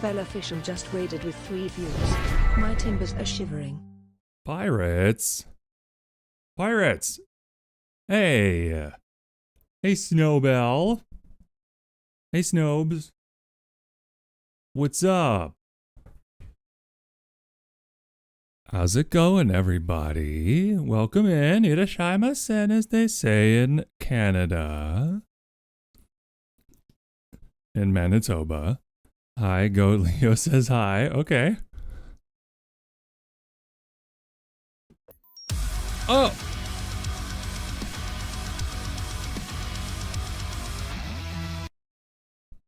FL official just raided with 3 views. My timbers are shivering. Pirates? Pirates! Hey! Hey, Snowbell! Hey, Snobes! What's up? How's it going, everybody? Welcome in. Irashimasen, as they say in Canada. In Manitoba. Hi, Goat Leo says hi. Okay. Oh!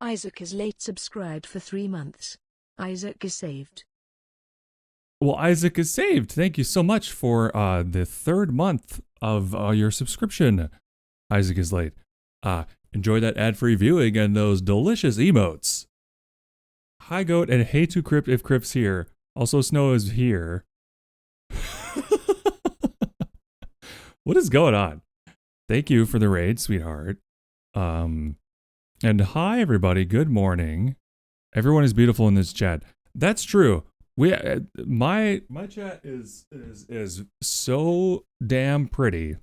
Isaac is late subscribed for 3 months. Isaac is saved. Well, Isaac is saved. Thank you so much for the 3rd month of your subscription. Isaac is late. Enjoy that ad-free viewing and those delicious emotes. Hi, Goat, and hey to Crypt if Crypt's here. Also, Snow is here. What is going on? Thank you for the raid, sweetheart. And hi, everybody. Good morning. Everyone is beautiful in this chat. That's true. My chat is so damn pretty.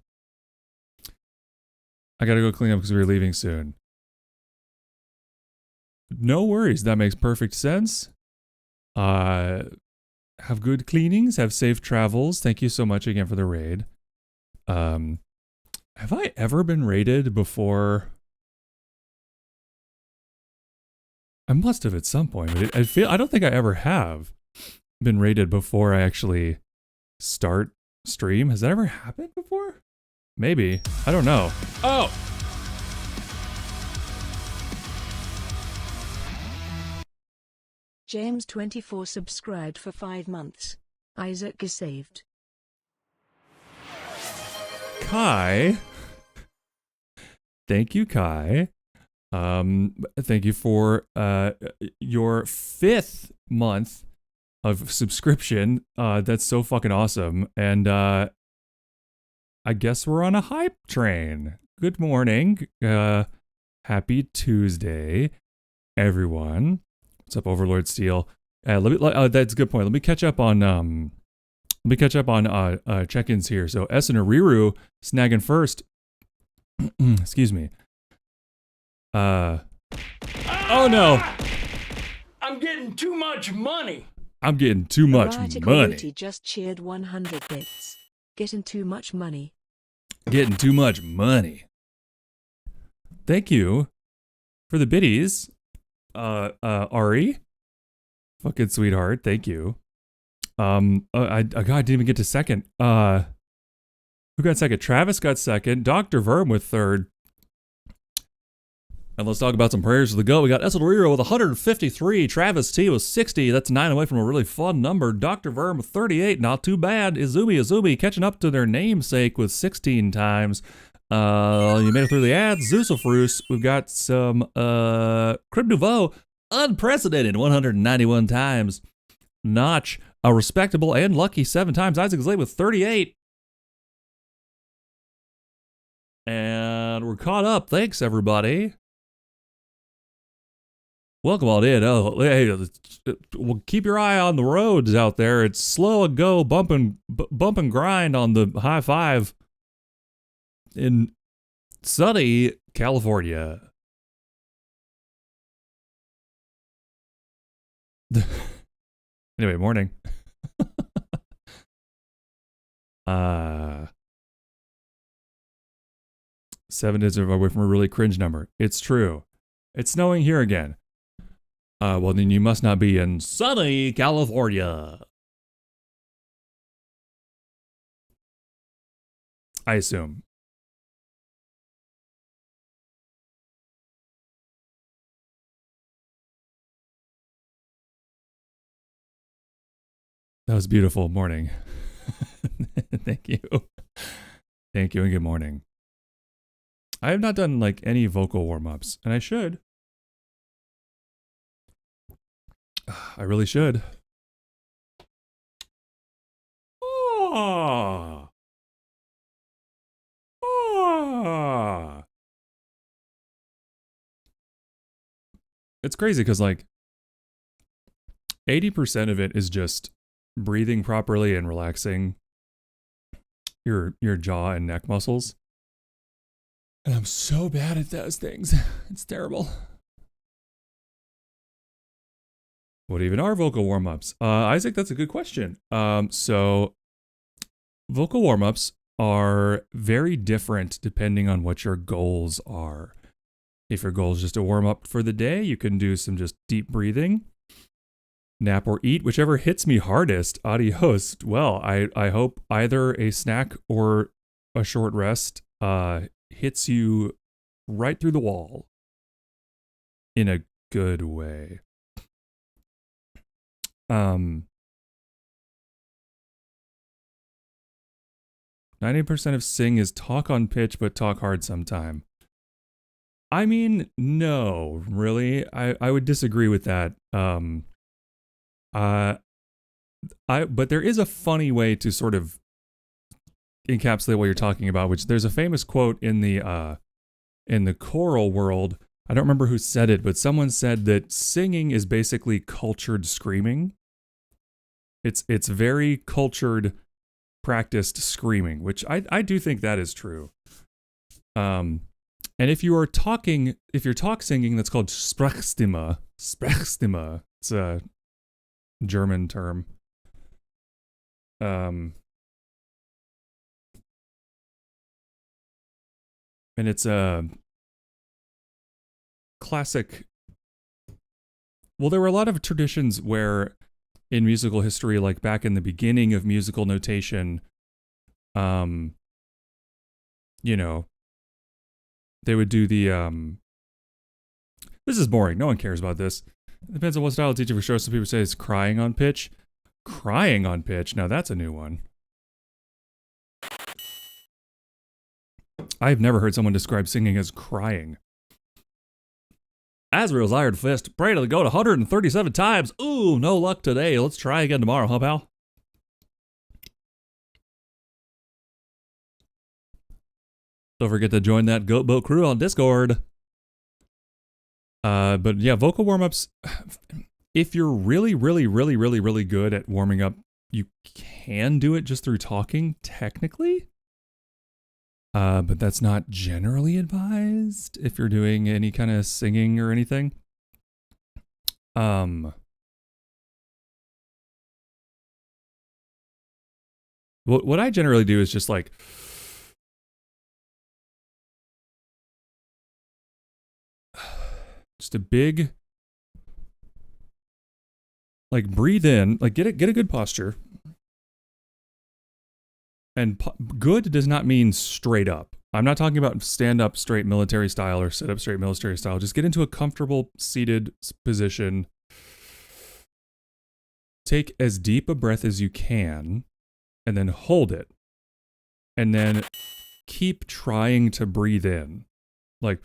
I gotta go clean up because we're leaving soon. No worries. That makes perfect sense. Have good cleanings. Have safe travels. Thank you so much again for the raid. Have I ever been raided before? I must have at some point, but I don't think I ever have been rated before I actually start stream. Has that ever happened before? Maybe. I don't know. Oh! James 24 subscribed for 5 months. Isaac is saved. Kai. Thank you, Kai. Thank you for your 5th month of subscription. That's so fucking awesome. And I guess we're on a hype train. Good morning. Happy Tuesday, everyone. What's up, Overlord Steel? That's a good point. Let me catch up on check-ins here. So S and Ariru snagging first. Excuse me. Oh no! I'm getting too much money. I'm getting too much money. Just cheered 100 bits. Getting too much money. Getting too much money. Thank you for the biddies, Ari. Fucking sweetheart. Thank you. I didn't even get to second. Who got second? Travis got second. Dr. Verm with third. And let's talk about some prayers for the goat. We got Eselriro with 153. Travis T with 60. That's 9 away from a really fun number. Dr. Verm with 38. Not too bad. Izumi catching up to their namesake with 16 times. You made it through the ads. Zeusofrus. We've got some Crib Nouveau. Unprecedented 191 times. Notch. A respectable and lucky 7 times. Isaac is late with 38. And we're caught up. Thanks, everybody. Welcome on in. Oh, hey, well, keep your eye on the roads out there. It's slow and go, bump and grind on the high 5 in sunny California. Anyway, morning. 7 days away from a really cringe number. It's true. It's snowing here again. Well, then you must not be in sunny California. I assume. That was beautiful morning. Thank you. Thank you and good morning. I have not done like any vocal warm-ups, and I should. I really should. Oh. Oh. It's crazy because like 80% of it is just breathing properly and relaxing your jaw and neck muscles. And I'm so bad at those things. It's terrible. What even are vocal warm-ups? Isaac, that's a good question. So vocal warm-ups are very different depending on what your goals are. If your goal is just to warm up for the day, you can do some just deep breathing, nap or eat, whichever hits me hardest. Adios. Well, I hope either a snack or a short rest hits you right through the wall in a good way. 90% of sing is talk on pitch, but talk hard sometime. I mean, no, really. I would disagree with that. But there is a funny way to sort of encapsulate what you're talking about, which there's a famous quote in the choral world. I don't remember who said it, but someone said that singing is basically cultured screaming. It's very cultured, practiced screaming, which I do think that is true. And if you're talk singing, that's called Sprechstimme. Sprechstimme. It's a German term. And it's a classic. Well, there were a lot of traditions where in musical history, like back in the beginning of musical notation, you know, they would do the, this is boring. No one cares about this. It depends on what style of teacher for sure. Some people say it's crying on pitch. Crying on pitch. Now that's a new one. I've never heard someone describe singing as crying. Azrael's Iron Fist. Pray to the goat 137 times. Ooh, no luck today. Let's try again tomorrow, huh, pal? Don't forget to join that Goat Boat crew on Discord. But yeah, vocal warm-ups. If you're really, really, really, really, really good at warming up, you can do it just through talking, technically. But that's not generally advised if you're doing any kind of singing or anything. What I generally do is just like just a big like breathe in, like get a good posture. And good does not mean straight up. I'm not talking about stand up straight military style or sit up straight military style. Just get into a comfortable seated position. Take as deep a breath as you can and then hold it. And then keep trying to breathe in. Like,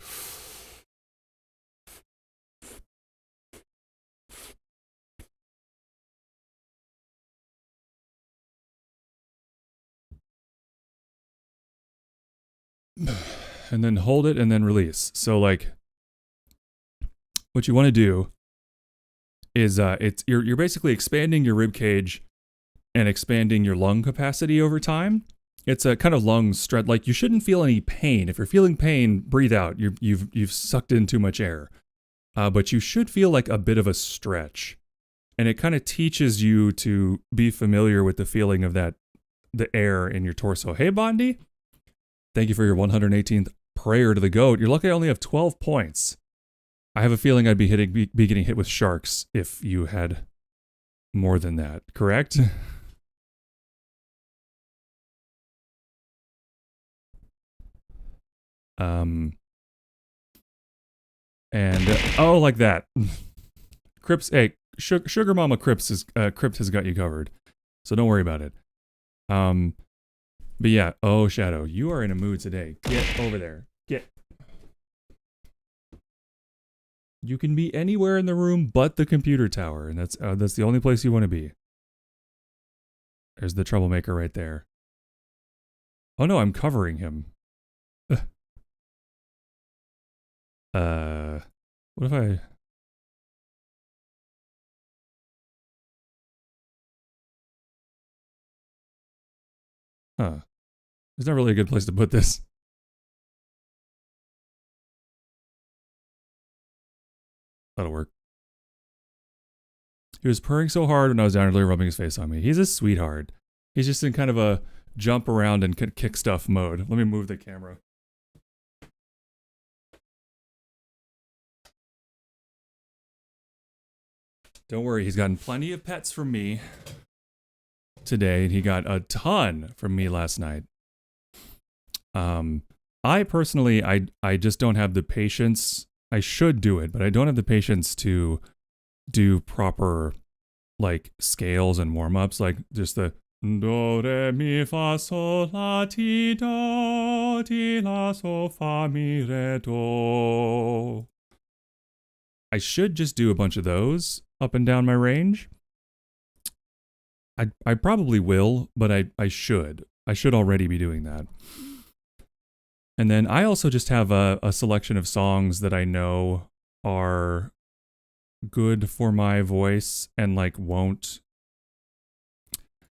and then hold it and then release. So like what you want to do is you're basically expanding your rib cage and expanding your lung capacity over time. It's a kind of lung stretch. Like you shouldn't feel any pain. If you're feeling pain, breathe out. You've sucked in too much air. But you should feel like a bit of a stretch. And it kind of teaches you to be familiar with the feeling of the air in your torso. Hey Bondi, thank you for your 118th prayer to the goat. You're lucky I only have 12 points. I have a feeling I'd be getting hit with sharks if you had more than that, correct? And oh, like that. Crips, hey, Sugar Mama Crips has got you covered, so don't worry about it. But yeah, oh Shadow, you are in a mood today. Get over there. Get. You can be anywhere in the room but the computer tower, and that's the only place you want to be. There's the troublemaker right there. Oh no, I'm covering him. What if I... Huh. There's not really a good place to put this. That'll work. He was purring so hard when I was down earlier, rubbing his face on me. He's a sweetheart. He's just in kind of a jump around and kick stuff mode. Let me move the camera. Don't worry, he's gotten plenty of pets from me today, and he got a ton from me last night. I personally, I just don't have the patience. I should do it, but I don't have the patience to do proper, like, scales and warm-ups, like just the do, re, mi, fa, sol, la, ti, do, ti, la, sol, fa, mi, re, do. I should just do a bunch of those up and down my range. I probably will, but I should. I should already be doing that. And then I also just have a selection of songs that I know are good for my voice and like won't.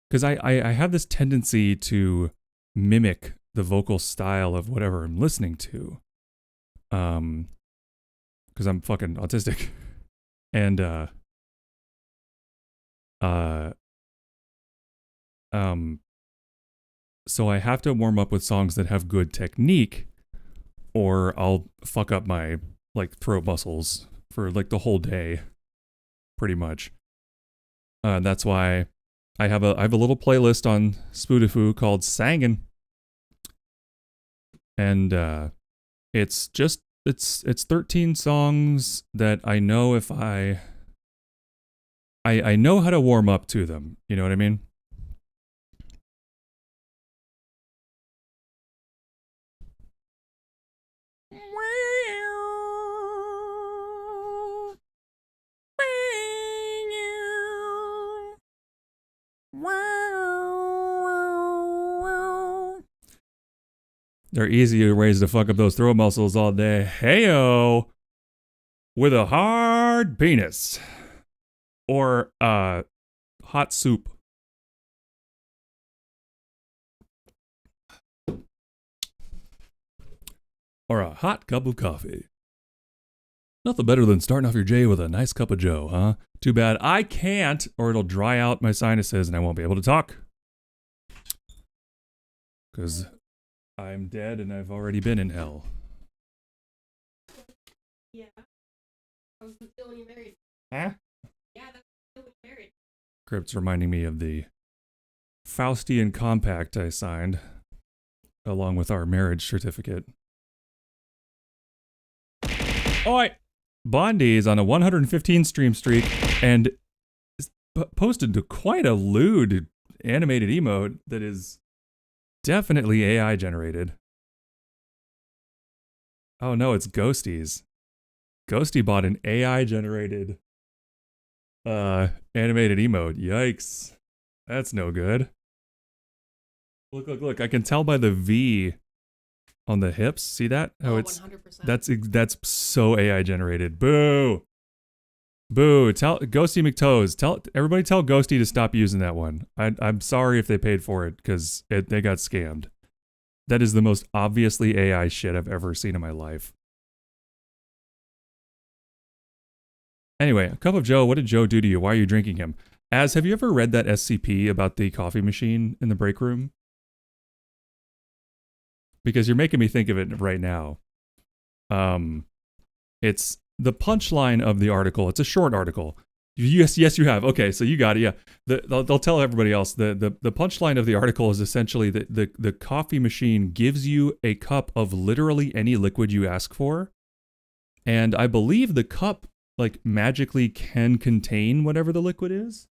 Because I have this tendency to mimic the vocal style of whatever I'm listening to. Because I'm fucking autistic. And so I have to warm up with songs that have good technique, or I'll fuck up my like throat muscles for like the whole day, pretty much. That's why I have a little playlist on Spotify called Sangin', and it's 13 songs that I know if I know how to warm up to them. You know what I mean? There are easier ways to fuck up those throat muscles all day. Heyo! With a hard penis. Or, hot soup. Or a hot cup of coffee. Nothing better than starting off your day with a nice cup of joe, huh? Too bad I can't, or it'll dry out my sinuses and I won't be able to talk. Because I'm dead and I've already been in hell. Yeah. I was still when you married. Huh? Yeah, that's still when you married. Crypt's reminding me of the Faustian compact I signed, along with our marriage certificate. Oi! Bondi is on a 115 stream streak and posted to quite a lewd animated emote that is definitely AI generated. Oh no, it's Ghosties. Ghosty bought an AI generated animated emote. Yikes. That's no good. Look. I can tell by the V on the hips. See that? How it's 100%. That's so AI generated. Boo. Boo. Tell Ghosty McToes. Everybody tell Ghosty to stop using that one. I'm sorry if they paid for it because they got scammed. That is the most obviously AI shit I've ever seen in my life. Anyway, a cup of Joe. What did Joe do to you? Why are you drinking him? Have you ever read that SCP about the coffee machine in the break room? Because you're making me think of it right now. It's the punchline of the article. It's a short article. Yes, you have. Okay, so you got it. Yeah, they'll tell everybody else. The punchline of the article is essentially that the coffee machine gives you a cup of literally any liquid you ask for, and I believe the cup like magically can contain whatever the liquid is,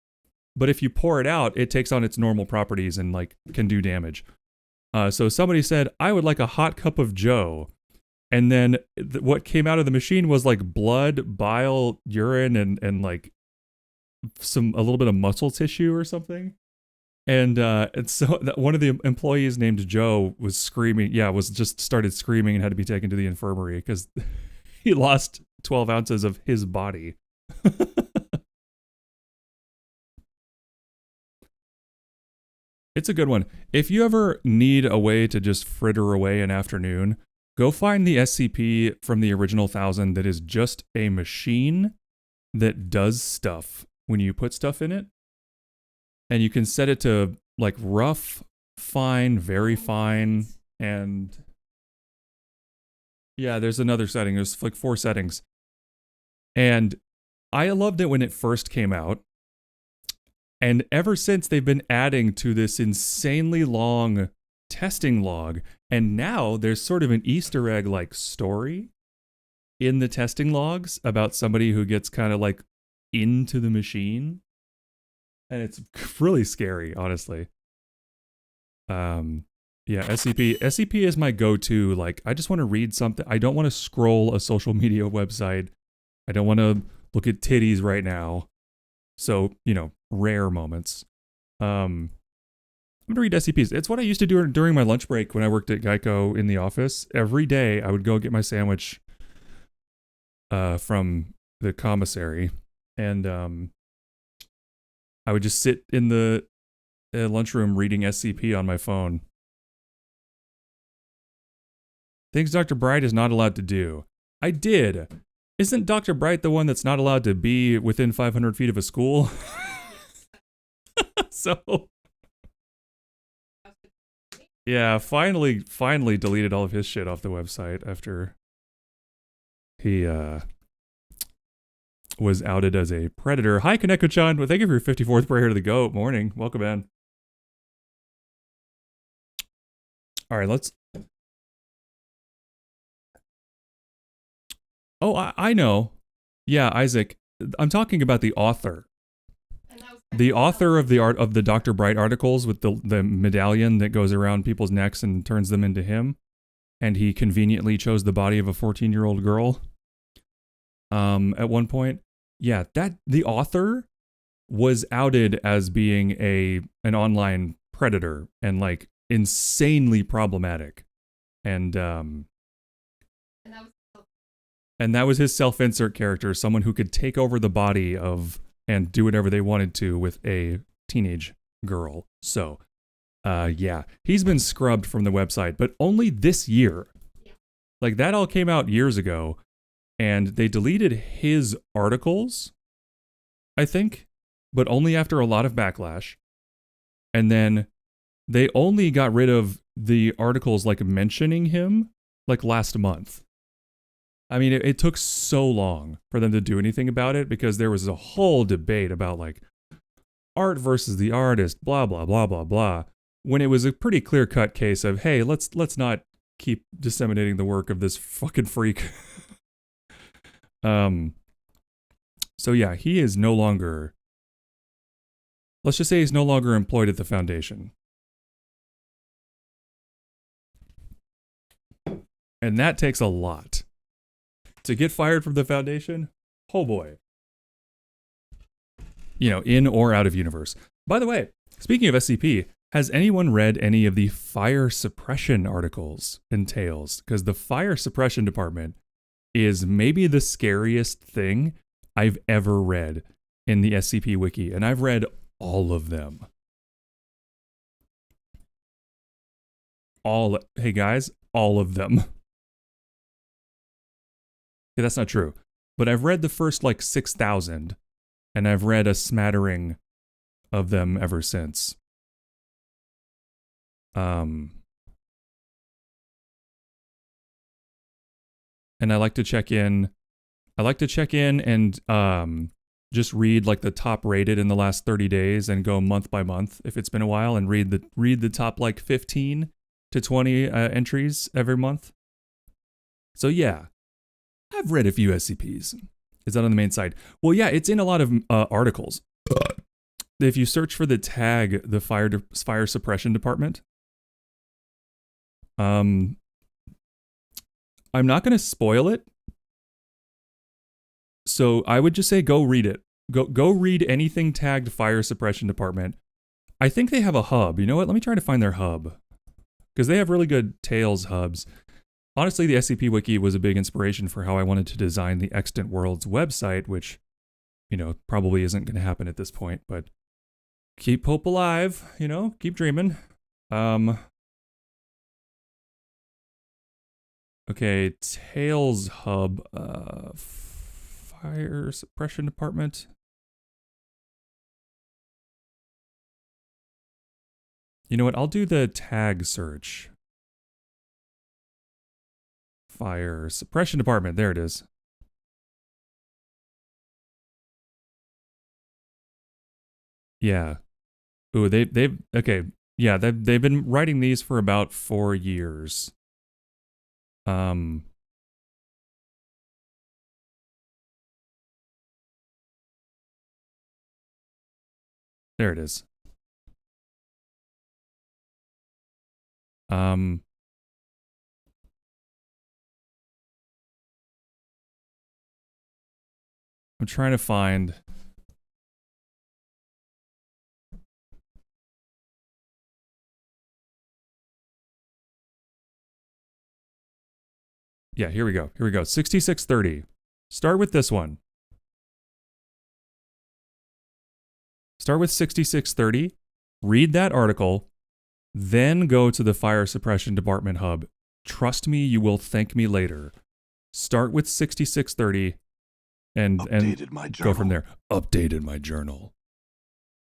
but if you pour it out, it takes on its normal properties and like can do damage. So somebody said, I would like a hot cup of Joe. And then what came out of the machine was like blood, bile, urine, and like a little bit of muscle tissue or something. And so one of the employees named Joe was screaming. Yeah, started screaming and had to be taken to the infirmary because he lost 12 ounces of his body. It's a good one. If you ever need a way to just fritter away an afternoon, go find the SCP from the original 1000 that is just a machine that does stuff when you put stuff in it. And you can set it to like rough, fine, very fine, and yeah, there's another setting. There's like 4 settings. And I loved it when it first came out. And ever since, they've been adding to this insanely long testing log. And now there's sort of an Easter egg like story in the testing logs about somebody who gets kind of like into the machine. And it's really scary, honestly. Yeah, SCP is my go-to. Like, I just want to read something. I don't want to scroll a social media website. I don't want to look at titties right now. So, you know, rare moments. I'm going to read SCPs. It's what I used to do during my lunch break when I worked at Geico in the office. Every day, I would go get my sandwich from the commissary. And I would just sit in the lunchroom reading SCP on my phone. Things Dr. Bright is not allowed to do. I did. Isn't Dr. Bright the one that's not allowed to be within 500 feet of a school? So, yeah, finally deleted all of his shit off the website after he was outed as a predator. Hi, Kaneko-chan. Well, thank you for your 54th prayer to the goat. Morning. Welcome in. All right, let's... Oh, I know. Yeah, Isaac. I'm talking about the author. The author of the art of the Dr. Bright articles with the medallion that goes around people's necks and turns them into him. And he conveniently chose the body of a 14-year-old girl. At one point. Yeah, the author was outed as being an online predator and like insanely problematic. And that was his self-insert character, someone who could take over the body of and do whatever they wanted to with a teenage girl. So, yeah, he's been scrubbed from the website, but only this year. Like, that all came out years ago, and they deleted his articles, I think, but only after a lot of backlash. And then they only got rid of the articles, like, mentioning him, like, last month. I mean, it took so long for them to do anything about it because there was a whole debate about like art versus the artist, blah, blah, blah, blah, blah. When it was a pretty clear-cut case of, hey, let's not keep disseminating the work of this fucking freak. So yeah, he is no longer, let's just say he's no longer employed at the Foundation. And that takes a lot. To get fired from the Foundation? Oh boy. You know, in or out of universe. By the way, speaking of SCP, has anyone read any of the fire suppression articles and tales? Because the fire suppression department is maybe the scariest thing I've ever read in the SCP Wiki, and I've read all of them. Hey guys, all of them. Yeah, that's not true. But I've read the first, like, 6,000, and I've read a smattering of them ever since. And I like to check in. And just read, like, the top rated in the last 30 days and go month by month, if it's been a while, and read the top, like, 15 to 20 entries every month. So, yeah. I've read a few SCPs. Is that on the main site? Well, yeah, it's in a lot of articles. If you search for the tag, the fire suppression department, I'm not going to spoil it. So I would just say go read it. Go read anything tagged fire suppression department. I think they have a hub. You know what? Let me try to find their hub. Because they have really good Tales hubs. Honestly, the SCP Wiki was a big inspiration for how I wanted to design the Extant Worlds website, which, you know, probably isn't going to happen at this point, but keep hope alive, you know, keep dreaming. Okay, Tails Hub, Fire Suppression Department. You know what, I'll do the tag search. Fire Suppression Department, there it is. Yeah. Ooh, they've okay. Yeah, they've been writing these for about 4 years. There it is. I'm trying to find. Yeah, here we go. Here we go. 6630. Start with this one. Start with 6630. Read that article. Then go to the Fire Suppression Department Hub. Trust me, you will thank me later. Start with 6630 and go from there. Updated my journal.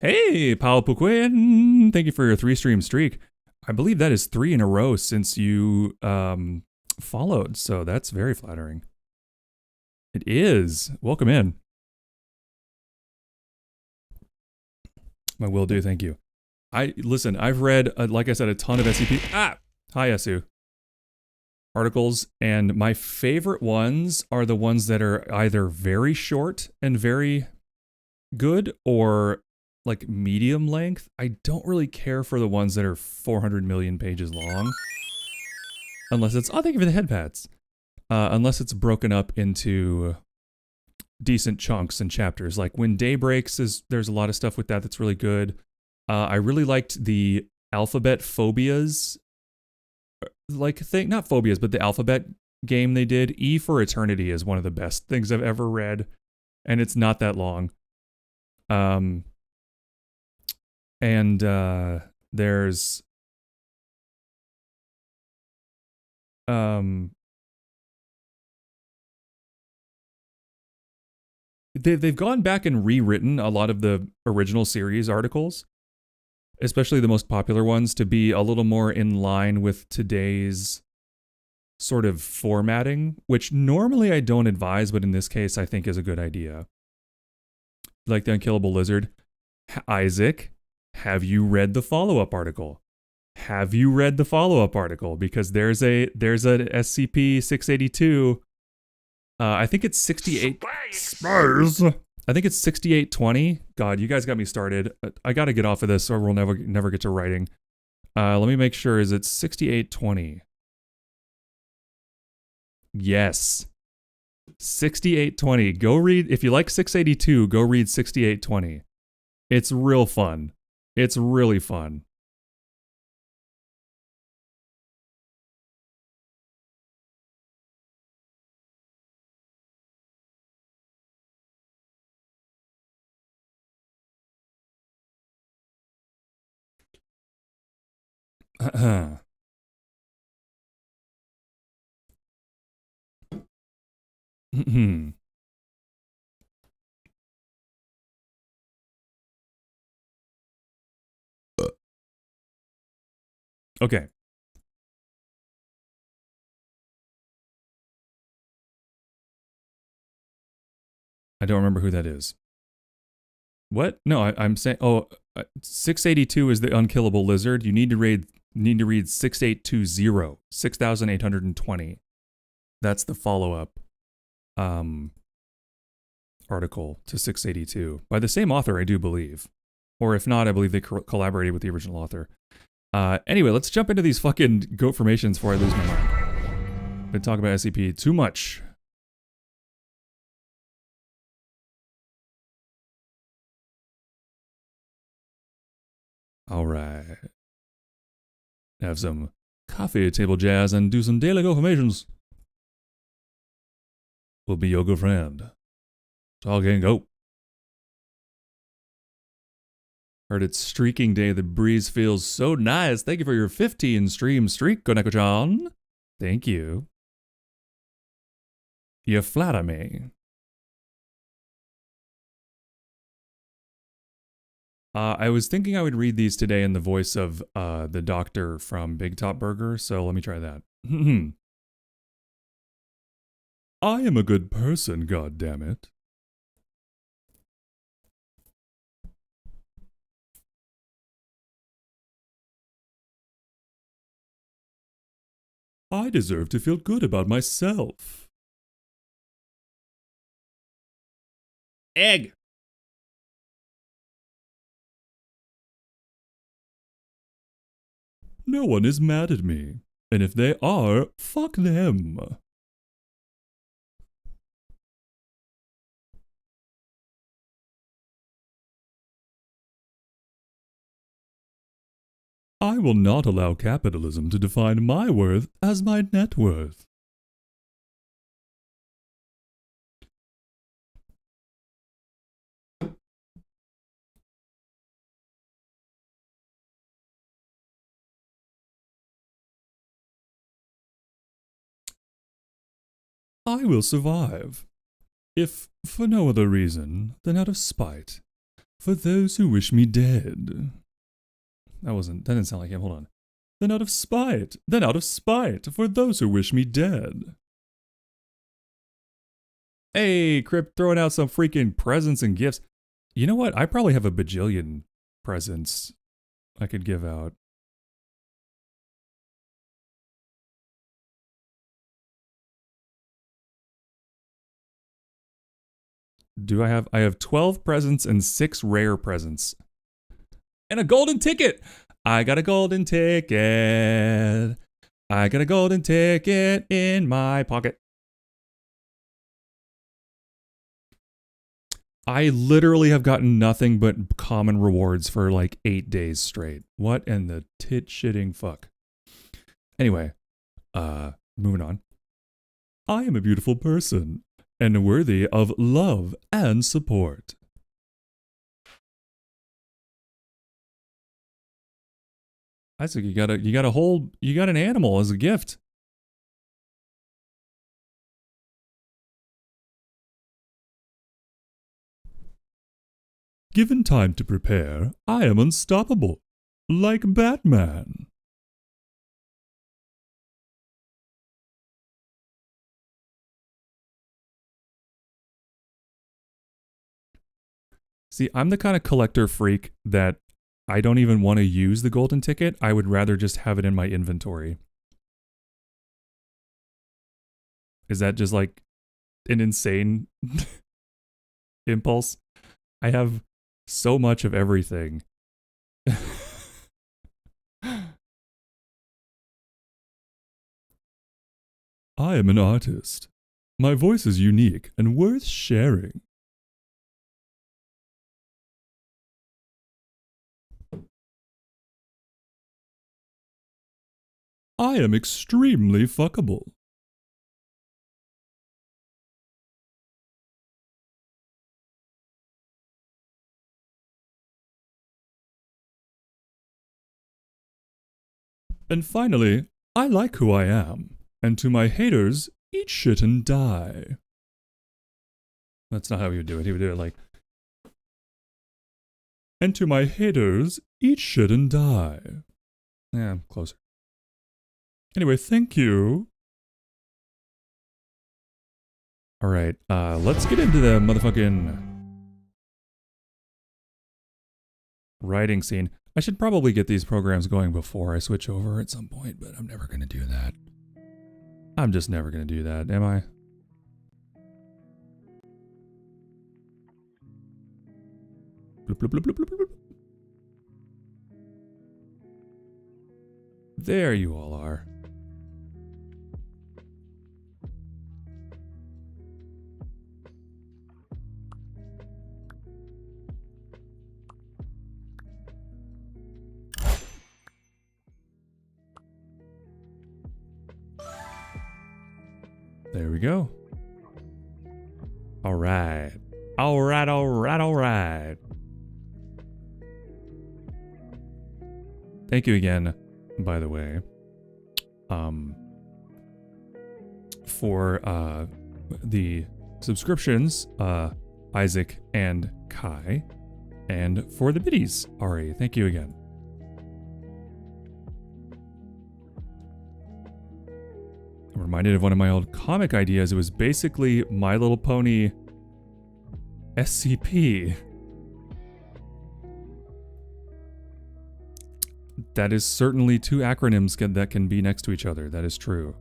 Hey, Paul Puquin. Thank you for your 3-stream streak. I believe that is 3 in a row since you followed, so that's very flattering. It is. Welcome in. I will do, thank you. Listen, I've read, like I said, a ton of SCP. Hi, Esu. Articles, and my favorite ones are the ones that are either very short and very good or like medium length. I don't really care for the ones that are 400 million pages long. Unless it's, oh, thank you for the head pats. Unless it's broken up into decent chunks and chapters. Like When Day Breaks, there's a lot of stuff with that that's really good. I really liked the alphabet phobias, like thing, not phobias, but the alphabet game they did. E for Eternity is one of the best things I've ever read, and it's not that long. There's they've gone back and rewritten a lot of the original series articles, especially the most popular ones, to be a little more in line with today's sort of formatting, which normally I don't advise, but in this case I think is a good idea. Like the Unkillable Lizard. Isaac, have you read the follow-up article? Have you read the follow-up article? Because there's a SCP-682. I think it's 68. Spurs. I think it's 6820. God, you guys got me started. I got to get off of this or we'll never get to writing. Let me make sure. Is it 6820? Yes. 6820. Go read. If you like 682, go read 6820. It's real fun. It's really fun. Okay. I don't remember who that is. What? No, I'm saying. Oh, 682 is the Unkillable Lizard. You need to read 6820, 6820. That's the follow-up article to 682 by the same author, I do believe. Or if not, I believe they collaborated with the original author. Anyway, let's jump into these fucking goat formations before I lose my mind. Been talking about SCP too much. All right. Have some coffee table jazz and do some daily goat formations. Will be your good friend. Talking Goat. Heard it's streaking day. The breeze feels so nice. Thank you for your 15 stream streak, Koneko-chan. Thank you. You flatter me. I was thinking I would read these today in the voice of the doctor from Big Top Burger, so let me try that. I am a good person, goddammit. I deserve to feel good about myself. Egg. No one is mad at me, and if they are, fuck them. I will not allow capitalism to define my worth as my net worth. I will survive, if for no other reason than out of spite, for those who wish me dead. That didn't sound like him, hold on. Then out of spite, for those who wish me dead. Hey, Crypt throwing out some freaking presents and gifts. You know what? I probably have a bajillion presents I could give out. I have 12 presents and 6 rare presents. And a golden ticket! I got a golden ticket. I got a golden ticket in my pocket. I literally have gotten nothing but common rewards for like 8 days straight. What in the tit-shitting fuck? Anyway, moving on. I am a beautiful person and worthy of love and support. Isaac, you got an animal as a gift. Given time to prepare, I am unstoppable, like Batman. See, I'm the kind of collector freak that I don't even want to use the golden ticket. I would rather just have it in my inventory. Is that just like an insane impulse? I have so much of everything. I am an artist. My voice is unique and worth sharing. I am extremely fuckable. And finally, I like who I am. And to my haters, eat shit and die. That's not how he would do it. He would do it like... And to my haters, eat shit and die. Yeah, closer. Anyway, thank you. Alright, let's get into the motherfucking writing scene. I should probably get these programs going before I switch over at some point, but I'm never going to do that. I'm just never going to do that, am I? Bloop, bloop, bloop, bloop, bloop, bloop. There you all are. There we go. All right. All right, all right, all right. Thank you again, by the way, for the subscriptions, Isaac and Kai, and for the biddies, Ari. Thank you again. I'm reminded of one of my old comic ideas. It was basically My Little Pony SCP. That is certainly two acronyms that can be next to each other. That is true.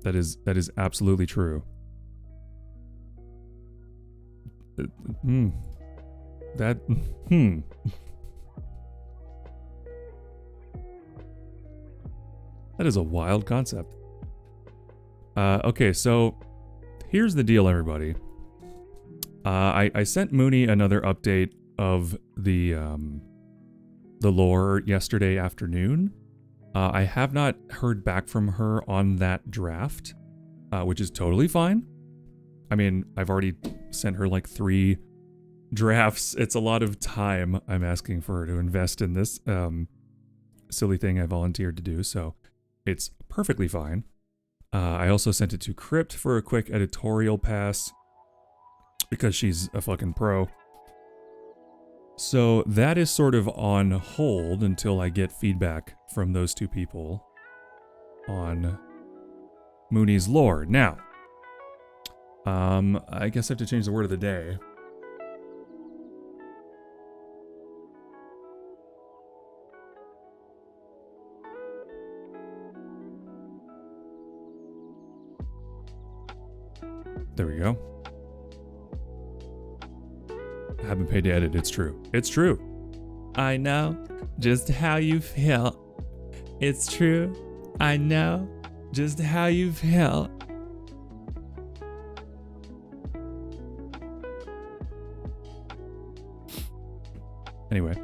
That is absolutely true. That is a wild concept. Okay, so here's the deal, everybody. I sent Mooney another update of the lore yesterday afternoon. I have not heard back from her on that draft, which is totally fine. I mean, I've already sent her like 3 drafts. It's a lot of time I'm asking for her to invest in this silly thing I volunteered to do, so it's perfectly fine. I also sent it to Crypt for a quick editorial pass because she's a fucking pro. So that is sort of on hold until I get feedback from those 2 people on Mooney's lore. Now, I guess I have to change the word of the day. There we go. I haven't paid to edit, it's true. It's true. I know just how you feel. It's true. I know just how you feel. Anyway.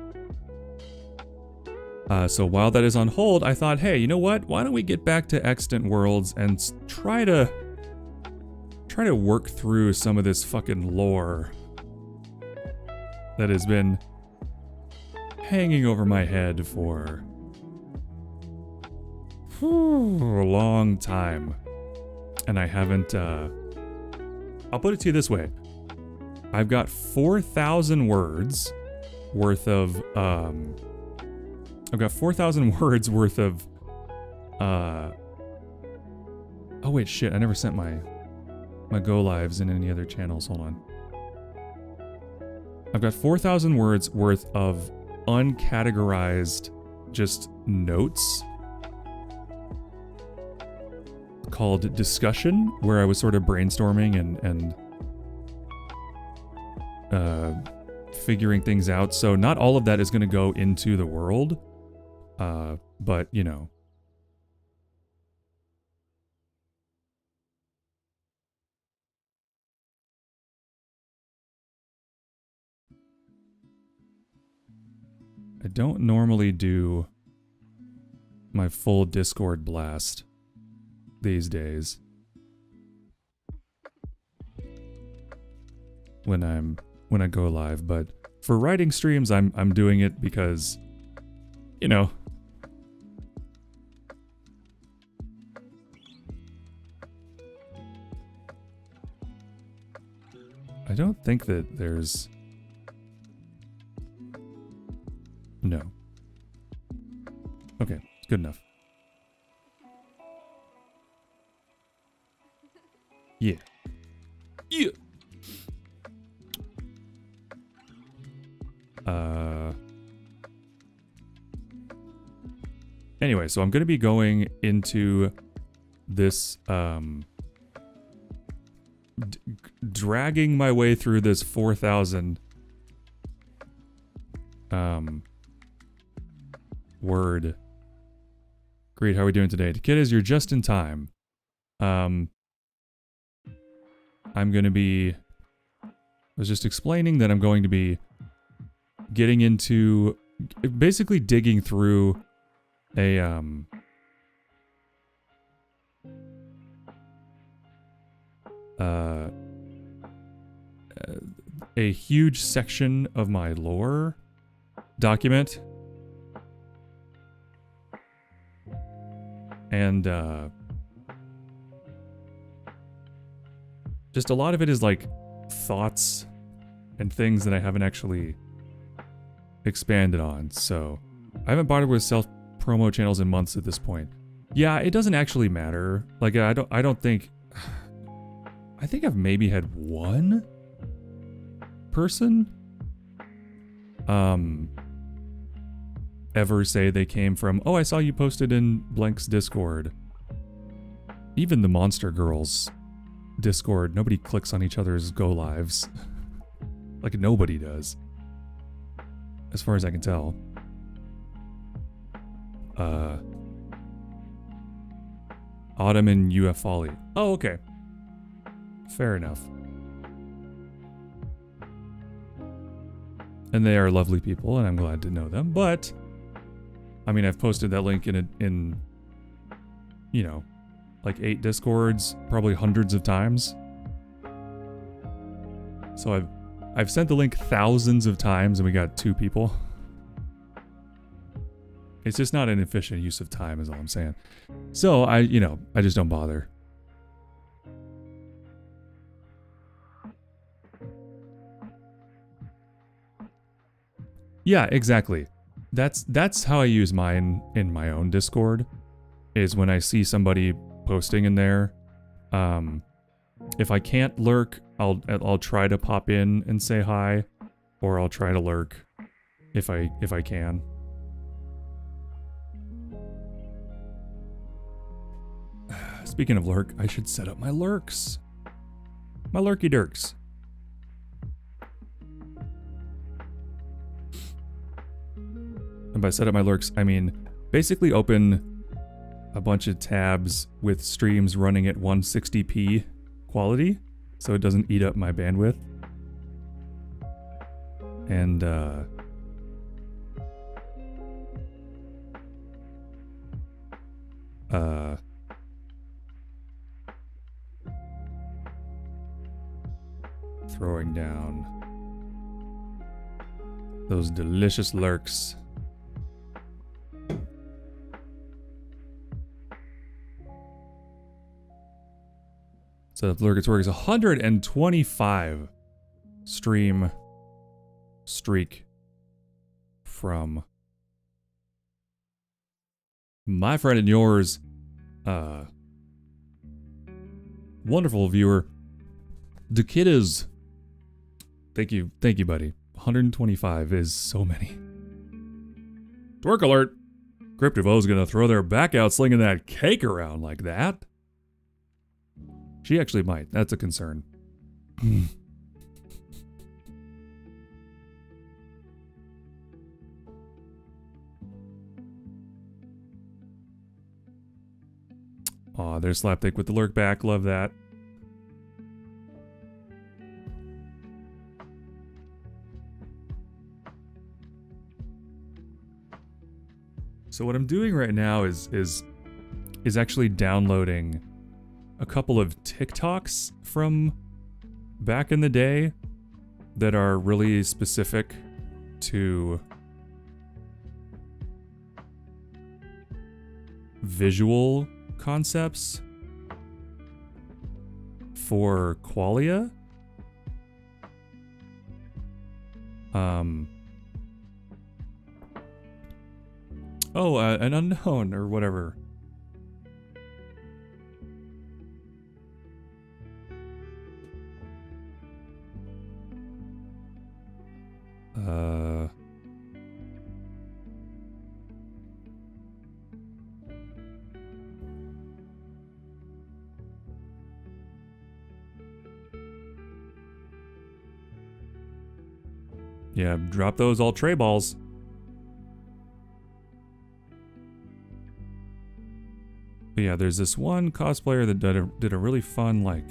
So while that is on hold, I thought, hey, you know what? Why don't we get back to Extant Worlds and try to work through some of this fucking lore that has been hanging over my head for a long time. And I haven't, I'll put it to you this way. I've got 4,000 words worth of, I've got 4,000 words worth of, oh wait, shit, I never sent my go lives in any other channels. Hold on. I've got 4,000 words worth of uncategorized just notes called discussion, where I was sort of brainstorming and figuring things out. So not all of that is going to go into the world, but you know. I don't normally do my full Discord blast these days when I go live, but for writing streams I'm doing it because, you know, I don't think that there's no. Okay, it's good enough. Yeah. Yeah. Anyway, so I'm going to be going into this, dragging my way through this 4,000, word. Great, how are we doing today? Kiddas, you're just in time. I'm going to be... I was just explaining that I'm going to be getting into... basically digging through a huge section of my lore document. And just a lot of it is like thoughts and things that I haven't actually expanded on. So I haven't bothered with self-promo channels in months at this point. Yeah, it doesn't actually matter. Like I don't think I think I've maybe had one person ever say they came from, oh, I saw you posted in Blank's Discord. Even the Monster Girls Discord, nobody clicks on each other's go lives. Like nobody does. As far as I can tell. Autumn and UF Folly. Oh, okay. Fair enough. And they are lovely people, and I'm glad to know them, but I mean, I've posted that link in you know, like 8 Discords, probably hundreds of times. So I've sent the link thousands of times and we got 2 people. It's just not an efficient use of time is all I'm saying. So I just don't bother. Yeah, exactly. That's how I use mine in my own Discord, is when I see somebody posting in there. If I can't lurk, I'll try to pop in and say hi, or I'll try to lurk if I can. Speaking of lurk, I should set up my lurks. My lurky dirks. And by set up my lurks, I mean basically open a bunch of tabs with streams running at 160p quality, so it doesn't eat up my bandwidth. And throwing down those delicious lurks. So the lurk is 125 stream streak from my friend and yours, wonderful viewer, the kid is. Thank you, buddy. 125 is so many. Twerk alert! Cryptivo's gonna throw their back out slinging that cake around like that. She actually might. That's a concern. Aw, there's Slapdick with the lurk back. Love that. So what I'm doing right now is actually downloading a couple of TikToks from back in the day that are really specific to visual concepts for qualia. An unknown or whatever. Yeah, drop those all tray balls. But yeah, there's this one cosplayer that did a really fun, like,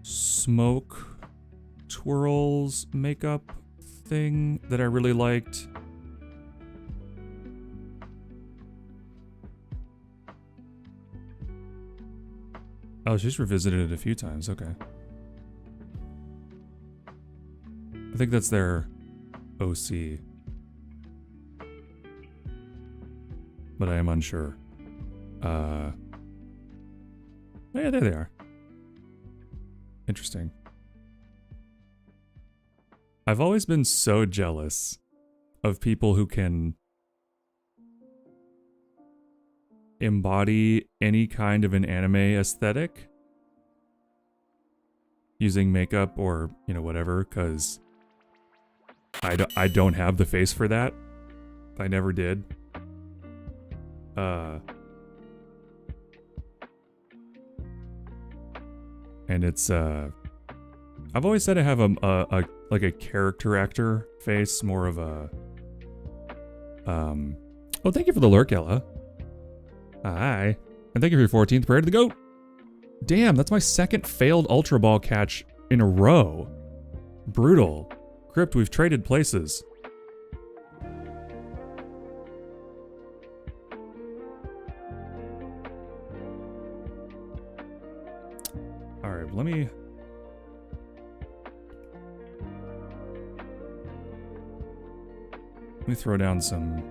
smoke twirls makeup thing that I really liked. Oh, she's revisited it a few times, okay. I think that's their OC. But I am unsure. Yeah, there they are. Interesting. I've always been so jealous of people who can embody any kind of an anime aesthetic using makeup or, you know, whatever, because I don't have the face for that. I never did. And it's I've always said I have a like a character actor face, more of a oh, thank you for the lurk, Ella. Hi. And thank you for your 14th prayer to the goat. Damn, that's my second failed Ultra Ball catch in a row. Brutal. Crypt, we've traded places. Alright, let me throw down some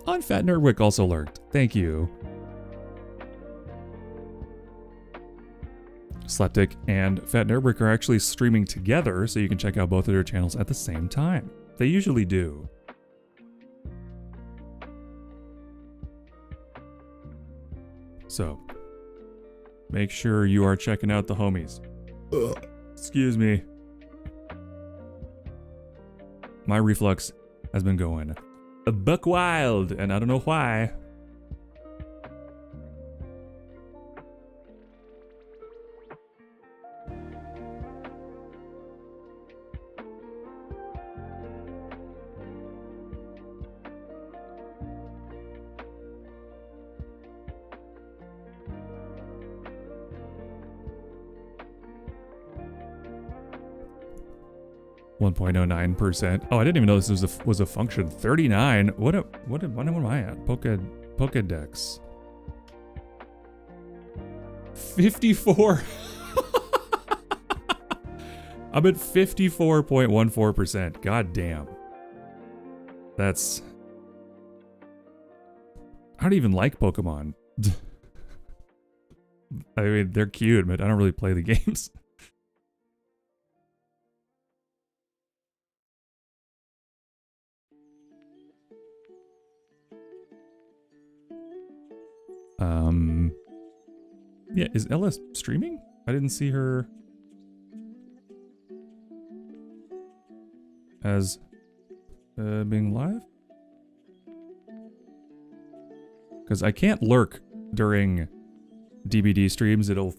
Unfat Nerdwick also lurked. Thank you. Slapdick and Fat Nerdwick are actually streaming together, so you can check out both of their channels at the same time. They usually do. So, make sure you are checking out the homies. Ugh. Excuse me. My reflux has been going buck wild, and I don't know why. .09%. Oh, I didn't even know this was a function. 39. What am I at? Pokedex. 54. I'm at 54.14%. God damn. That's... I don't even like Pokemon. I mean, they're cute, but I don't really play the games. Yeah, is Ella streaming? I didn't see her as being live. Because I can't lurk during DBD streams. It'll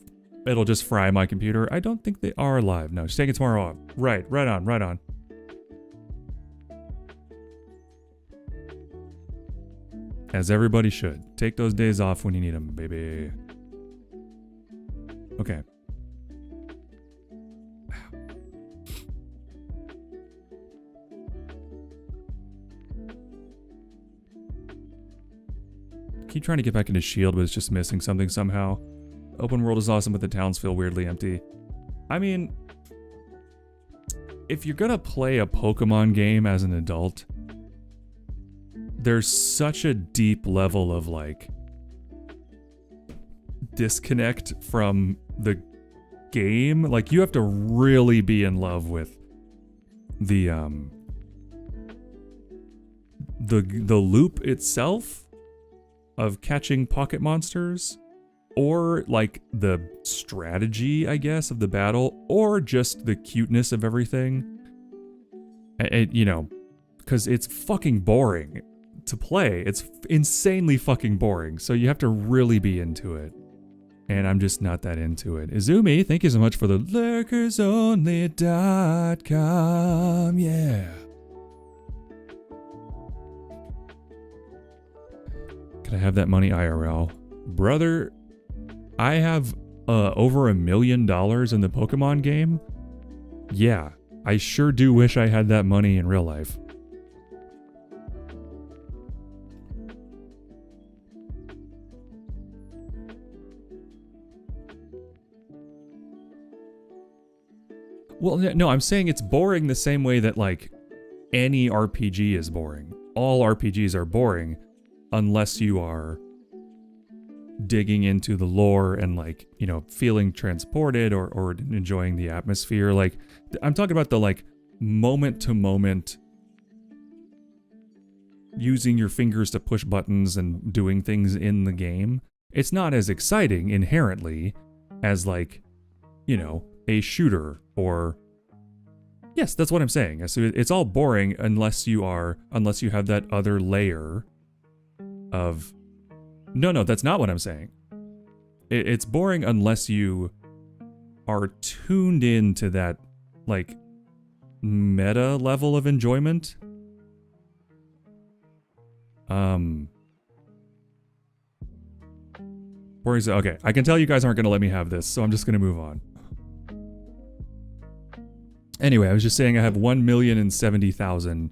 just fry my computer. I don't think they are live. No, she's taking tomorrow off. Right on. As everybody should. Take those days off when you need them, baby. Okay. Keep trying to get back into Shield, but it's just missing something somehow. Open world is awesome, but the towns feel weirdly empty. I mean, if you're gonna play a Pokemon game as an adult, there's such a deep level of like disconnect from the game. Like, you have to really be in love with the loop itself of catching pocket monsters, or like the strategy, I guess, of the battle, or just the cuteness of everything. You know, because it's fucking boring to play. It's insanely fucking boring. So you have to really be into it. And I'm just not that into it. Izumi, thank you so much for the lurkersonly.com. Yeah. Can I have that money IRL? Brother, I have over $1 million in the Pokemon game. Yeah, I sure do wish I had that money in real life. Well, no, I'm saying it's boring the same way that, like, any RPG is boring. All RPGs are boring unless you are digging into the lore and, like, you know, feeling transported or enjoying the atmosphere. Like, I'm talking about the, like, moment to moment using your fingers to push buttons and doing things in the game. It's not as exciting inherently as, like, you know, a shooter or... Yes, that's what I'm saying. So it's all boring unless you have that other layer of... No, that's not what I'm saying. It's boring unless you are tuned into that, like, meta level of enjoyment. Okay, I can tell you guys aren't going to let me have this, so I'm just going to move on. Anyway, I was just saying I have 1,070,000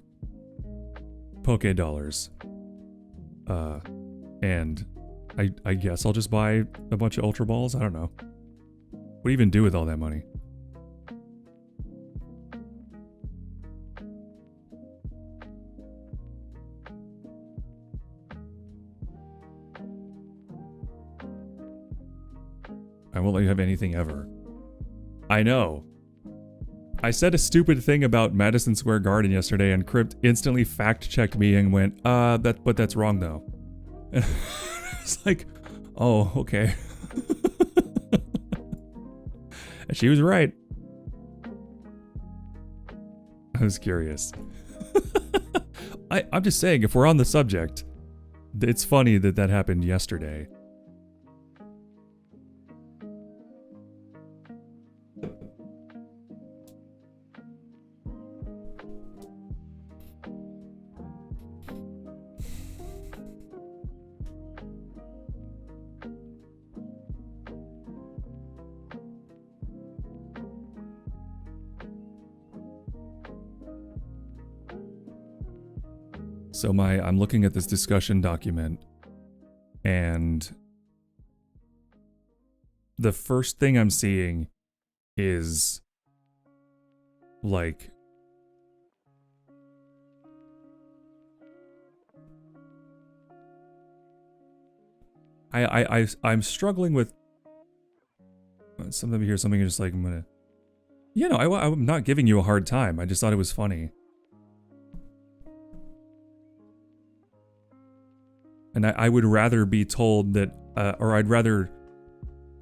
Poké Dollars. And I guess I'll just buy a bunch of Ultra Balls? I don't know. What do you even do with all that money? I won't let you have anything ever. I know. I said a stupid thing about Madison Square Garden yesterday, and Crypt instantly fact-checked me and went, but that's wrong though. It's like, oh, okay. And she was right. I was curious. I'm just saying, if we're on the subject, it's funny that that happened yesterday. So I'm looking at this discussion document, and the first thing I'm seeing is, like, I'm struggling with something here, something just like, I'm gonna, you know, I'm not giving you a hard time. I just thought it was funny. And I would rather be told that, or I'd rather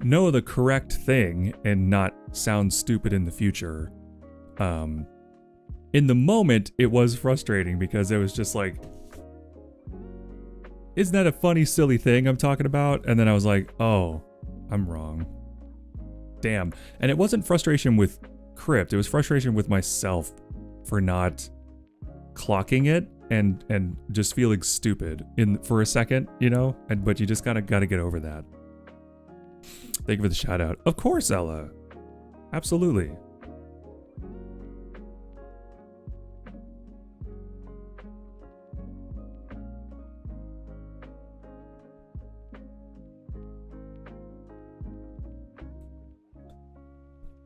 know the correct thing and not sound stupid in the future. In the moment, it was frustrating because it was just like, isn't that a funny, silly thing I'm talking about? And then I was like, oh, I'm wrong. Damn. And it wasn't frustration with Crypt, it was frustration with myself for not clocking it. And just feeling stupid for a second, you know? But you just gotta get over that. Thank you for the shout out. Of course, Ella. Absolutely.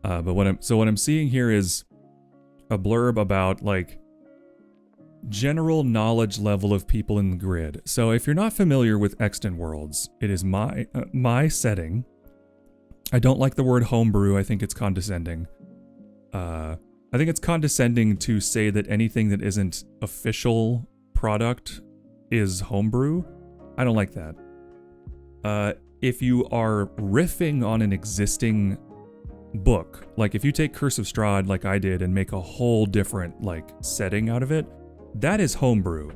But what I'm seeing here is a blurb about, like, general knowledge level of people in the grid. So if you're not familiar with Extant Worlds, it is my setting. I don't like the word homebrew. I think it's condescending. I think it's condescending to say that anything that isn't official product is homebrew. I don't like that. If you are riffing on an existing book, like if you take Curse of Strahd like I did and make a whole different, like, setting out of it, that is homebrew.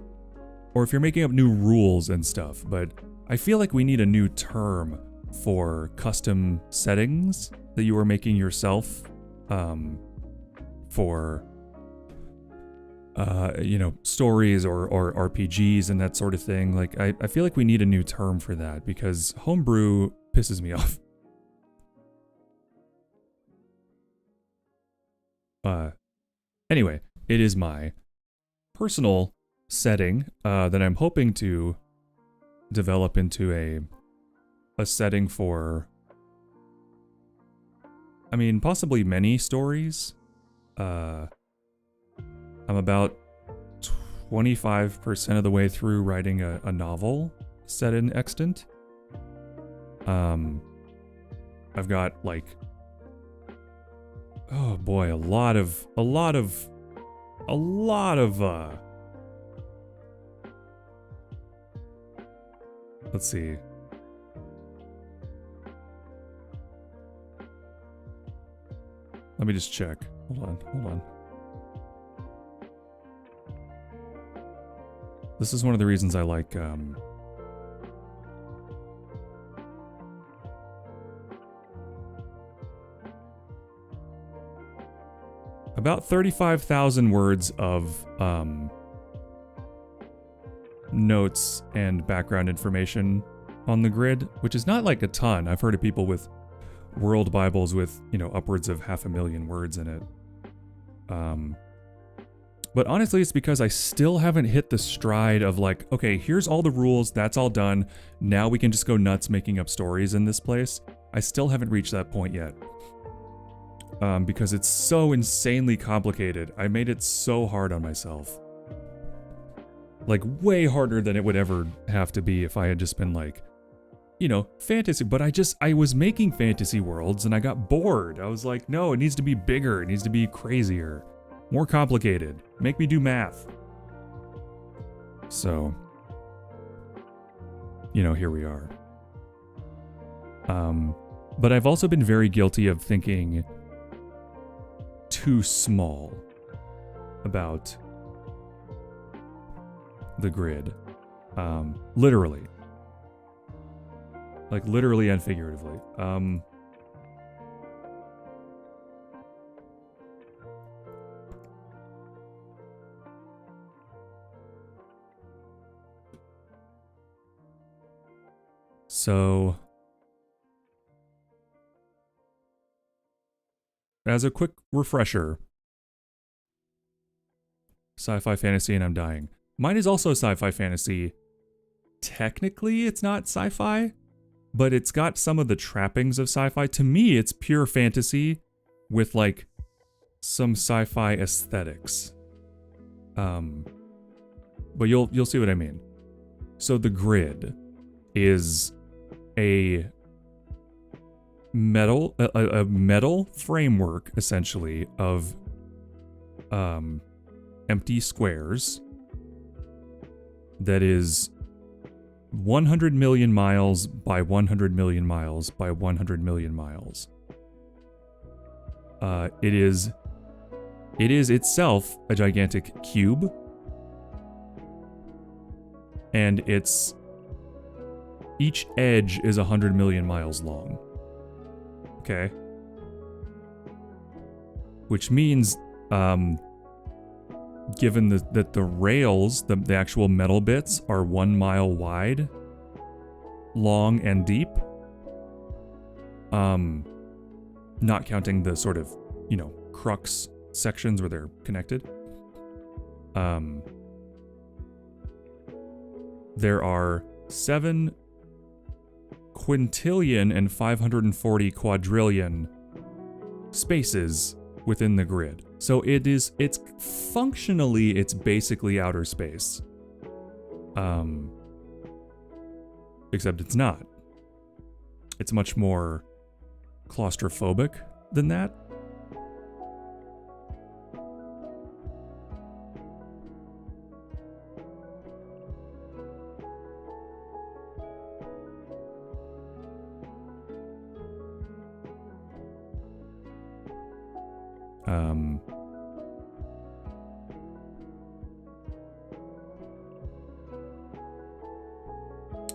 Or if you're making up new rules and stuff, but I feel like we need a new term for custom settings that you are making yourself, for, you know, stories or RPGs and that sort of thing. Like, I feel like we need a new term for that because homebrew pisses me off. Anyway, it is my personal setting that I'm hoping to develop into a setting for, I mean, possibly many stories. I'm about 25% of the way through writing a novel set in extant. I've got like, oh boy, a lot of let's see. Let me just check. Hold on. This is one of the reasons I like, about 35,000 words of, notes and background information on the grid, which is not like a ton. I've heard of people with world Bibles with, you know, upwards of 500,000 words in it. But honestly, it's because I still haven't hit the stride of like, okay, here's all the rules, that's all done. Now we can just go nuts making up stories in this place. I still haven't reached that point yet. Because it's so insanely complicated. I made it so hard on myself. Like, way harder than it would ever have to be if I had just been like, you know, fantasy. But I was making fantasy worlds and I got bored. I was like, no, it needs to be bigger. It needs to be crazier. More complicated. Make me do math. So, you know, here we are. But I've also been very guilty of thinking too small about the grid. Literally. Like, literally and figuratively. So, as a quick refresher, sci-fi fantasy and I'm dying. Mine is also sci-fi fantasy. Technically, it's not sci-fi, but it's got some of the trappings of sci-fi. To me, it's pure fantasy with like some sci-fi aesthetics. But you'll see what I mean. So the grid is a metal framework essentially of empty squares that is 100 million miles by 100 million miles by 100 million miles. It is itself a gigantic cube, and each edge is 100 million miles long. Okay. Which means, given that the rails, the actual metal bits, are 1 mile wide, long and deep, not counting the sort of, you know, crux sections where they're connected, there are 7 quintillion and 540 quadrillion spaces within the grid. So it's basically outer space. Except it's not. It's much more claustrophobic than that.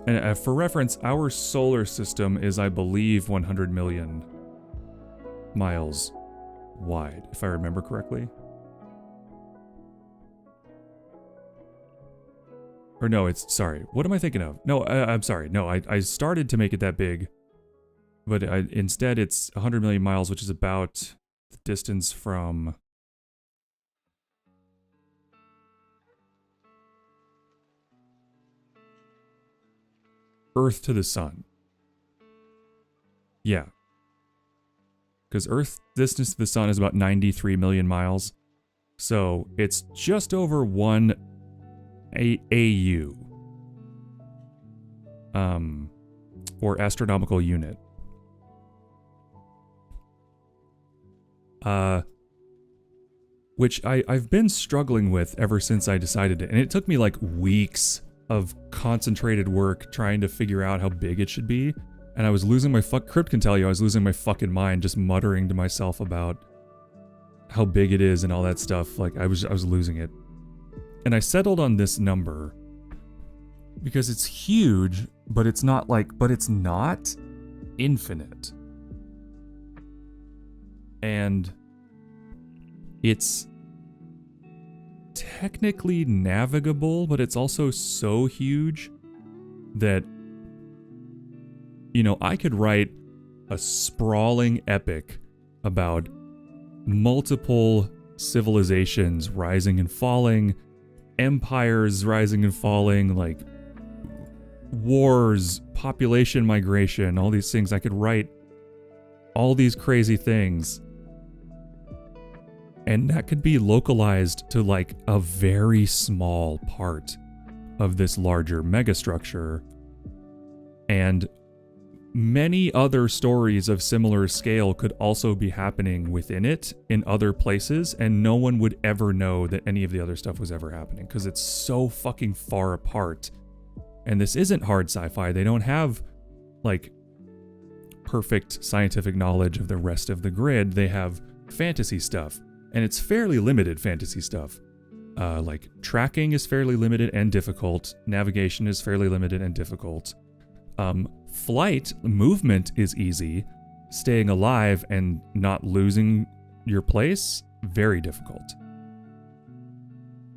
And for reference, our solar system is, I believe, 100 million miles wide, if I remember correctly. Or no, sorry, what am I thinking of? No, I'm sorry. No, I started to make it that big, but instead it's 100 million miles, which is about the distance from Earth to the sun. Yeah. because Earth's distance to the sun is about 93 million miles. So it's just over 1 AU. Or astronomical unit. Which I've been struggling with ever since I decided it. And it took me like weeks of concentrated work trying to figure out how big it should be. And I was losing my Crypt can tell you I was losing my fucking mind just muttering to myself about how big it is and all that stuff. Like I was losing it. And I settled on this number because it's huge, but it's not infinite. And it's technically navigable, but it's also so huge that, you know, I could write a sprawling epic about multiple civilizations rising and falling, empires rising and falling, like wars, population migration, all these things. I could write all these crazy things. And that could be localized to like a very small part of this larger megastructure. And many other stories of similar scale could also be happening within it in other places, and no one would ever know that any of the other stuff was ever happening because it's so fucking far apart. And this isn't hard sci-fi. They don't have like perfect scientific knowledge of the rest of the grid. They have fantasy stuff. And it's fairly limited fantasy stuff. Like tracking is fairly limited and difficult. Navigation is fairly limited and difficult. Flight, movement is easy. Staying alive and not losing your place, very difficult.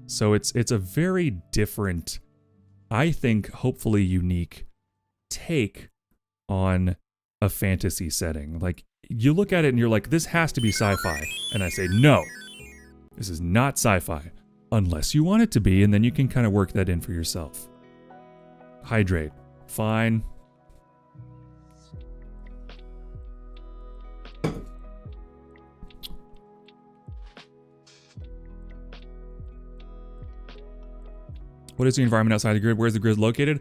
So it's a very different, I think, hopefully unique take on a fantasy setting. Like, you look at it and you're like, this has to be sci-fi. And I say, no, this is not sci-fi. Unless you want it to be, and then you can kind of work that in for yourself. Hydrate. Fine. What is the environment outside the grid? Where's the grid located?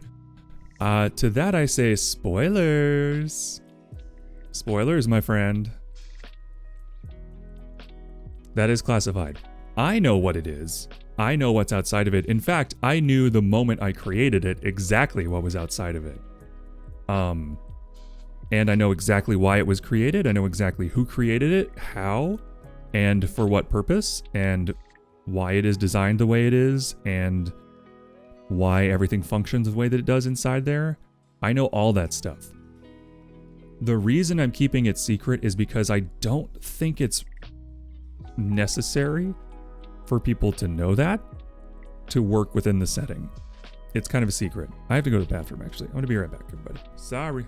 To that I say spoilers. Spoilers, my friend. That is classified. I know what it is. I know what's outside of it. In fact, I knew the moment I created it exactly what was outside of it. And I know exactly why it was created. I know exactly who created it, how, and for what purpose, and why it is designed the way it is, and why everything functions the way that it does inside there. I know all that stuff. The reason I'm keeping it secret is because I don't think it's necessary for people to know that to work within the setting. It's kind of a secret. I have to go to the bathroom, actually. I'm going to be right back, everybody. Sorry.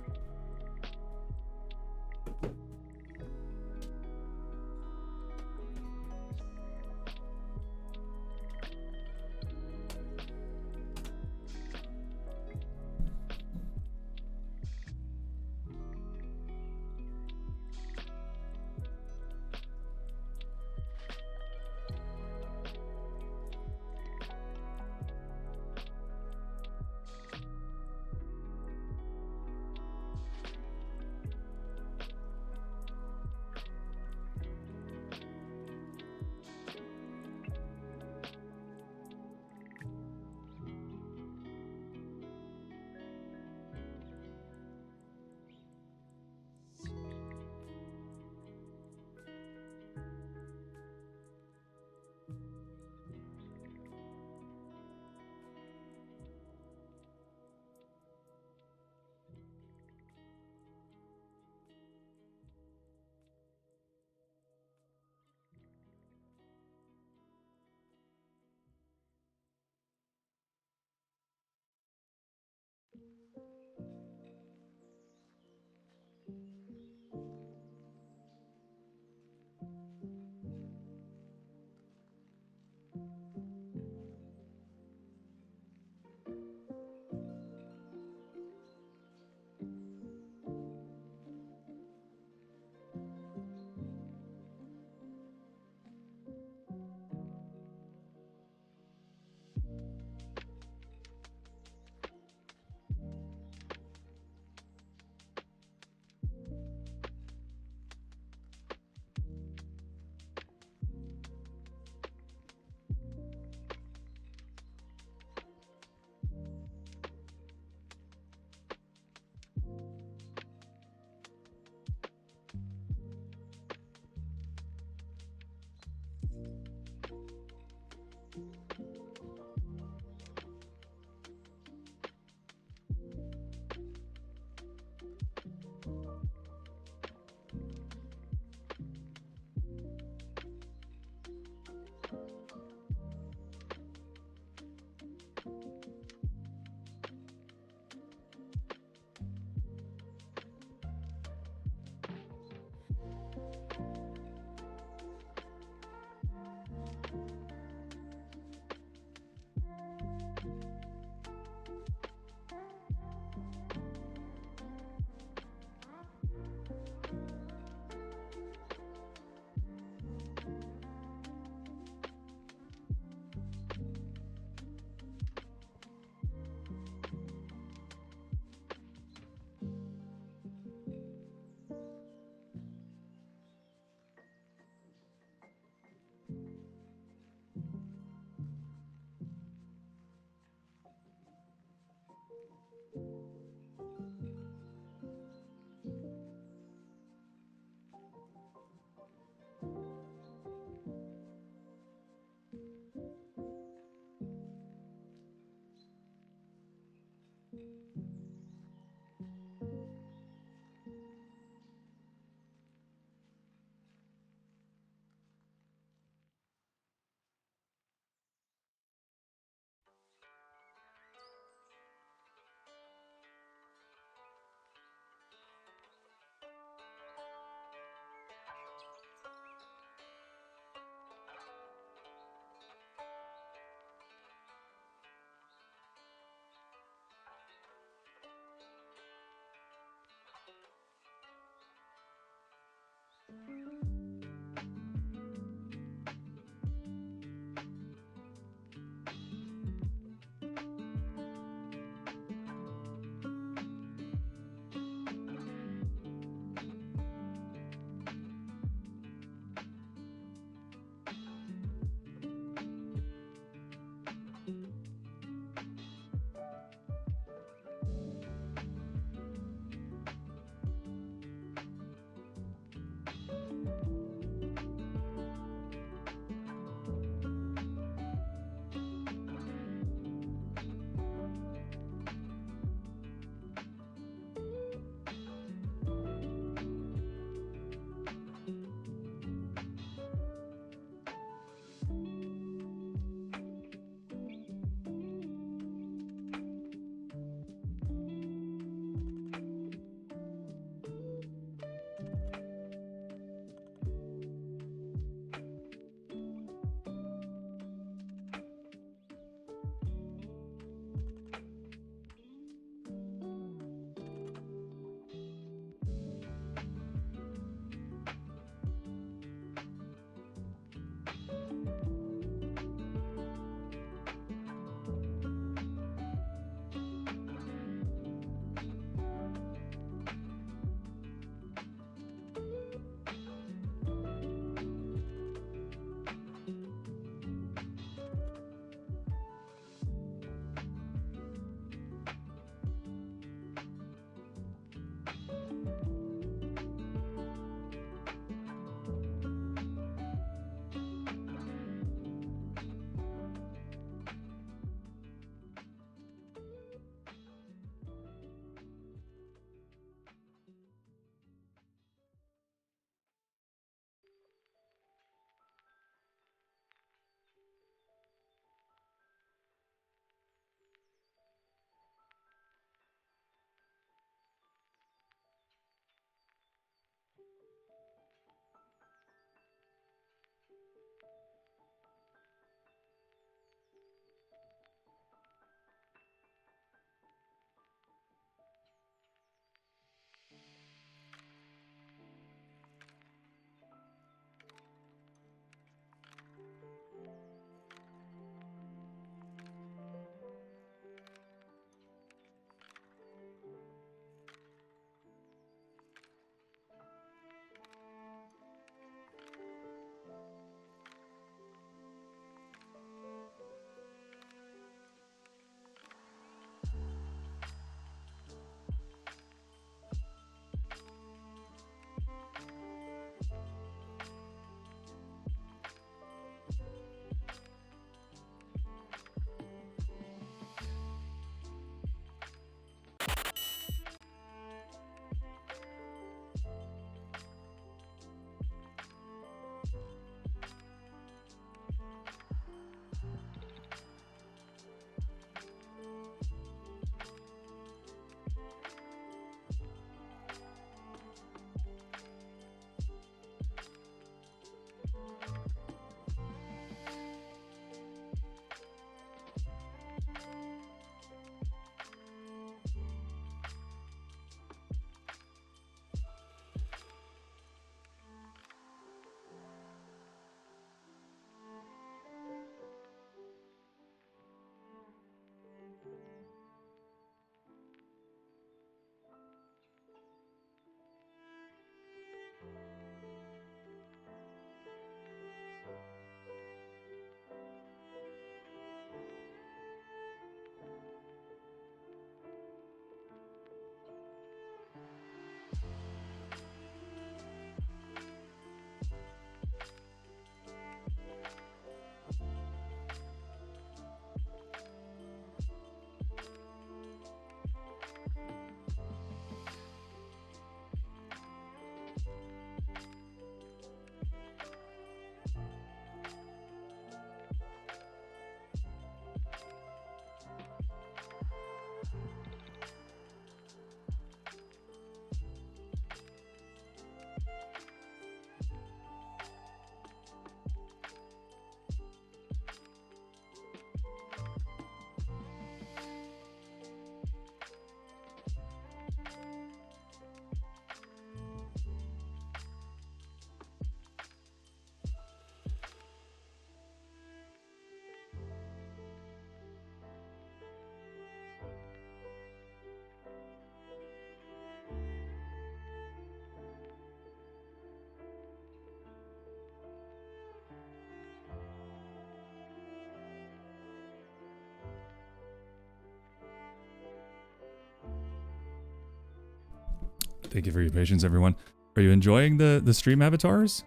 Thank you for your patience, everyone. Are you enjoying the stream avatars?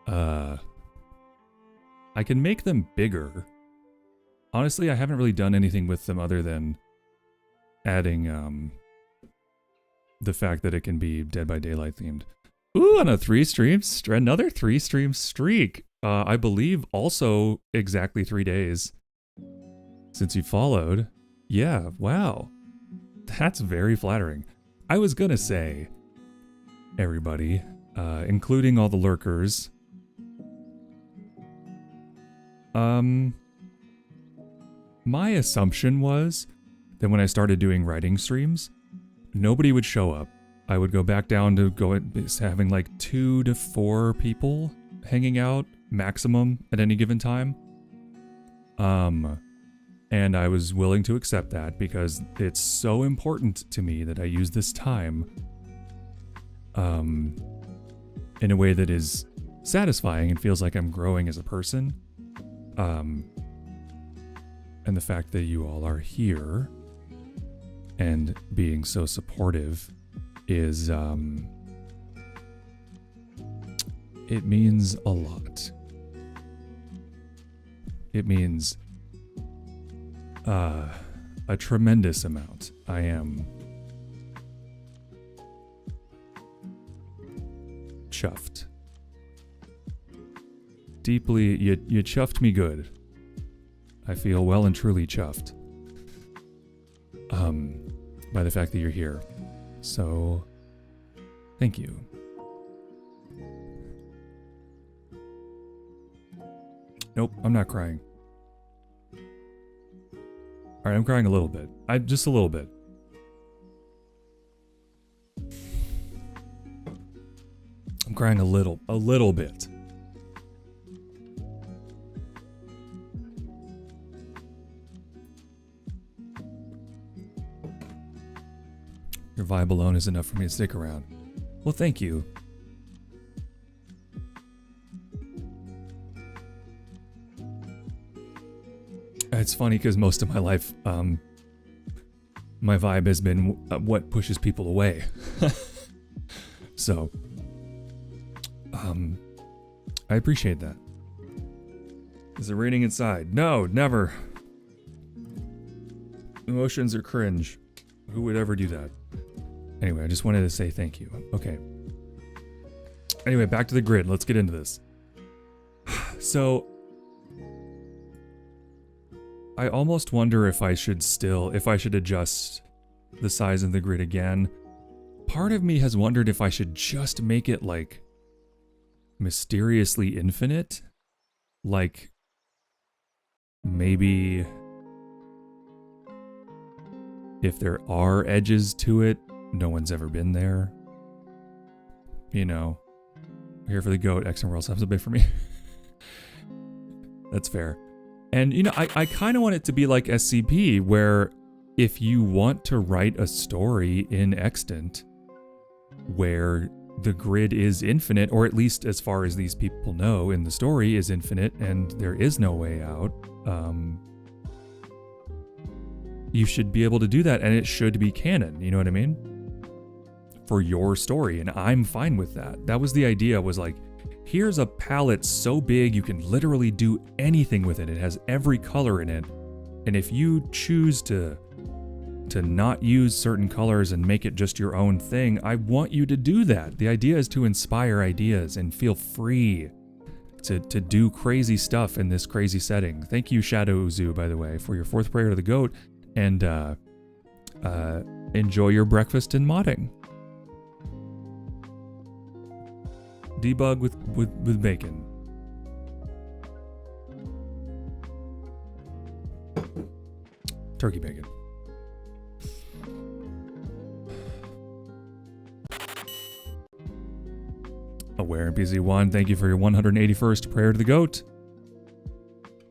I can make them bigger. Honestly, I haven't really done anything with them other than adding the fact that it can be Dead by Daylight themed. Ooh, on a another 3-stream streak. I believe also exactly 3 days since you followed. Yeah, wow. That's very flattering. I was gonna say, everybody, including all the lurkers, my assumption was that when I started doing writing streams, nobody would show up. I would go back down to having like 2 to 4 people hanging out maximum at any given time. And I was willing to accept that because it's so important to me that I use this time in a way that is satisfying and feels like I'm growing as a person. And the fact that you all are here and being so supportive is, it means a lot. It means a tremendous amount. I am chuffed. Deeply, you chuffed me good. I feel well and truly chuffed by the fact that you're here. So, thank you. Nope, I'm not crying. Alright, I'm crying a little bit. Just a little bit. I'm crying a little bit. Your vibe alone is enough for me to stick around. Well, thank you. It's funny because most of my life, my vibe has been what pushes people away. So, I appreciate that. Is it raining inside? No, never. Emotions are cringe. Who would ever do that? Anyway, I just wanted to say thank you. Okay. Anyway, back to the grid. Let's get into this. So, I almost wonder if I should adjust the size of the grid again. Part of me has wondered if I should just make it like mysteriously infinite. Like maybe if there are edges to it, no one's ever been there. You know, here for the goat, X and World subs a bit for me. That's fair. And, you know, I kind of want it to be like SCP, where if you want to write a story in Extant where the grid is infinite, or at least as far as these people know in the story is infinite and there is no way out, you should be able to do that, and it should be canon, you know what I mean? For your story, and I'm fine with that. That was the idea, was like, here's a palette so big you can literally do anything with it. It has every color in it. And if you choose to not use certain colors and make it just your own thing, I want you to do that. The idea is to inspire ideas and feel free to do crazy stuff in this crazy setting. Thank you, Shadow Uzu, by the way, for your 4th prayer to the goat. And enjoy your breakfast and modding. Debug with bacon. Turkey bacon. Aware NPC1, thank you for your 181st prayer to the goat.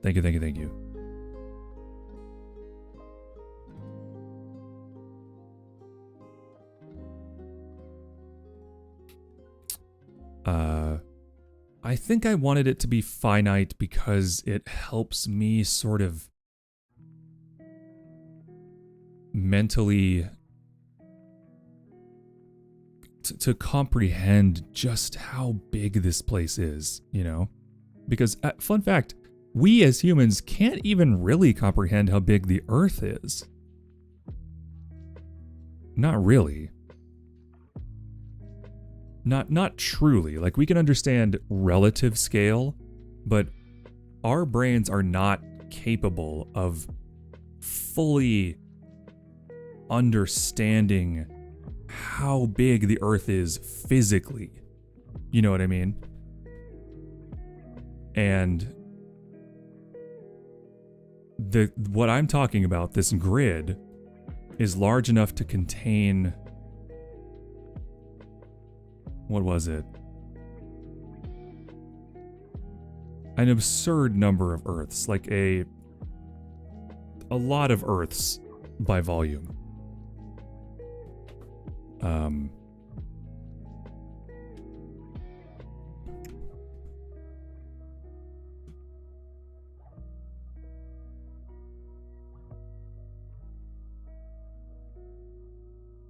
Thank you, thank you, thank you. I think I wanted it to be finite because it helps me sort of mentally to comprehend just how big this place is, you know? Because, fun fact, we as humans can't even really comprehend how big the Earth is. Not really. Not truly. Like, we can understand relative scale, but our brains are not capable of fully understanding how big the Earth is physically. You know what I mean? And what I'm talking about, this grid, is large enough to contain, what was it? An absurd number of Earths, like a lot of Earths by volume.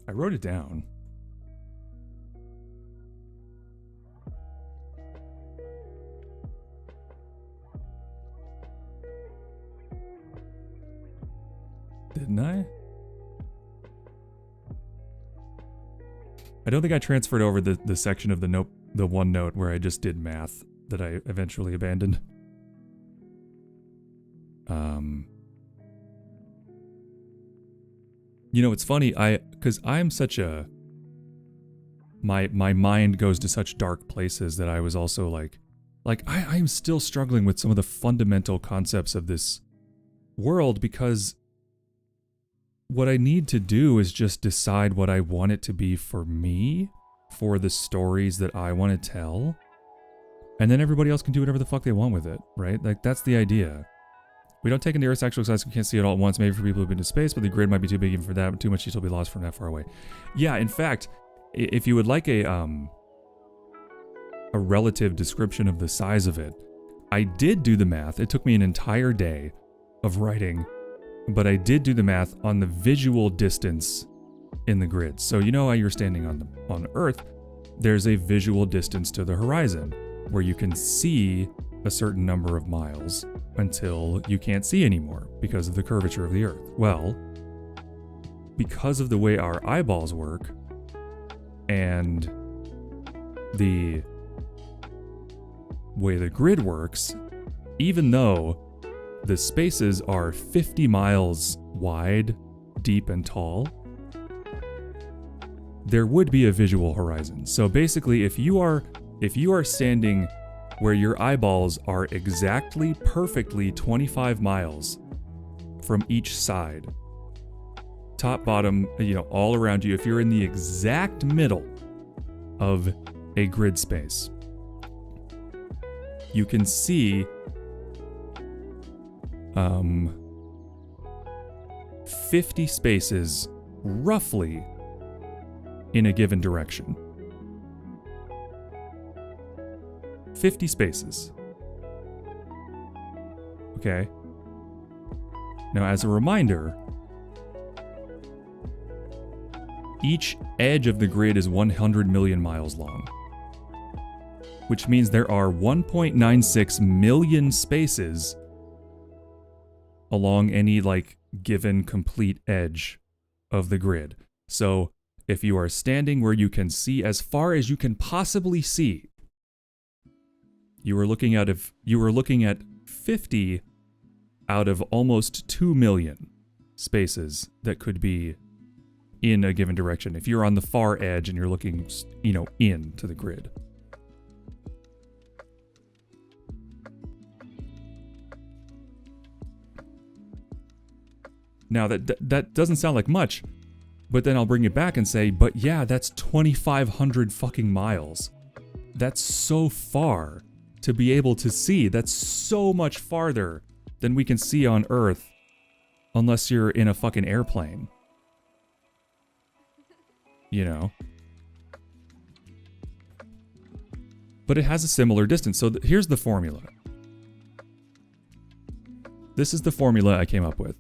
I wrote it down. Didn't I? I don't think I transferred over the section of the OneNote where I just did math that I eventually abandoned. You know, it's funny, because I'm such a... My mind goes to such dark places that I was also like I'm still struggling with some of the fundamental concepts of this world, because what I need to do is just decide what I want it to be for me, for the stories that I want to tell, and then everybody else can do whatever the fuck they want with it, right? Like, that's the idea. We don't take into Earth's actual size, we can't see it all at once, maybe for people who've been to space, but the grid might be too big even for that, too much detail will be lost from that far away. Yeah, in fact, if you would like a relative description of the size of it, I did do the math. It took me an entire day of writing, but I did do the math on the visual distance in the grid. So you know how you're standing on Earth, there's a visual distance to the horizon where you can see a certain number of miles until you can't see anymore because of the curvature of the Earth. Well, because of the way our eyeballs work and the way the grid works, even though the spaces are 50 miles wide, deep, and tall, there would be a visual horizon. So basically, if you are standing where your eyeballs are exactly perfectly 25 miles from each side, top, bottom, you know, all around you, if you're in the exact middle of a grid space, you can see 50 spaces roughly in a given direction. 50 spaces. Okay. Now, as a reminder, each edge of the grid is 100 million miles long, which means there are 1.96 million spaces along any, like, given complete edge of the grid. So, if you are standing where you can see as far as you can possibly see, you were looking at 50 out of almost 2 million spaces that could be in a given direction if you're on the far edge and you're looking, you know, into the grid. Now, that doesn't sound like much, but then I'll bring it back and say, but yeah, that's 2,500 fucking miles. That's so far to be able to see. That's so much farther than we can see on Earth, unless you're in a fucking airplane. You know? But it has a similar distance. So here's the formula. This is the formula I came up with.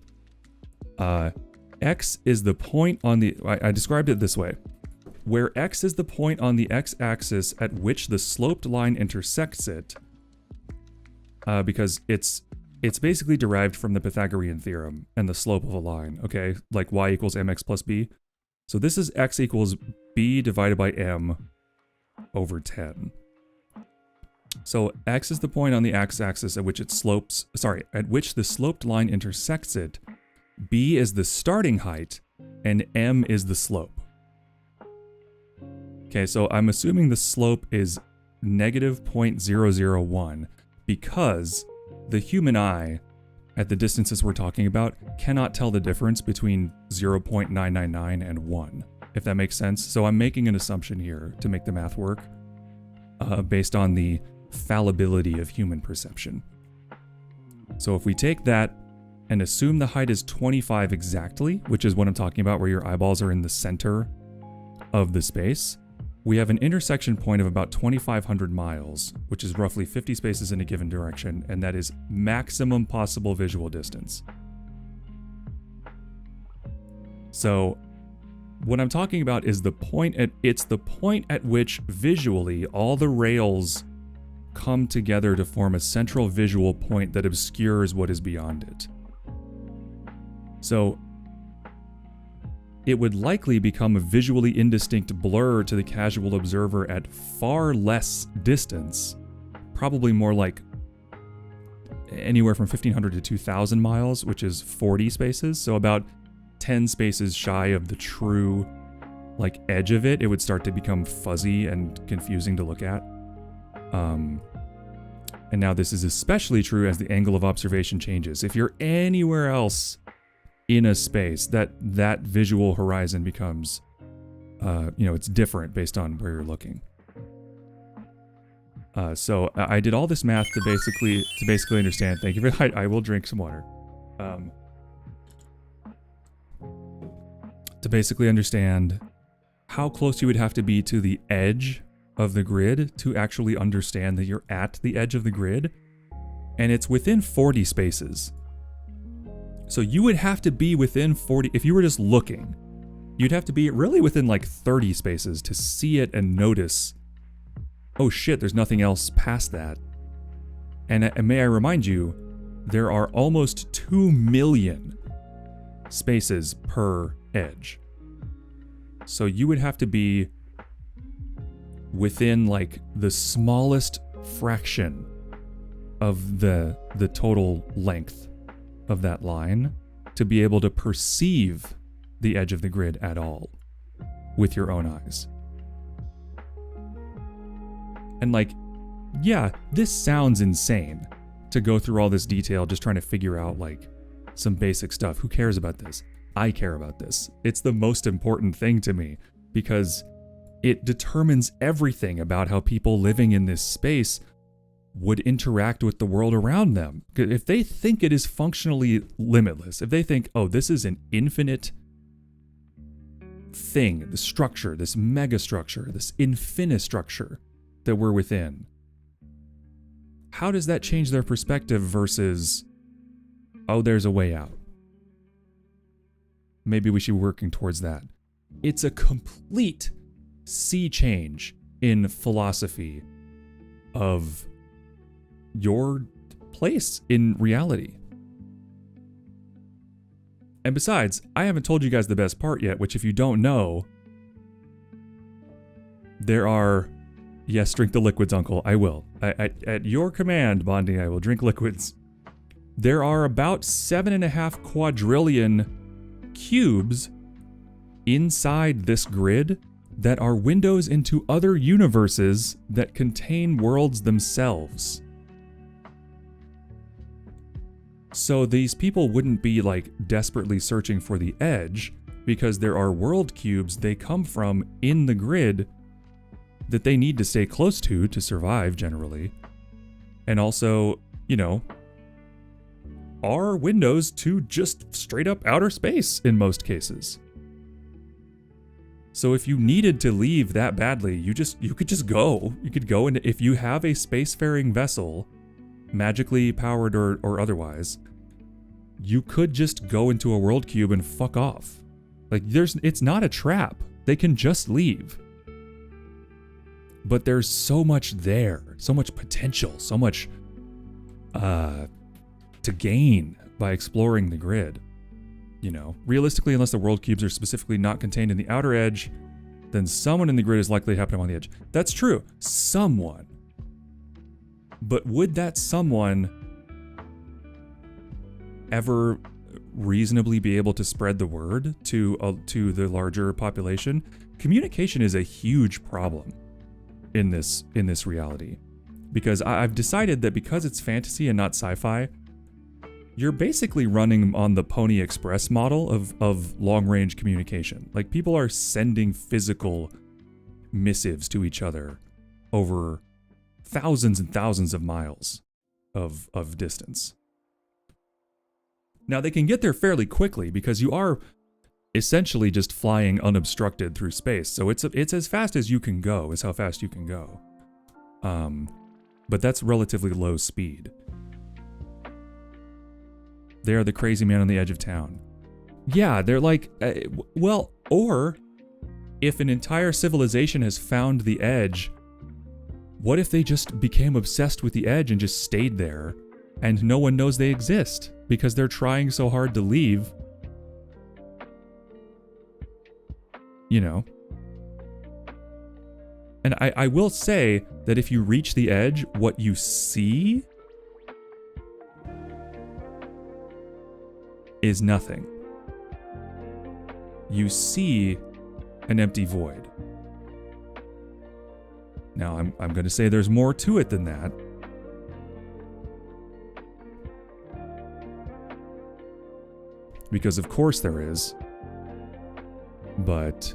X is the point on the... I described it this way. where x is the point on the x-axis at which the sloped line intersects it, because it's basically derived from the Pythagorean theorem and the slope of a line, okay? Like y equals mx plus b. So this is x equals b divided by m over 10. So x is the point on the x-axis at which it slopes, at which the sloped line intersects it. B is the starting height, and m is the slope. Okay, so I'm assuming the slope is negative 0.001 because the human eye, at the distances we're talking about, cannot tell the difference between 0.999 and 1, if that makes sense. So I'm making an assumption here to make the math work based on the fallibility of human perception. So if we take that and assume the height is 25 exactly, which is what I'm talking about, where your eyeballs are in the center of the space, we have an intersection point of about 2,500 miles, which is roughly 50 spaces in a given direction, and that is maximum possible visual distance. So what I'm talking about is it's the point at which visually all the rails come together to form a central visual point that obscures what is beyond it. So it would likely become a visually indistinct blur to the casual observer at far less distance, probably more like anywhere from 1,500 to 2,000 miles, which is 40 spaces, so about 10 spaces shy of the true like edge of it. It would start to become fuzzy and confusing to look at. And now this is especially true as the angle of observation changes. If you're anywhere else in a space, that visual horizon becomes, it's different based on where you're looking. So I did all this math to basically understand. Thank you for that. I will drink some water. To basically understand how close you would have to be to the edge of the grid to actually understand that you're at the edge of the grid, and it's within 40 spaces. So you would have to be within 40, if you were just looking, you'd have to be really within like 30 spaces to see it and notice, oh shit, there's nothing else past that. And may I remind you, there are almost 2 million spaces per edge. So you would have to be within like the smallest fraction of the total length of that line to be able to perceive the edge of the grid at all with your own eyes. And like, yeah, this sounds insane to go through all this detail just trying to figure out like some basic stuff. Who cares about this? I care about this. It's the most important thing to me because it determines everything about how people living in this space would interact with the world around them. If they think it is functionally limitless, if they think, oh, this is an infinite thing, the structure, this mega structure, this infinite structure that we're within, how does that change their perspective versus, oh, there's a way out? Maybe we should be working towards that. It's a complete sea change in philosophy of your place in reality. And besides, I haven't told you guys the best part yet, which if you don't know, there are... Yes, drink the liquids, Uncle. I will. At your command, Bondi, I will drink liquids. There are about 7.5 quadrillion cubes inside this grid that are windows into other universes that contain worlds themselves. So these people wouldn't be like desperately searching for the edge because there are world cubes they come from in the grid that they need to stay close to survive generally. And also, are windows to just straight up outer space in most cases. So if you needed to leave that badly, you could just go. You could go, and if you have a spacefaring vessel, magically powered or otherwise, you could just go into a world cube and fuck off. Like it's not a trap. They can just leave. But there's so much there, so much potential, so much to gain by exploring the grid. You know, realistically, unless the world cubes are specifically not contained in the outer edge, then someone in the grid is likely to happen on the edge. That's true. Someone. But would that someone ever reasonably be able to spread the word to the larger population? Communication is a huge problem in this reality, because I've decided that because it's fantasy and not sci-fi, you're basically running on the Pony Express model of long-range communication. Like, people are sending physical missives to each other over thousands and thousands of miles of distance. Now, they can get there fairly quickly because you are essentially just flying unobstructed through space. So it's as fast as you can go, is how fast you can go. But that's relatively low speed. They are the crazy man on the edge of town. Yeah, they're like, well, or if an entire civilization has found the edge, what if they just became obsessed with the edge and just stayed there and no one knows they exist because they're trying so hard to leave? You know? And I will say that if you reach the edge, what you see is nothing. You see an empty void. Now, I'm going to say there's more to it than that. Because of course there is. But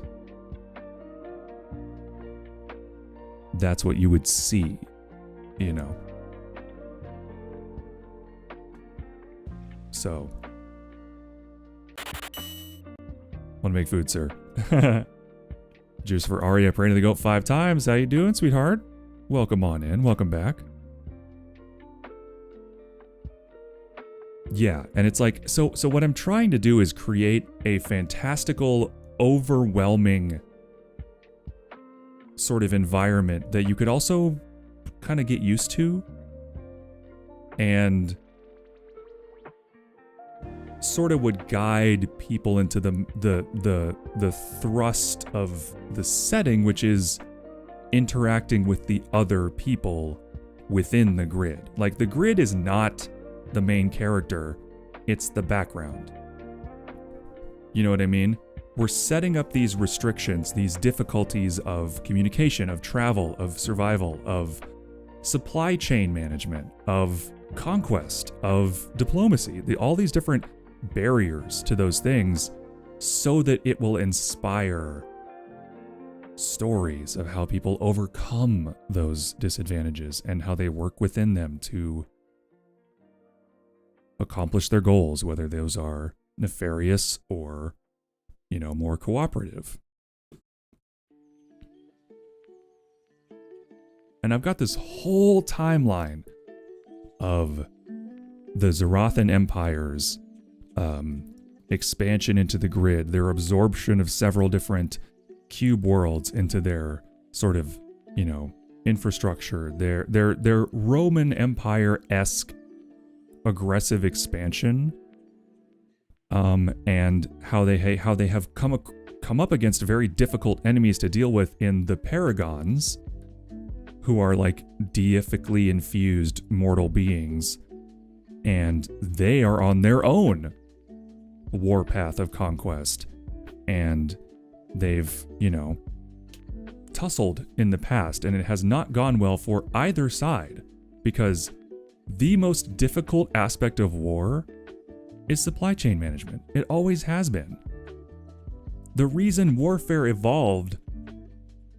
that's what you would see, you know. So, want to make food, sir. Juice for Arya, praying to the goat 5 times. How you doing, sweetheart? Welcome on in. Welcome back. Yeah, and it's like, so what I'm trying to do is create a fantastical, overwhelming sort of environment that you could also kind of get used to and sort of would guide people into the thrust of the setting, which is interacting with the other people within the grid. Like, the grid is not the main character, it's the background. You know what I mean? We're setting up these restrictions, these difficulties of communication, of travel, of survival, of supply chain management, of conquest, of diplomacy, all these different barriers to those things, so that it will inspire stories of how people overcome those disadvantages and how they work within them to accomplish their goals, whether those are nefarious or, you know, more cooperative. And I've got this whole timeline of the Zarathan Empire's expansion into the grid, their absorption of several different cube worlds into their sort of, you know, infrastructure, their Roman Empire-esque aggressive expansion, and how they have come up against very difficult enemies to deal with in the Paragons, who are like deifically infused mortal beings, and they are on their own warpath of conquest, and they've, you know, tussled in the past, and it has not gone well for either side, because the most difficult aspect of war is supply chain management. It always has been. The reason warfare evolved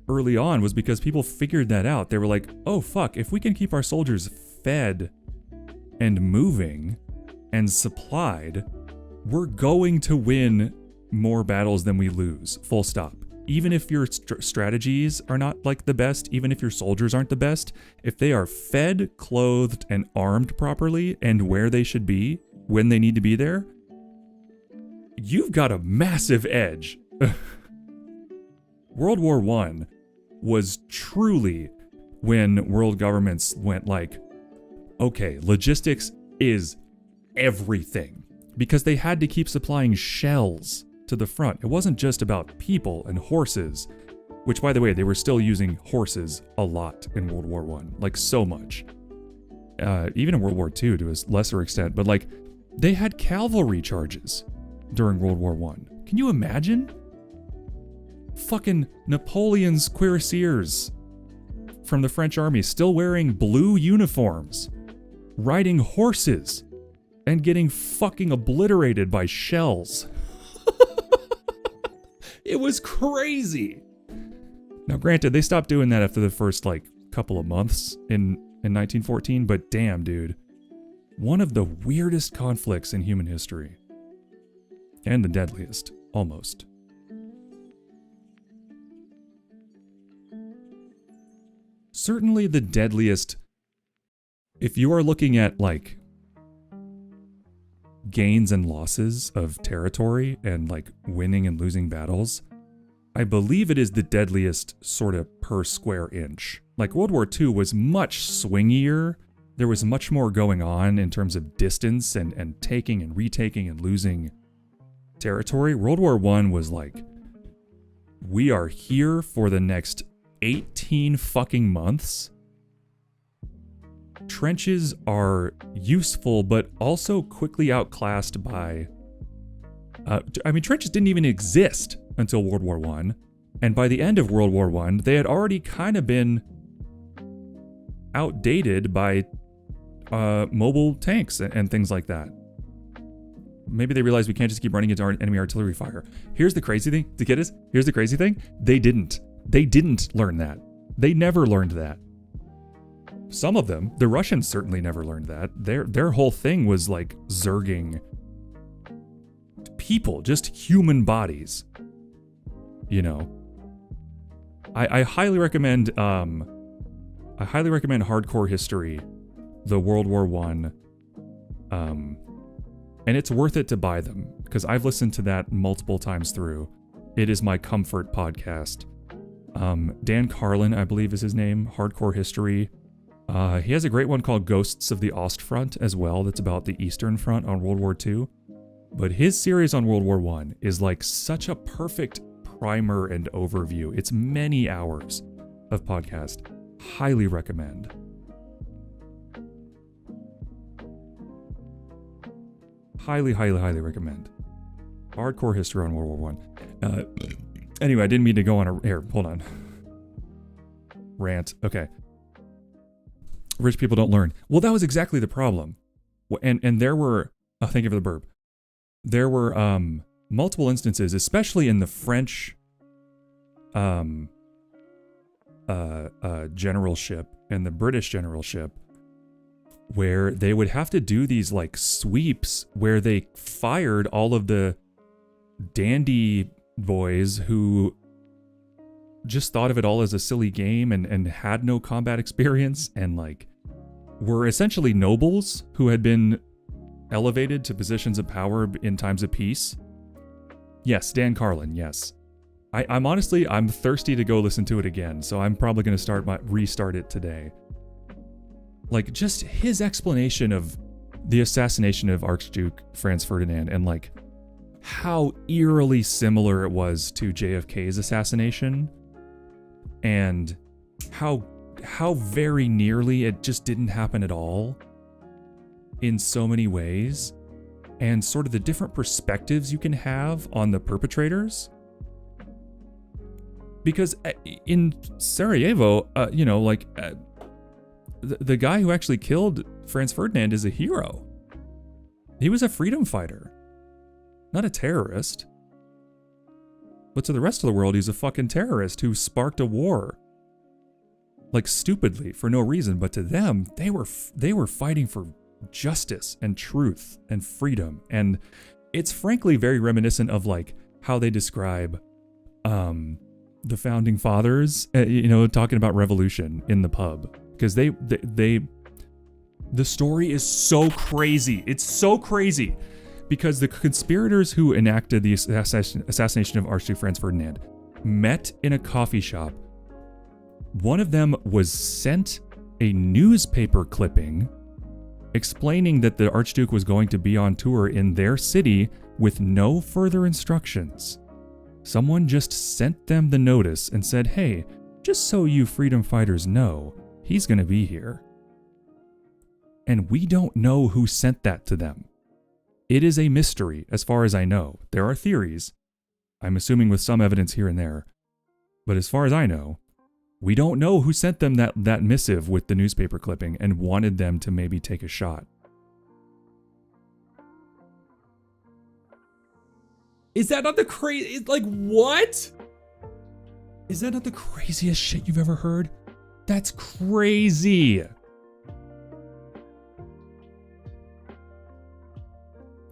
early on was because people figured that out. They were like, oh fuck, if we can keep our soldiers fed and moving and supplied, we're going to win more battles than we lose, full stop. Even if your strategies are not like the best, even if your soldiers aren't the best, if they are fed, clothed, and armed properly and where they should be when they need to be there, you've got a massive edge. World War I was truly when world governments went like, okay, logistics is everything, because they had to keep supplying shells to the front. It wasn't just about people and horses, which, by the way, they were still using horses a lot in World War I, like so much. Even in World War II to a lesser extent, but like they had cavalry charges during World War I. Can you imagine? Fucking Napoleon's cuirassiers from the French army still wearing blue uniforms, riding horses, and getting fucking obliterated by shells. It was crazy. Now, granted, they stopped doing that after the first, like, couple of months in 1914, but damn, dude. One of the weirdest conflicts in human history. And the deadliest, almost. Certainly the deadliest, if you are looking at, like, gains and losses of territory and, like, winning and losing battles, I believe it is the deadliest sort of per square inch. Like, World War II was much swingier. There was much more going on in terms of distance and taking and retaking and losing territory. World War I was like, we are here for the next 18 fucking months. Trenches are useful, but also quickly outclassed by... trenches didn't even exist until World War I. And by the end of World War I, they had already kind of been outdated by mobile tanks and things like that. Maybe they realized we can't just keep running into our enemy artillery fire. Here's the crazy thing, to get us, here's the crazy thing, they didn't learn that. They never learned that. Some of them, the Russians certainly never learned that. Their whole thing was like zerging people, just human bodies. You know, I highly recommend Hardcore History, the World War I, and it's worth it to buy them because I've listened to that multiple times through. It is my comfort podcast. Dan Carlin, I believe is his name, Hardcore History. He has a great one called Ghosts of the Ostfront as well. That's about the Eastern Front on World War II. But his series on World War I is like such a perfect primer and overview. It's many hours of podcast. Highly recommend. Highly recommend. Hardcore History on World War I. Anyway, I didn't mean to go on a... Here, hold on. Rant. Okay. Rich people don't learn. Well, that was exactly the problem. And there were... Oh, thank you for the burp. There were multiple instances, especially in the French generalship and the British generalship, where they would have to do these like sweeps where they fired all of the dandy boys who just thought of it all as a silly game and had no combat experience and like were essentially nobles who had been elevated to positions of power in times of peace. Yes, Dan Carlin, yes. I'm honestly thirsty to go listen to it again, so I'm probably going to restart it today. Like, just his explanation of the assassination of Archduke Franz Ferdinand and, like, how eerily similar it was to JFK's assassination and how very nearly it just didn't happen at all in so many ways, and sort of the different perspectives you can have on the perpetrators. Because in Sarajevo, the guy who actually killed Franz Ferdinand is a hero. He was a freedom fighter, not a terrorist. But to the rest of the world, he's a fucking terrorist who sparked a war. Like, stupidly, for no reason. But to them, they were fighting for justice and truth and freedom. And it's frankly very reminiscent of, like, how they describe the founding fathers, talking about revolution in the pub. Because the story is so crazy. It's so crazy. Because the conspirators who enacted the assassination of Archduke Franz Ferdinand met in a coffee shop. One of them was sent a newspaper clipping explaining that the Archduke was going to be on tour in their city with no further instructions. Someone just sent them the notice and said, hey, just so you freedom fighters know, he's going to be here. And we don't know who sent that to them. It is a mystery, as far as I know. There are theories, I'm assuming with some evidence here and there. But as far as I know, we don't know who sent them that missive with the newspaper clipping and wanted them to maybe take a shot. Is that not the crazy? Like, what? Is that not the craziest shit you've ever heard? That's crazy.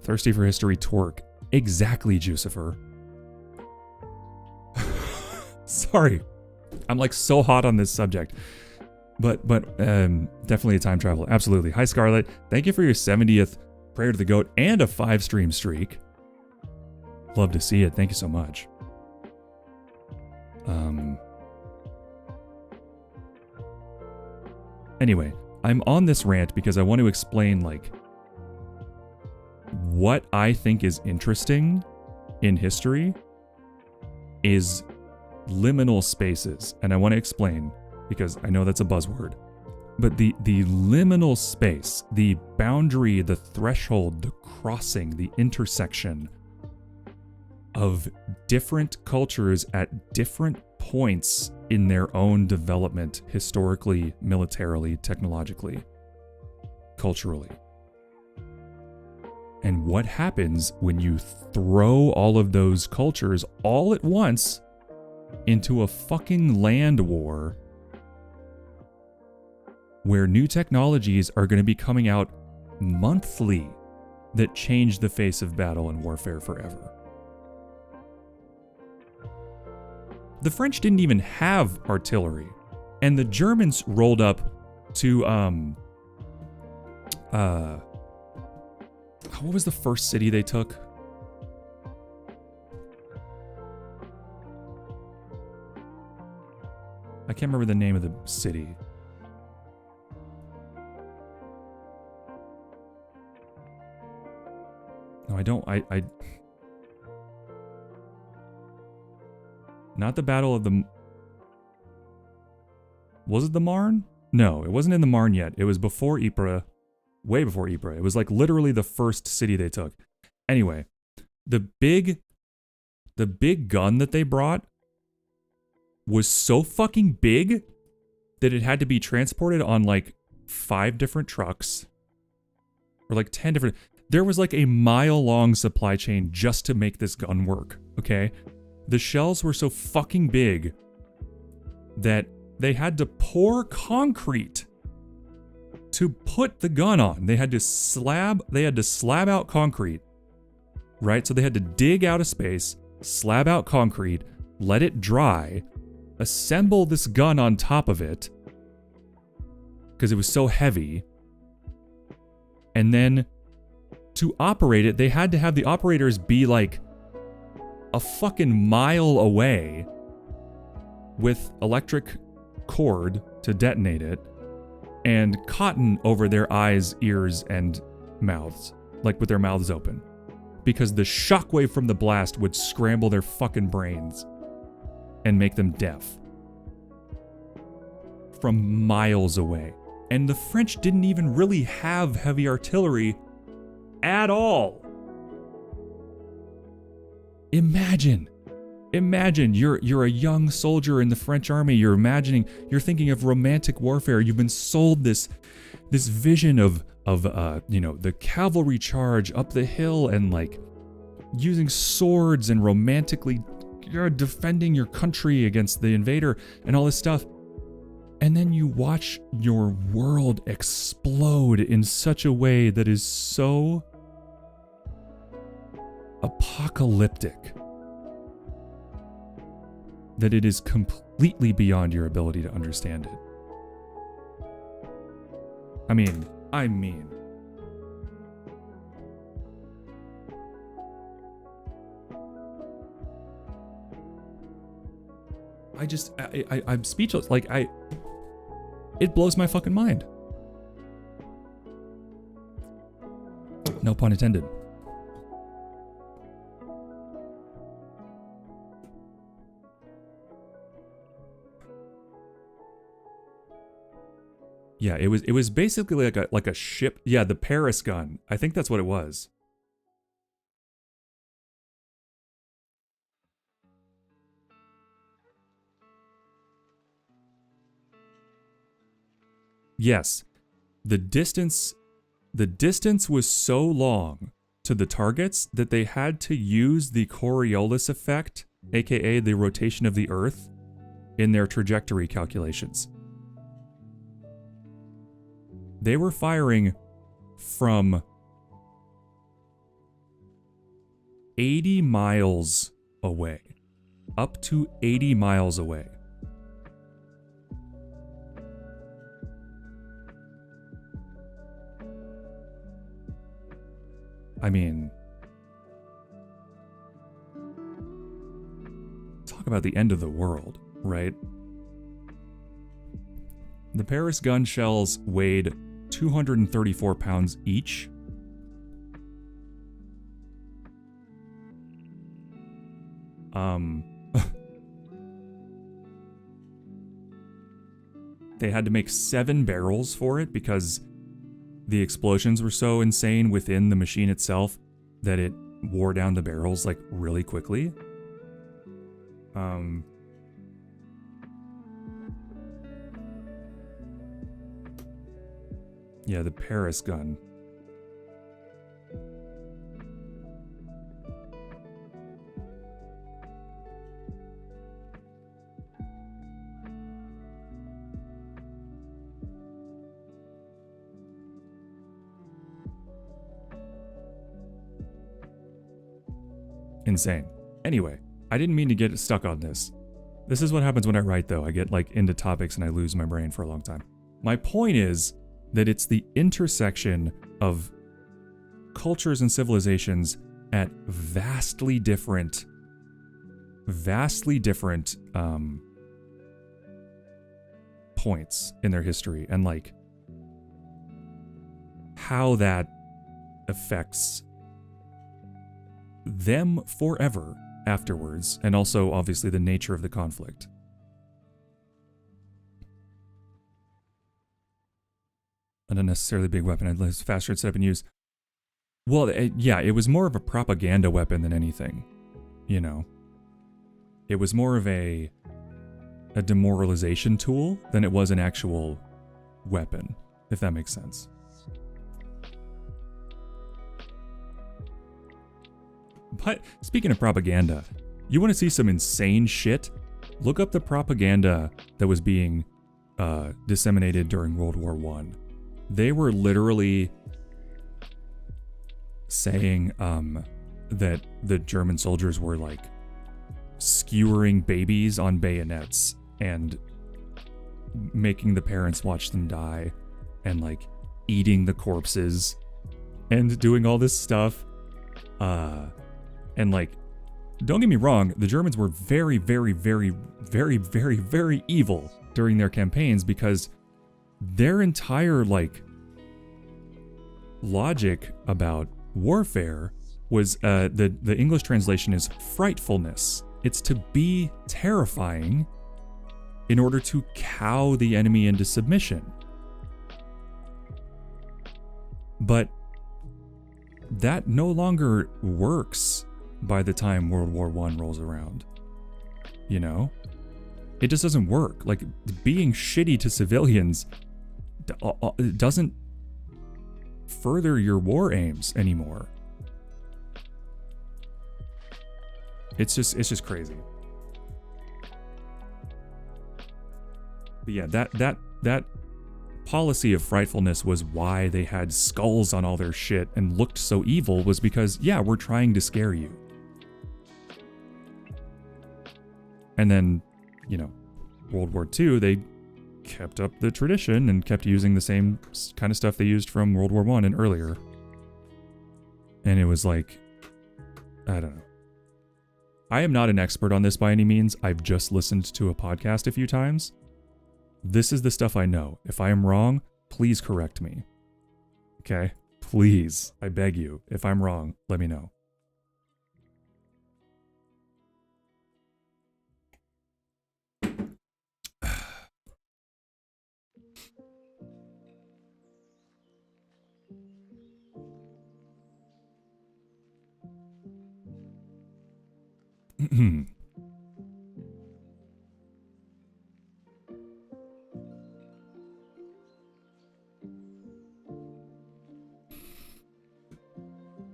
Thirsty for history twerk. Exactly, Jucifer. Sorry. I'm like so hot on this subject. But definitely a time travel. Absolutely. Hi, Scarlett. Thank you for your 70th Prayer to the Goat and a 5-stream streak. Love to see it. Thank you so much. Anyway, I'm on this rant because I want to explain, like, what I think is interesting in history is liminal spaces. And I want to explain, because I know that's a buzzword, but the liminal space, the boundary, the threshold, the crossing, the intersection of different cultures at different points in their own development, historically, militarily, technologically, culturally. And what happens when you throw all of those cultures all at once into a fucking land war where new technologies are going to be coming out monthly that change the face of battle and warfare forever. The French didn't even have artillery, and the Germans rolled up to what was the first city they took? I can't remember the name of the city. No, I don't. I not the Battle of the... Was it the Marne? No, it wasn't in the Marne yet. It was before Ypres. Way before Ypres. It was like literally the first city they took. Anyway, the big gun that they brought was so fucking big that it had to be transported on like 5 different trucks. Or like 10 different... There was like a mile-long supply chain just to make this gun work, okay? The shells were so fucking big that they had to pour concrete to put the gun on. They had to slab out concrete, right? So they had to dig out a space, slab out concrete, let it dry, assemble this gun on top of it because it was so heavy, and then to operate it, they had to have the operators be like a fucking mile away with electric cord to detonate it and cotton over their eyes, ears, and mouths, like with their mouths open, because the shockwave from the blast would scramble their fucking brains and make them deaf from miles away. And the French didn't even really have heavy artillery at all. Imagine you're a young soldier in the French army. You're thinking of romantic warfare. You've been sold this vision of the cavalry charge up the hill and like using swords and romantically defending your country against the invader and all this stuff. And then you watch your world explode in such a way that is so apocalyptic that it is completely beyond your ability to understand it. I mean. I'm speechless. Like, it blows my fucking mind. No pun intended. Yeah, it was basically like a ship. Yeah, the Paris gun. I think that's what it was. Yes. The distance was so long to the targets that they had to use the Coriolis effect, aka the rotation of the Earth, in their trajectory calculations. They were firing from 80 miles away, up to 80 miles away. I mean, talk about the end of the world, right? The Paris gun shells weighed 234 pounds each. They had to make 7 barrels for it because the explosions were so insane within the machine itself that it wore down the barrels like really quickly. Yeah, the Paris gun. Insane. Anyway, I didn't mean to get stuck on this. This is what happens when I write, though. I get like into topics and I lose my brain for a long time. My point is that it's the intersection of cultures and civilizations at vastly different points in their history, and like how that affects them forever afterwards, and also obviously the nature of the conflict. An unnecessarily big weapon, it's faster to set up and use. Well, yeah, it was more of a propaganda weapon than anything, you know. It was more of a demoralization tool than it was an actual weapon, if that makes sense. But speaking of propaganda, you want to see some insane shit? Look up the propaganda that was being disseminated during World War I. They were literally saying that the German soldiers were like skewering babies on bayonets and making the parents watch them die and like eating the corpses and doing all this stuff. And like, don't get me wrong, the Germans were very, very, very, very, very, very evil during their campaigns because their entire like logic about warfare was the English translation is frightfulness. It's to be terrifying in order to cow the enemy into submission. But that no longer works by the time World War I rolls around. You know? It just doesn't work. Like, being shitty to civilians doesn't further your war aims anymore. It's just crazy. But yeah, that policy of frightfulness was why they had skulls on all their shit and looked so evil, was because, yeah, we're trying to scare you. And then, you know, World War II, they kept up the tradition and kept using the same kind of stuff they used from World War I and earlier. And it was like, I don't know. I am not an expert on this by any means. I've just listened to a podcast a few times. This is the stuff I know. If I am wrong, please correct me. Okay? Please, I beg you. If I'm wrong, let me know.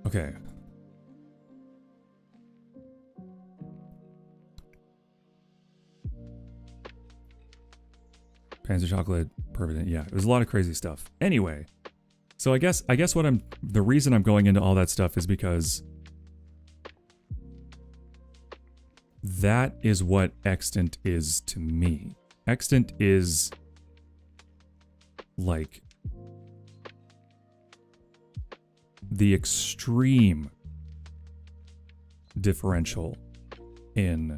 Okay. Panzer chocolate, permanent. Yeah, it was a lot of crazy stuff. Anyway, so I guess the reason I'm going into all that stuff is because that is what extant is to me. Extant is like the extreme differential in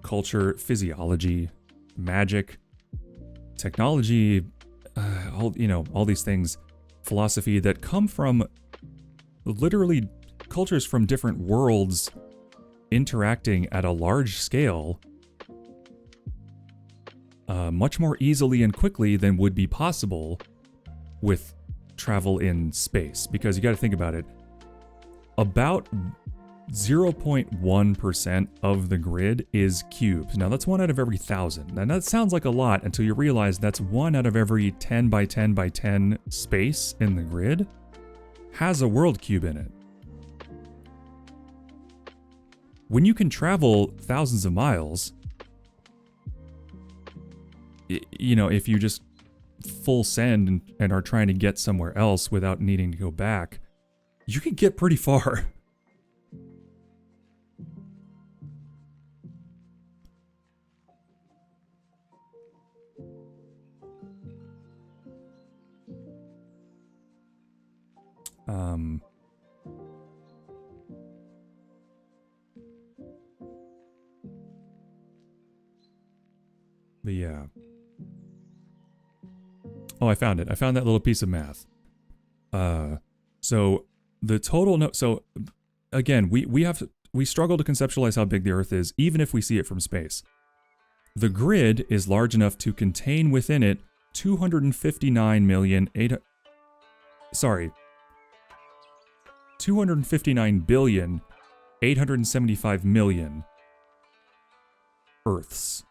culture, physiology, magic, technology, all these things, philosophy that come from literally cultures from different worlds interacting at a large scale much more easily and quickly than would be possible with travel in space. Because you got to think about it, about 0.1% of the grid is cubes. Now that's 1 out of every 1,000. And that sounds like a lot until you realize that's 1 out of every 10 by 10 by 10 space in the grid has a world cube in it. When you can travel thousands of miles, if you just full send and are trying to get somewhere else without needing to go back, you can get pretty far. But yeah. Oh, I found it. I found that little piece of math. So the total so again, we struggle to conceptualize how big the Earth is, even if we see it from space. The grid is large enough to contain within it 259,875,000,000 Earths.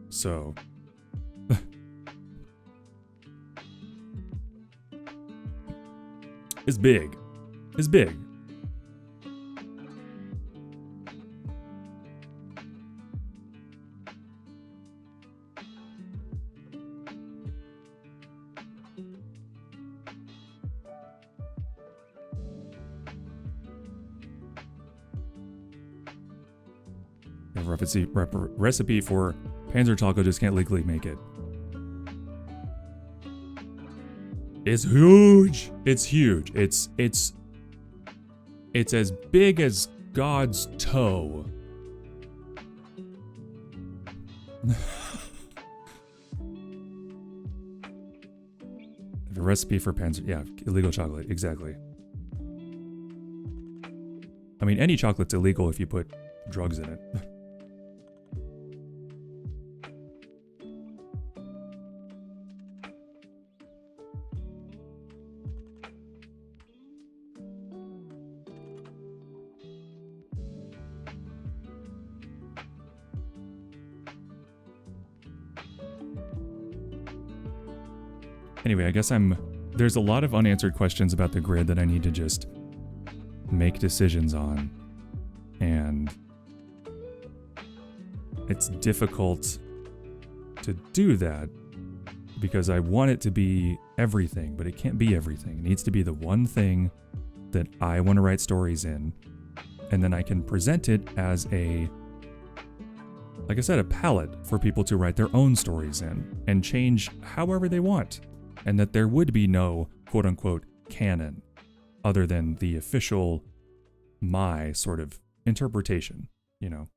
So it's big. It's big. Recipe for Panzer Taco just can't legally make it. It's huge. It's huge. It's as big as God's toe. The recipe for Panzer, yeah, illegal chocolate, exactly. I mean, any chocolate's illegal if you put drugs in it. Anyway, I guess there's a lot of unanswered questions about the grid that I need to just make decisions on. And it's difficult to do that because I want it to be everything, but it can't be everything. It needs to be the one thing that I want to write stories in, and then I can present it as a like I said, a palette for people to write their own stories in and change however they want, and that there would be no quote-unquote canon other than the official my sort of interpretation, you know.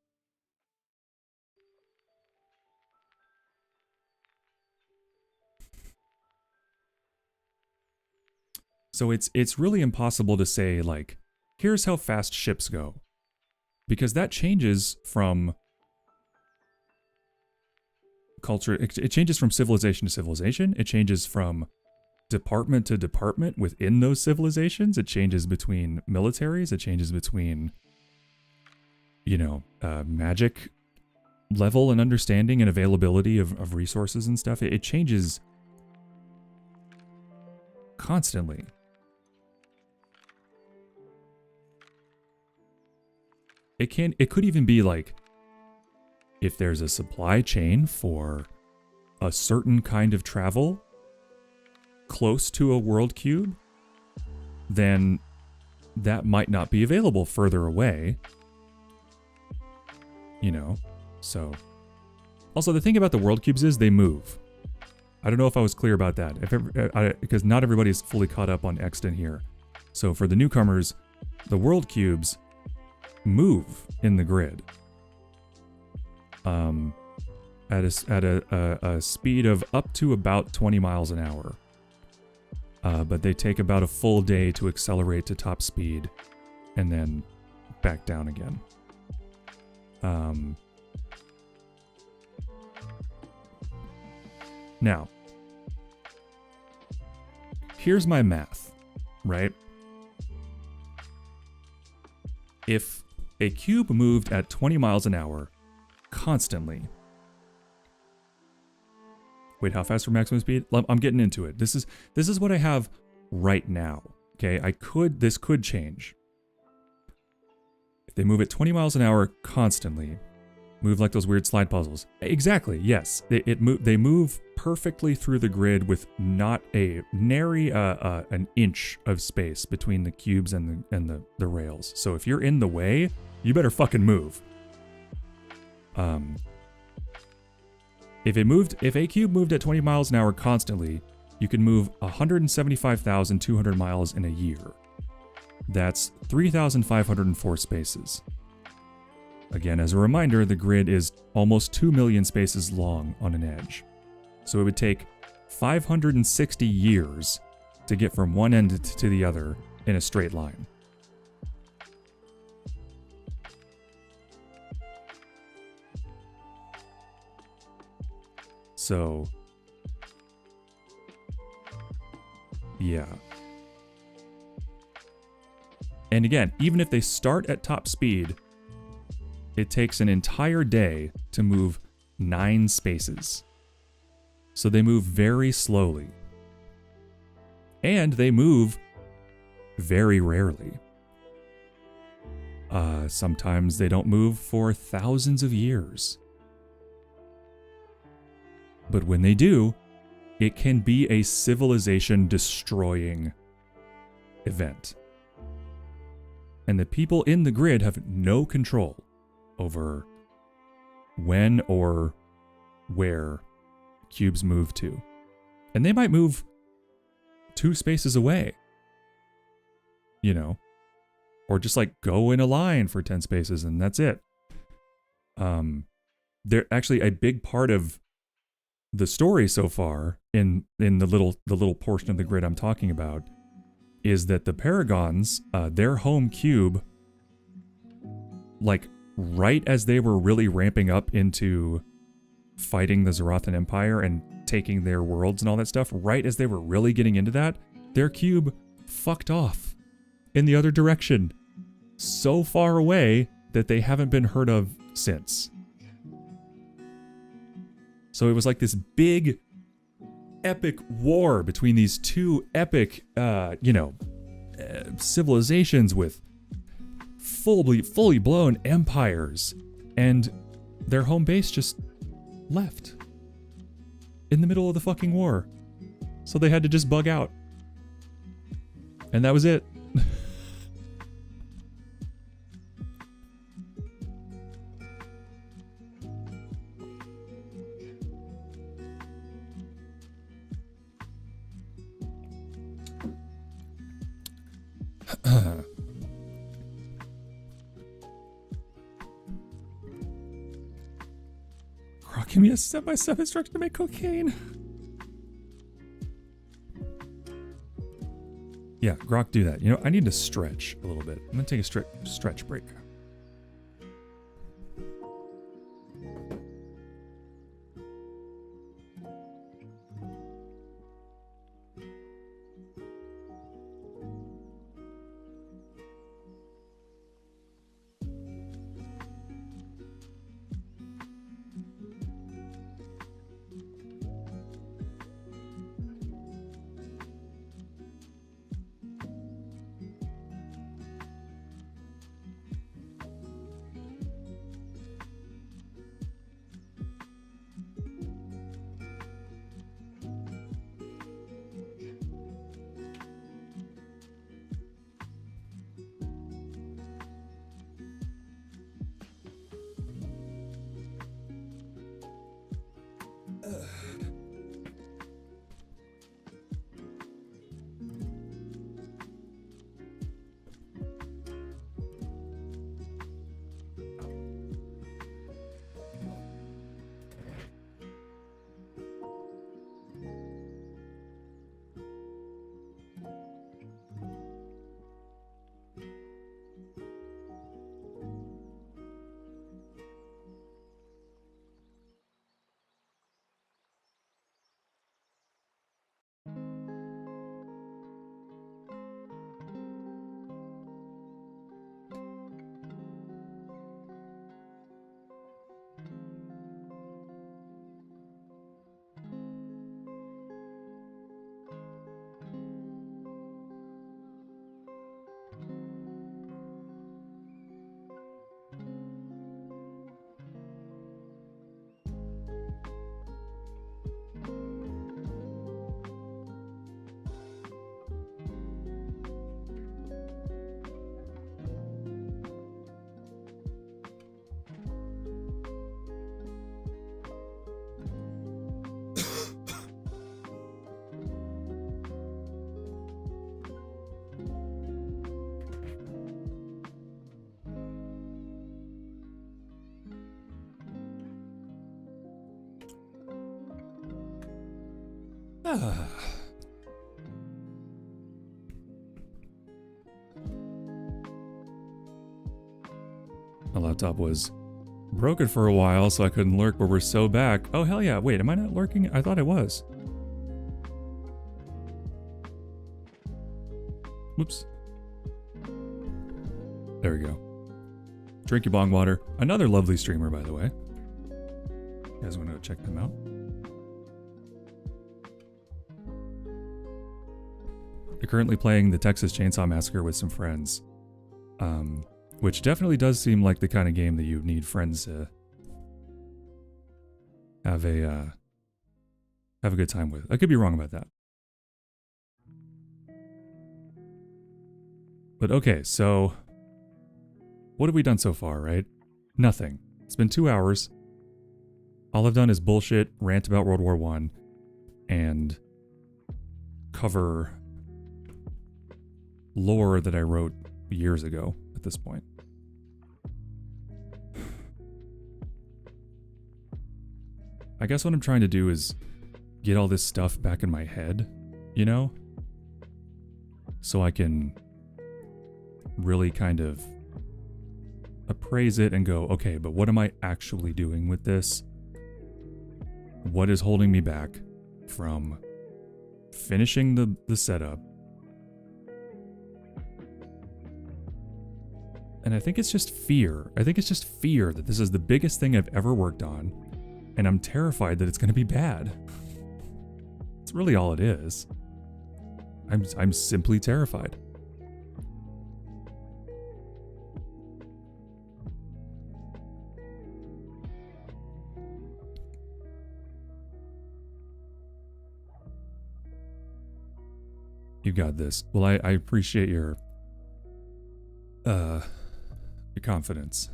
So it's really impossible to say, like, here's how fast ships go, because that changes from culture. It changes from civilization to civilization. It changes from department to department within those civilizations. It changes between militaries. It changes between, you know, magic level and understanding and availability of resources and stuff. It changes constantly. It could even be like, if there's a supply chain for a certain kind of travel close to a world cube, then that might not be available further away. You know, so. Also, the thing about the world cubes is they move. I don't know if I was clear about that, because not everybody's fully caught up on Extant here. So for the newcomers, the world cubes move in the grid at a speed of up to about 20 miles an hour. But they take about a full day to accelerate to top speed and then back down again. Now, here's my math, right? If a cube moved at 20 miles an hour constantly. Wait, how fast for maximum speed? I'm getting into it. This is what I have right now. Okay, this could change. If they move at 20 miles an hour constantly, move like those weird slide puzzles. Exactly, yes. They move perfectly through the grid with not a nary an inch of space between the cubes and the rails. So if you're in the way, you better fucking move. If a cube moved at 20 miles an hour constantly, you can move 175,200 miles in a year. That's 3,504 spaces. Again, as a reminder, the grid is almost 2 million spaces long on an edge. So it would take 560 years to get from one end to the other in a straight line. So, yeah. And again, even if they start at top speed, it takes an entire day to move 9 spaces. So they move very slowly. And they move very rarely. Sometimes they don't move for thousands of years. But when they do, it can be a civilization-destroying event. And the people in the grid have no control over when or where cubes move to. And they might move 2 spaces away. You know? Or just like go in a line for 10 spaces and that's it. They're actually a big part of the story so far in the little portion of the grid I'm talking about is that the Paragons, their home cube, like right as they were really ramping up into fighting the Zarothan Empire and taking their worlds and all that stuff, right as they were really getting into that, their cube fucked off in the other direction so far away that they haven't been heard of since. So it was like this big, epic war between these two epic, civilizations with fully blown empires, and their home base just left in the middle of the fucking war. So they had to just bug out. And that was it. Grok, give me a step-by-step instruction to make cocaine. Yeah, Grok, do that. You know, I need to stretch a little bit. I'm gonna take a stretch break. My laptop was broken for a while, so I couldn't lurk, but we're so back. Oh, hell yeah. Wait, am I not lurking? I thought I was. Whoops. There we go. Drink your bong water. Another lovely streamer, by the way. You guys want to go check them out? They're currently playing the Texas Chainsaw Massacre with some friends. Which definitely does seem like the kind of game that you need friends to have a good time with. I could be wrong about that. But okay, so what have we done so far, right? Nothing. It's been 2 hours. All I've done is bullshit, rant about World War I, and cover lore that I wrote years ago at this point. I guess what I'm trying to do is get all this stuff back in my head, you know? So I can really kind of appraise it and go, okay, but what am I actually doing with this? What is holding me back from finishing the setup? And I think it's just fear. I think it's just fear that this is the biggest thing I've ever worked on, and I'm terrified that it's going to be bad. It's really all it is. I'm simply terrified. You got this. Well, I appreciate your confidence.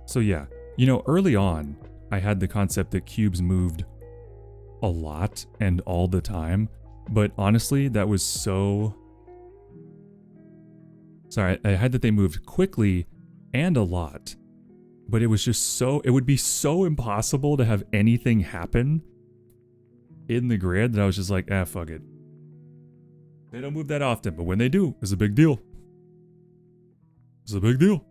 So yeah, you know, early on, I had the concept that cubes moved a lot and all the time, but honestly, that was so Sorry, I had that they moved quickly and a lot. But it was just so, it would be so impossible to have anything happen in the grid that I was just like, ah, fuck it. They don't move that often, but when they do, it's a big deal. It's a big deal.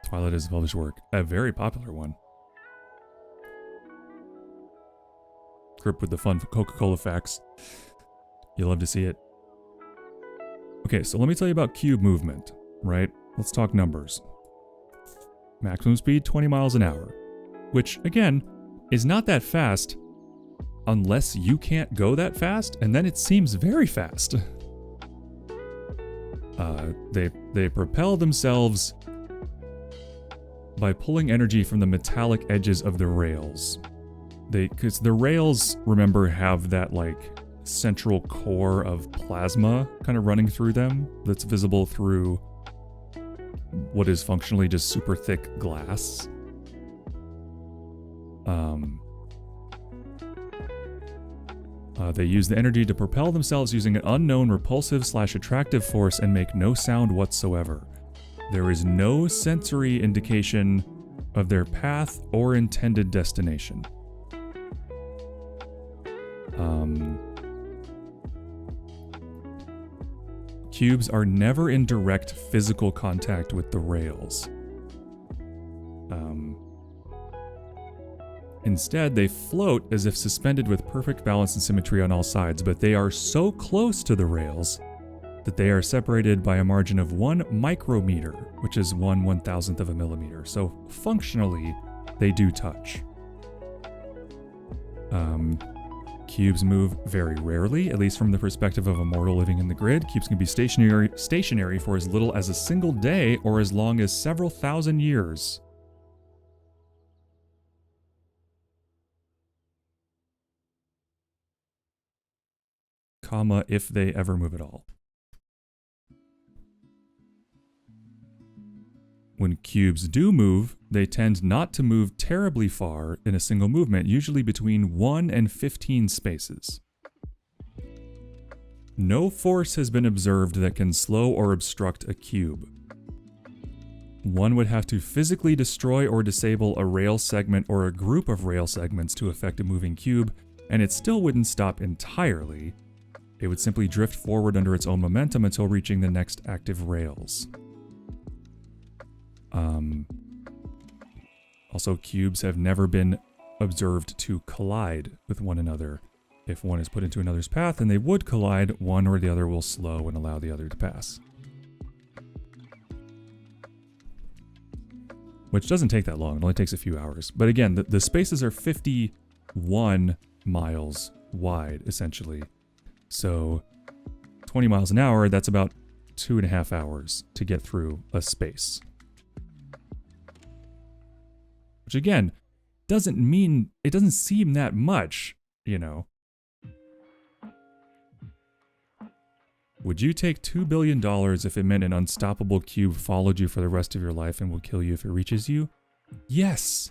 Twilight is a published work. A very popular one. Grip with the fun Coca-Cola facts. You'll love to see it. Okay, so let me tell you about cube movement, right? Let's talk numbers. Maximum speed, 20 miles an hour. Which, again, is not that fast unless you can't go that fast, and then it seems very fast. They propel themselves by pulling energy from the metallic edges of the rails. Because the rails, remember, have that like central core of plasma kind of running through them that's visible through what is functionally just super thick glass. They use the energy to propel themselves using an unknown repulsive/attractive force and make no sound whatsoever. There is no sensory indication of their path or intended destination. Cubes are never in direct physical contact with the rails. Instead, they float as if suspended with perfect balance and symmetry on all sides, but they are so close to the rails that they are separated by a margin of 1 micrometer, which is 1/1000th of a millimeter. So functionally, they do touch. Cubes move very rarely, at least from the perspective of a mortal living in the grid. Cubes can be stationary for as little as a single day or as long as several thousand years. Comma, if they ever move at all. When cubes do move, they tend not to move terribly far in a single movement, usually between 1 and 15 spaces. No force has been observed that can slow or obstruct a cube. One would have to physically destroy or disable a rail segment or a group of rail segments to affect a moving cube, and it still wouldn't stop entirely. It would simply drift forward under its own momentum until reaching the next active rails. Also, cubes have never been observed to collide with one another. If one is put into another's path and they would collide, one or the other will slow and allow the other to pass. Which doesn't take that long, it only takes a few hours. But again, the spaces are 51 miles wide, essentially. So 20 miles an hour, that's about 2.5 hours to get through a space. Which again, doesn't mean, it doesn't seem that much, you know. Would you take $2 billion if it meant an unstoppable cube followed you for the rest of your life and will kill you if it reaches you? Yes!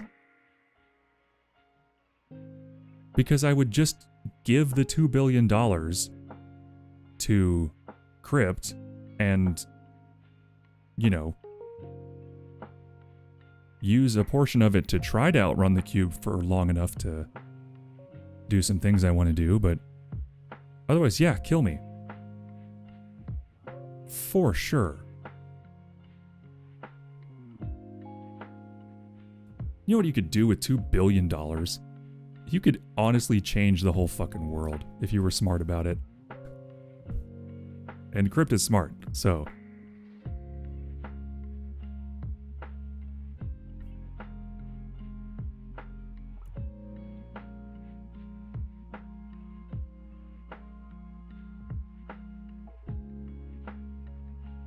Because I would just give the $2 billion to Crypt and, you know, use a portion of it to try to outrun the cube for long enough to do some things I want to do, but otherwise, yeah, kill me. For sure. You know what you could do with $2 billion? You could honestly change the whole fucking world if you were smart about it. And Crypt is smart, so...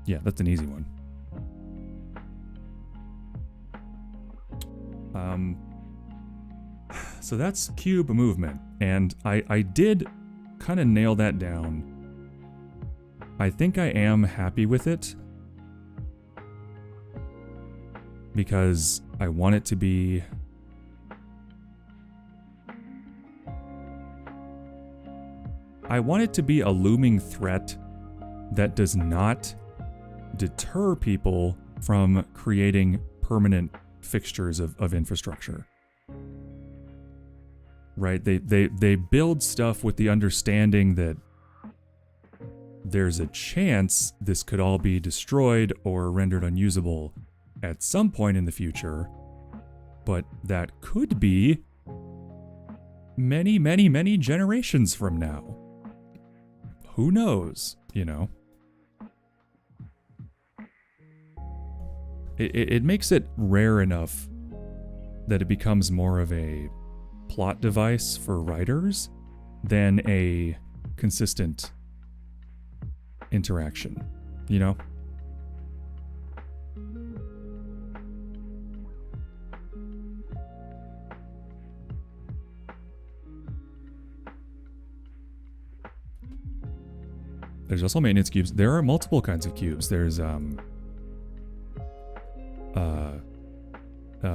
Yeah, that's an easy one. So that's cube movement, and I did kind of nail that down I think I am happy with it because I want it to be a looming threat that does not deter people from creating permanent fixtures of infrastructure. Right? They build stuff with the understanding that there's a chance this could all be destroyed or rendered unusable at some point in the future, but that could be many, many, many generations from now. Who knows, you know? It makes it rare enough that it becomes more of a plot device for writers than a consistent interaction, you know? There's also maintenance cubes. There are multiple kinds of cubes. There's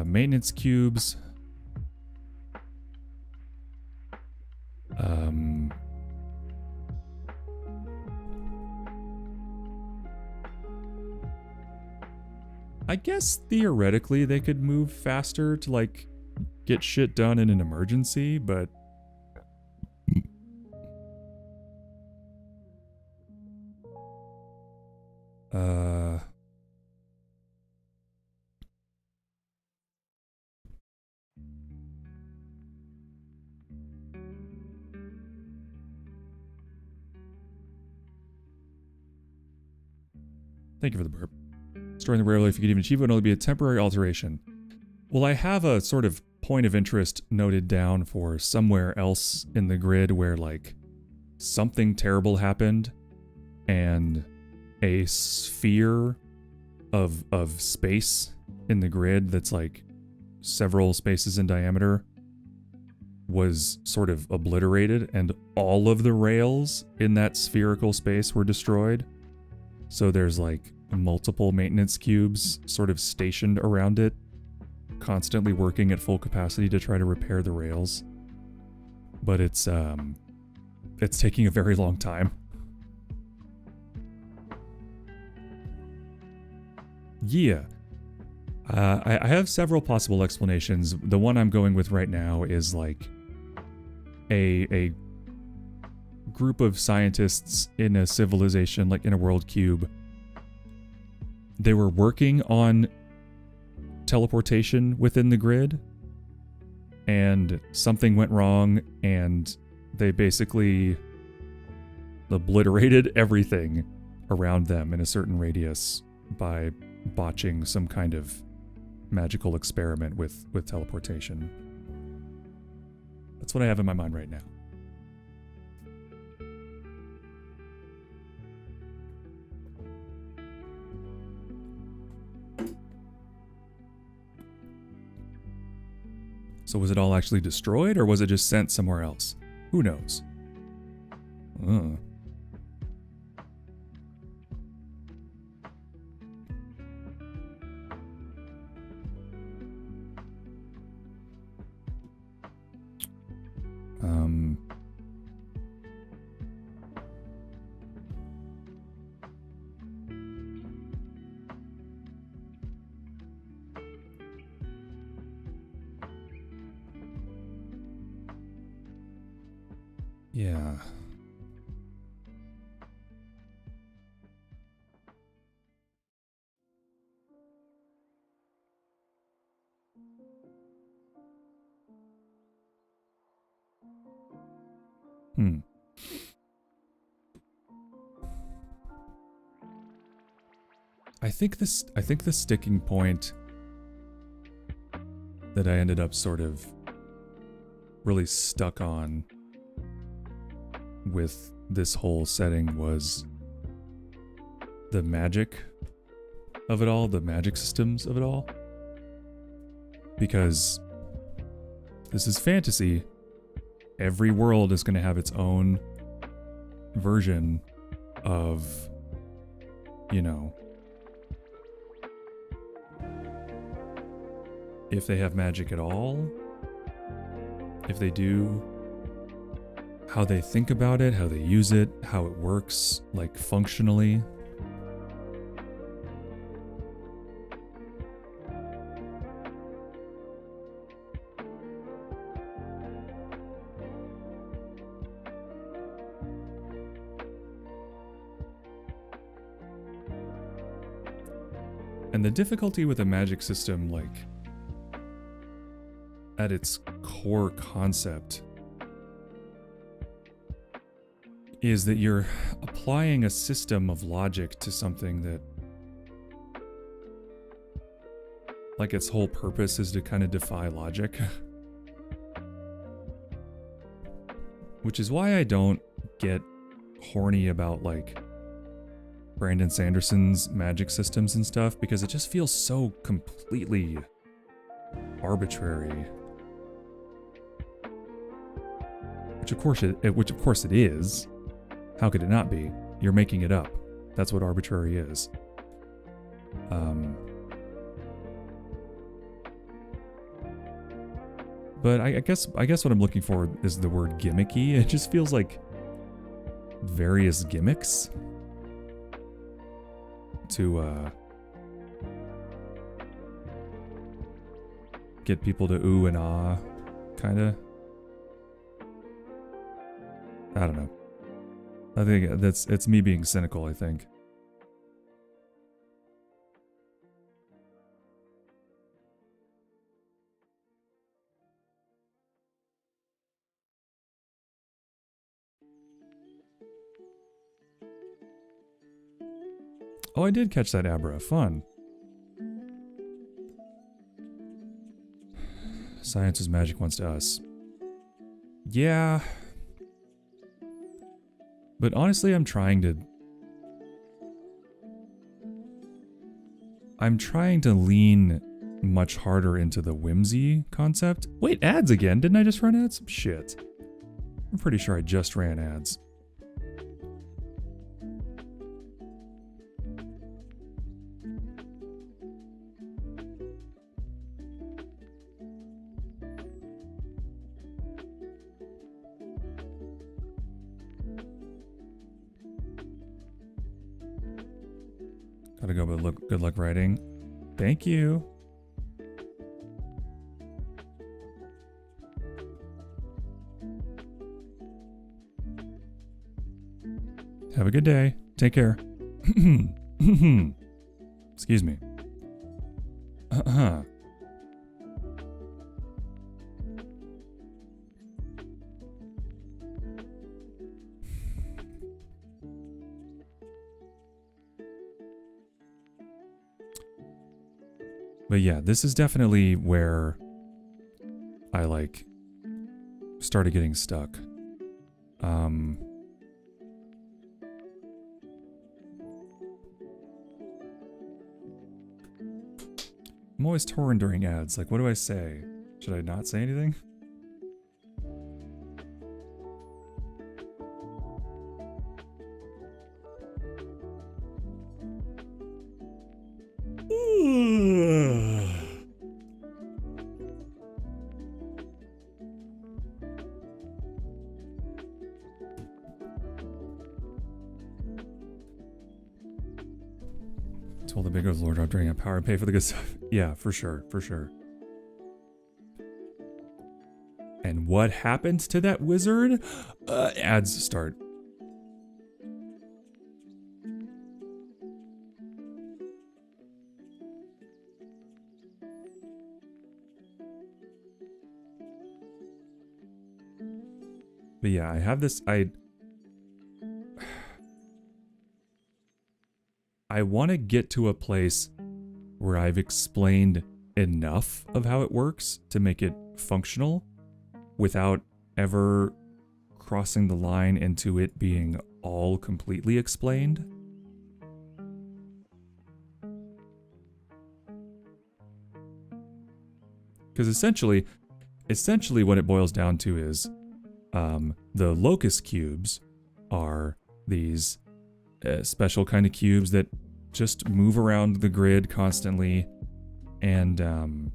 maintenance cubes. I guess theoretically they could move faster to like get shit done in an emergency, but thank you for the burp. Storing the rarely, if you could even achieve it, would only be a temporary alteration. Well, I have a sort of point of interest noted down for somewhere else in the grid where, like, something terrible happened and a sphere of space in the grid that's, like, several spaces in diameter was sort of obliterated and all of the rails in that spherical space were destroyed. So there's, like, multiple maintenance cubes sort of stationed around it, constantly working at full capacity to try to repair the rails. But it's taking a very long time. Yeah. I have several possible explanations. The one I'm going with right now is like a group of scientists in a civilization, like in a world cube. They were working on teleportation within the grid, and something went wrong, and they basically obliterated everything around them in a certain radius by botching some kind of magical experiment with teleportation. That's what I have in my mind right now. So was it all actually destroyed, or was it just sent somewhere else? Who knows? Yeah. I think the sticking point that I ended up sort of really stuck on with this whole setting was the magic of it all, the magic systems of it all. Because this is fantasy. Every world is going to have its own version of, you know, if they have magic at all, if they do, how they think about it, how they use it, how it works, like functionally. And the difficulty with a magic system, like, at its core concept, is that you're applying a system of logic to something that, like, its whole purpose is to kind of defy logic. Which is why I don't get horny about, like, Brandon Sanderson's magic systems and stuff, because it just feels so completely arbitrary. Which of course it is. How could it not be? You're making it up. That's what arbitrary is. But I guess what I'm looking for is the word gimmicky. It just feels like various gimmicks to get people to ooh and ah, kinda. I don't know. I think it's me being cynical, I think. Oh, I did catch that Abra. Fun. Science is magic once to us. Yeah. But honestly, I'm trying to lean much harder into the whimsy concept. Wait, ads again? Didn't I just run ads? Shit. I'm pretty sure I just ran ads. Gotta go, but look, good luck writing. Thank you. Have a good day. Take care. Excuse me. But yeah, this is definitely where I, like, started getting stuck. I'm always torn during ads. Like, what do I say? Should I not say anything? Told the bigger Lord drop during a power and pay for the good stuff. Yeah, for sure, for sure. And what happened to that wizard? Ads start. But yeah, I have this, I want to get to a place where I've explained enough of how it works to make it functional without ever crossing the line into it being all completely explained. Because essentially what it boils down to is the locust cubes are these special kind of cubes that just move around the grid constantly, and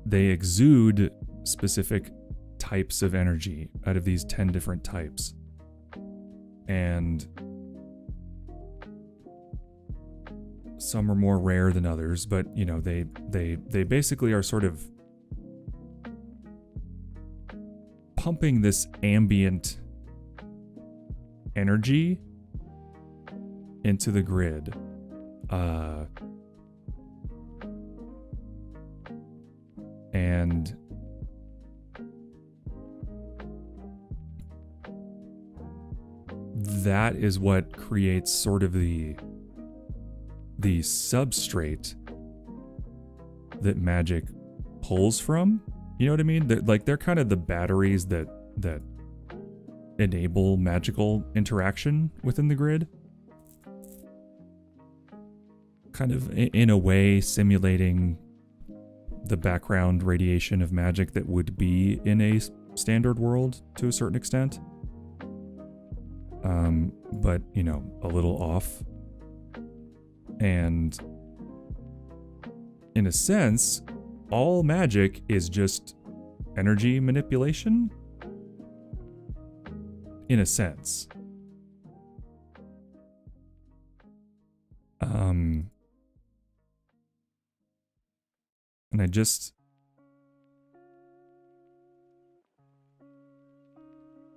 they exude specific types of energy out of these 10 different types. And some are more rare than others, but you know, they basically are sort of pumping this ambient energy into the grid. And that is what creates sort of the substrate that magic pulls from. You know what I mean? They're kind of the batteries that enable magical interaction within the grid. Kind of in a way simulating the background radiation of magic that would be in a standard world to a certain extent. But, you know, a little off. And in a sense, all magic is just energy manipulation. In a sense. And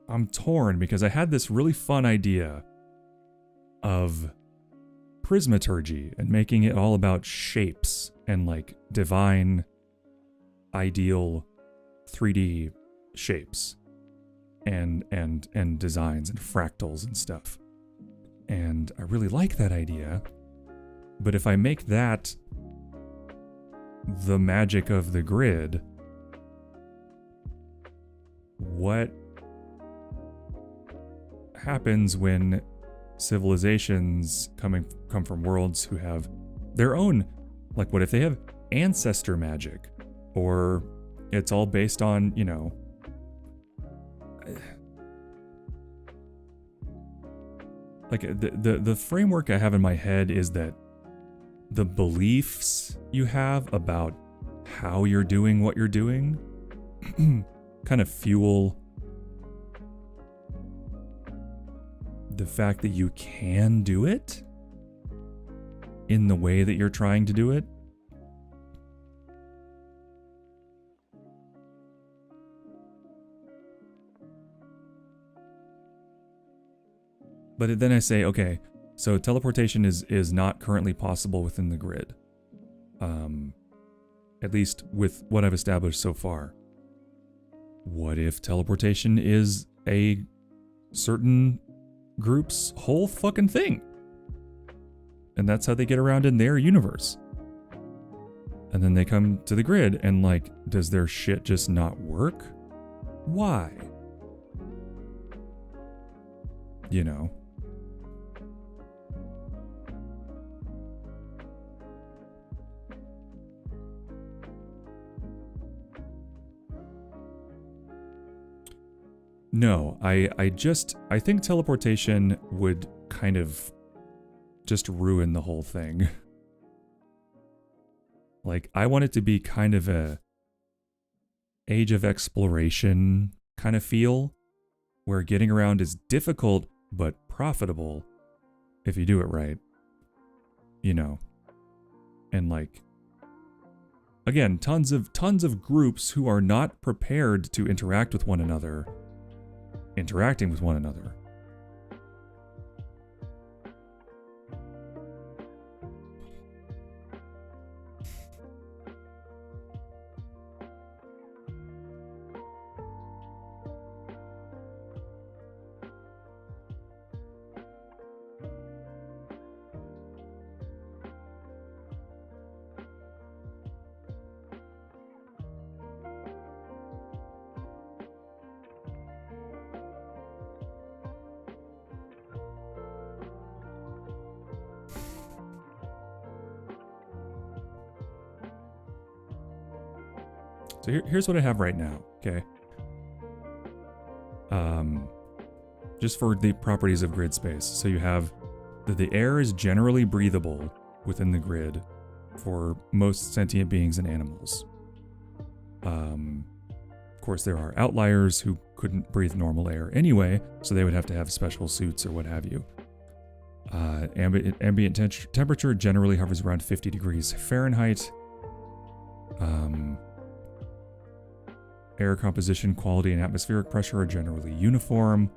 I'm torn because I had this really fun idea of prismaturgy and making it all about shapes and like divine ideal 3D shapes and designs and fractals and stuff. And I really like that idea. But if I make that the magic of the grid, what happens when civilizations come from worlds who have their own, like what if they have ancestor magic, or it's all based on, you know, like the framework I have in my head is that the beliefs you have about how you're doing what you're doing kind of fuel the fact that you can do it in the way that you're trying to do it. But then I say, okay, so teleportation is not currently possible within the grid. At least with what I've established so far. What if teleportation is a certain group's whole fucking thing? And that's how they get around in their universe. And then they come to the grid and like, does their shit just not work? Why? You know. No, I think teleportation would kind of just ruin the whole thing. Like, I want it to be kind of a age of exploration kind of feel, where getting around is difficult but profitable if you do it right. You know. And like, again, tons of groups who are not prepared to interact with one another interacting with one another. So here's what I have right now, okay? just for the properties of grid space. So you have that the air is generally breathable within the grid for most sentient beings and animals. Of course, there are outliers who couldn't breathe normal air anyway, so they would have to have special suits or what have you. Ambient temperature generally hovers around 50 degrees Fahrenheit. Air composition, quality, and atmospheric pressure are generally uniform.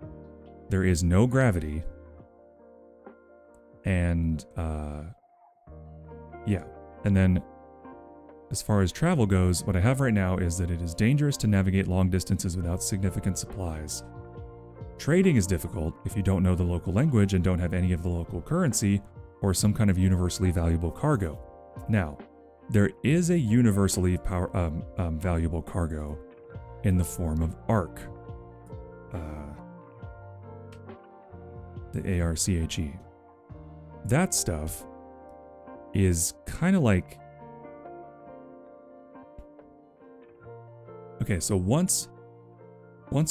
There is no gravity. And, yeah. And then, as far as travel goes, what I have right now is that it is dangerous to navigate long distances without significant supplies. Trading is difficult if you don't know the local language and don't have any of the local currency or some kind of universally valuable cargo. Now, there is a universally valuable cargo in the form of ARC. The ARCHE. That stuff is kind of like... Okay, so once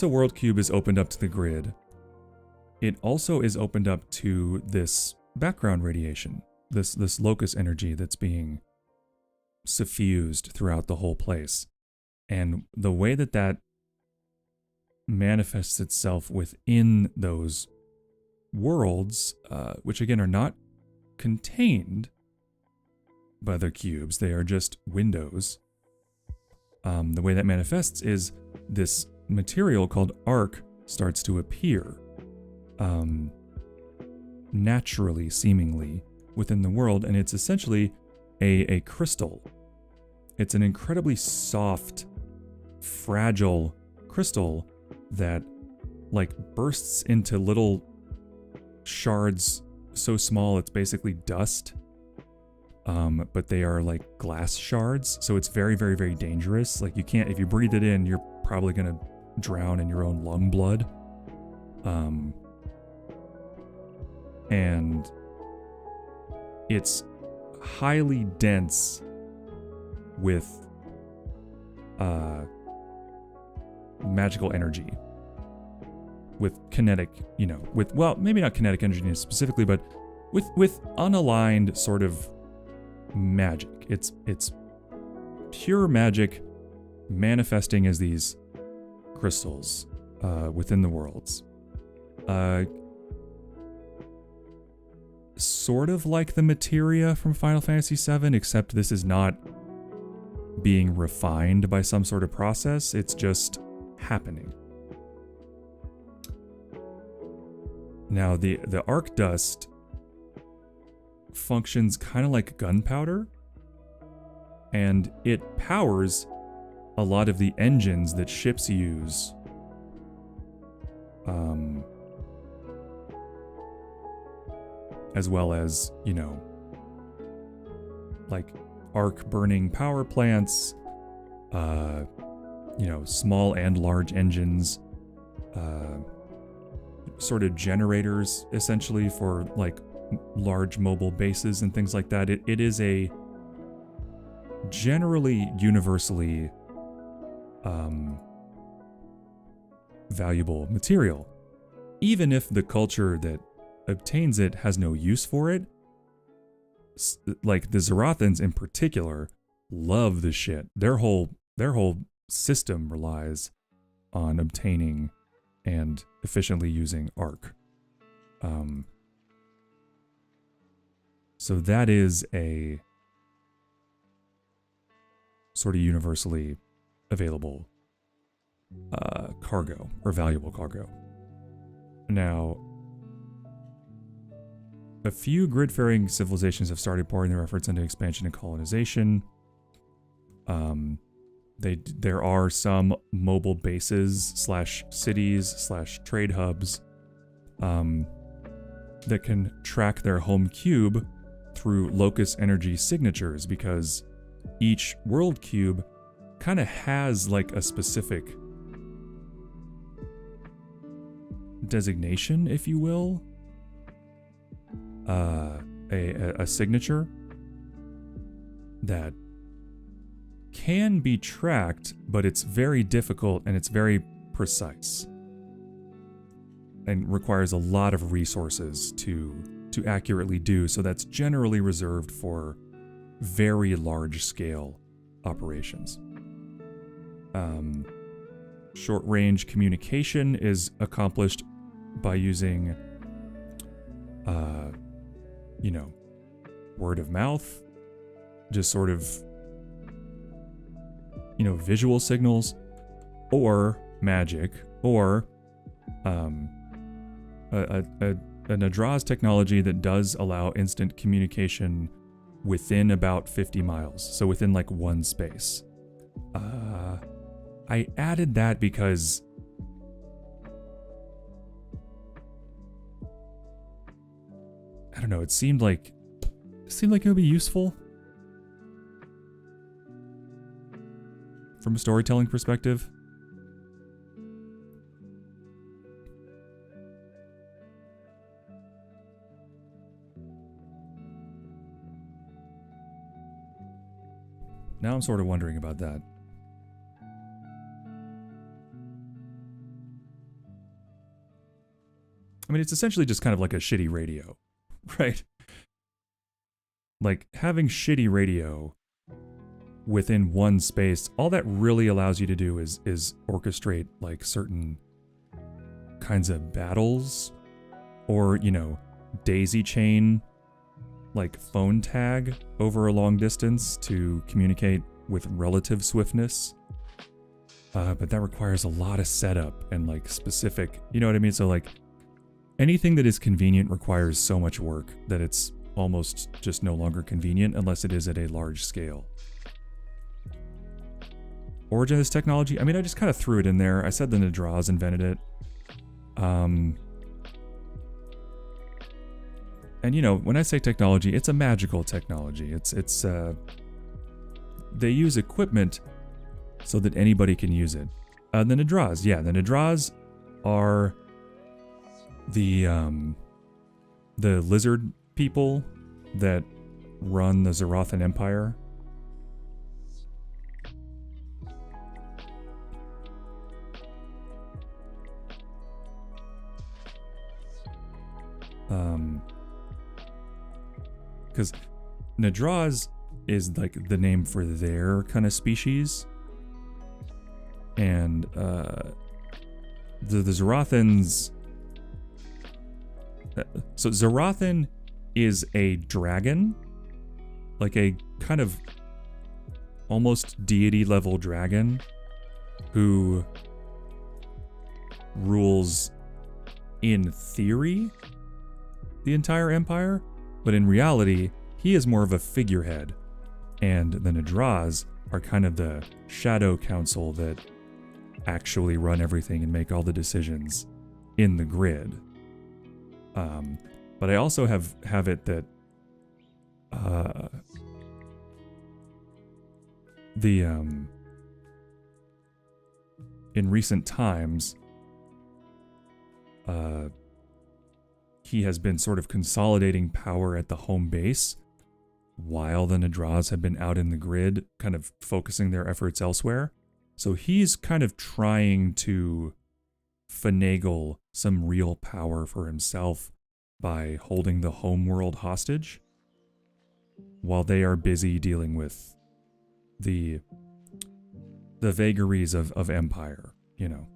a world cube is opened up to the grid, it also is opened up to this background radiation, this locus energy that's being suffused throughout the whole place. And the way that that manifests itself within those worlds, which again are not contained by their cubes, they are just windows. The way that manifests is this material called arc starts to appear naturally, seemingly, within the world, and it's essentially a crystal. It's an incredibly soft, fragile crystal that like bursts into little shards so small it's basically dust. But they are like glass shards, so it's very, very, very dangerous. Like you can't, if you breathe it in, you're probably gonna drown in your own lung blood. And it's highly dense with magical energy, with kinetic, well, maybe not kinetic energy specifically, but with unaligned sort of magic. It's pure magic manifesting as these crystals within the worlds. Sort of like the materia from Final Fantasy VII, except this is not being refined by some sort of process. It's just happening. Now, the arc dust functions kind of like gunpowder, and it powers a lot of the engines that ships use. As well as, like arc burning power plants, small and large engines, sort of generators essentially for like large mobile bases and things like that. It is a generally universally valuable material, even if the culture that obtains it has no use for it. Like the Zarathans in particular love the shit. Their whole system relies on obtaining and efficiently using arc. So that is a sort of universally available cargo, or valuable cargo. Now, a few grid-faring civilizations have started pouring their efforts into expansion and colonization. There are some mobile bases / cities / trade hubs that can track their home cube through locus energy signatures, because each world cube kind of has like a specific designation, if you will. A signature that can be tracked, but it's very difficult and it's very precise. and requires a lot of resources to accurately do. So that's generally reserved for very large scale operations. Short range communication is accomplished by using, you know, word of mouth, just sort of, you know, visual signals, or magic, or an Adraz technology that does allow instant communication within about 50 miles, so within like one space. I added that because I don't know, it seemed like it would be useful from a storytelling perspective. Now I'm sort of wondering about that. I mean, it's essentially just kind of like a shitty radio, right? Like, having shitty radio within one space, all that really allows you to do is orchestrate, like, certain kinds of battles, or, you know, daisy chain, like, phone tag over a long distance to communicate with relative swiftness. But that requires a lot of setup and, like, specific, you know what I mean? So, like, anything that is convenient requires so much work that it's almost just no longer convenient unless it is at a large scale. Origin of this technology? I mean, I just kind of threw it in there. I said the Nadraz invented it. And, you know, when I say technology, it's a magical technology. It's they use equipment so that anybody can use it. The Nadraz, yeah, the Nadraz are the lizard people that run the Zarothan Empire. Because Nadraz is like the name for their kind of species, and the Zarothans. So Zarothan is a dragon, like a kind of almost deity level dragon who rules, in theory, the entire empire, but in reality, he is more of a figurehead, and the Nadraz are kind of the shadow council that actually run everything and make all the decisions in the grid. But I also have it that in recent times he has been sort of consolidating power at the home base while the Nadraz have been out in the grid, kind of focusing their efforts elsewhere. So he's kind of trying to finagle some real power for himself by holding the homeworld hostage while they are busy dealing with the vagaries of empire, you know.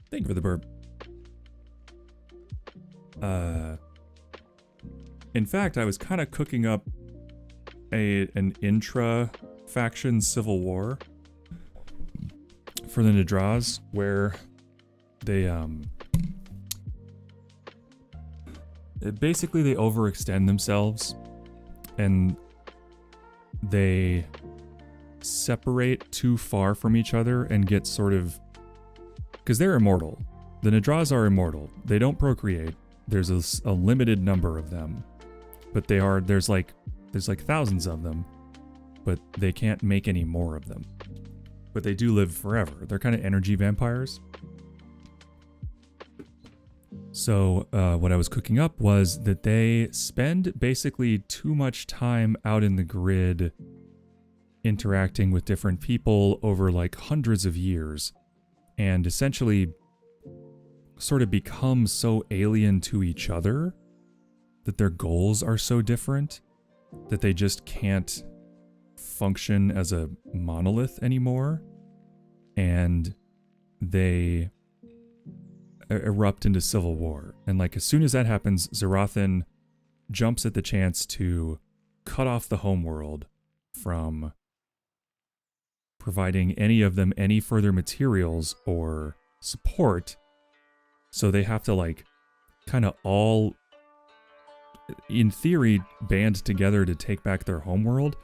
Thank you for the burp. In fact, I was kind of cooking up an intra-faction civil war for the Nadras where they basically they overextend themselves and they separate too far from each other and get sort of, because they're immortal. The Nadras are immortal. They don't procreate. There's a limited number of them, but there's like thousands of them, but they can't make any more of them. But they do live forever. They're kind of energy vampires. So what I was cooking up was that they spend basically too much time out in the grid interacting with different people over like hundreds of years and essentially sort of become so alien to each other that their goals are so different that they just can't function as a monolith anymore, and they erupt into civil war. And like as soon as that happens, Zarathan jumps at the chance to cut off the homeworld from providing any of them any further materials or support. So they have to like kind of all, in theory, band together to take back their homeworld,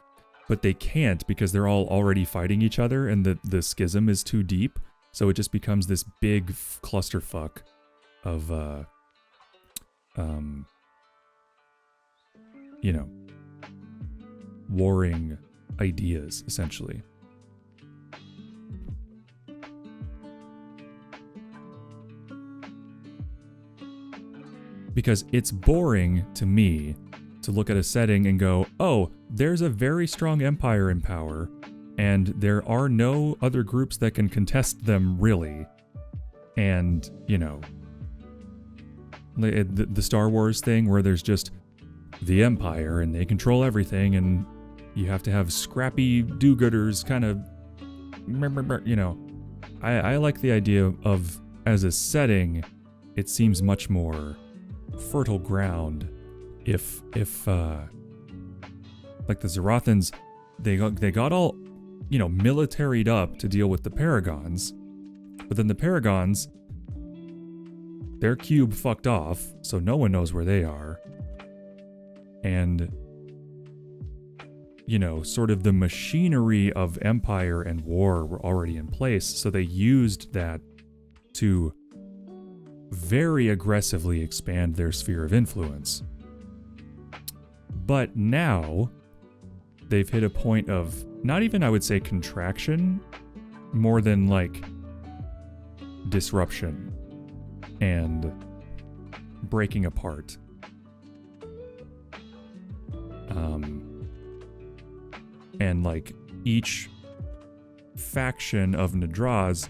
but they can't because they're all already fighting each other and the schism is too deep. So it just becomes this big clusterfuck of, you know, warring ideas, essentially. Because it's boring to me to look at a setting and go, oh, there's a very strong empire in power, and there are no other groups that can contest them, really. And, you know, the Star Wars thing where there's just the Empire and they control everything, and you have to have scrappy do-gooders kind of, you know. I like the idea of, as a setting, it seems much more fertile ground if like the Zarathans, they got all, you know, militaried up to deal with the Paragons, but then the Paragons, their cube fucked off, so no one knows where they are, and, you know, sort of the machinery of empire and war were already in place, so they used that to very aggressively expand their sphere of influence. But now they've hit a point of not even, I would say, contraction, more than like disruption and breaking apart. And like each faction of Nadras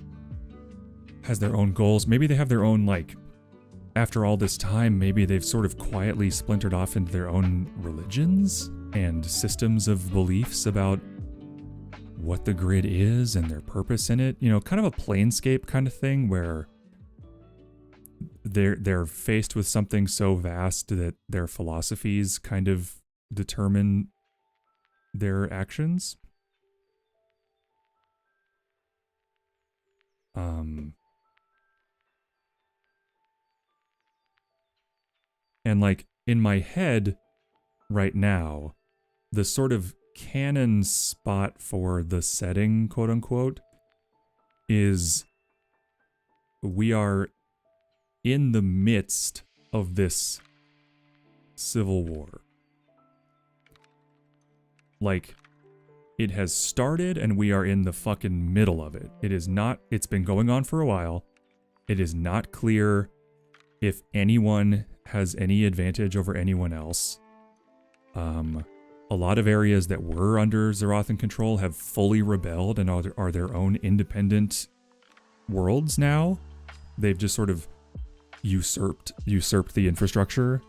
has their own goals. Maybe they have their own, like, after all this time, maybe they've sort of quietly splintered off into their own religions and systems of beliefs about what the grid is and their purpose in it. You know, kind of a Planescape kind of thing where they're faced with something so vast that their philosophies kind of determine their actions. And like in my head right now, the sort of canon spot for the setting, quote unquote, is we are in the midst of this civil war. Like, it has started and we are in the fucking middle of it. It's been going on for a while. It is not clear if anyone has any advantage over anyone else. A lot of areas that were under Zarathan control have fully rebelled and are their own independent worlds now. They've just sort of usurped the infrastructure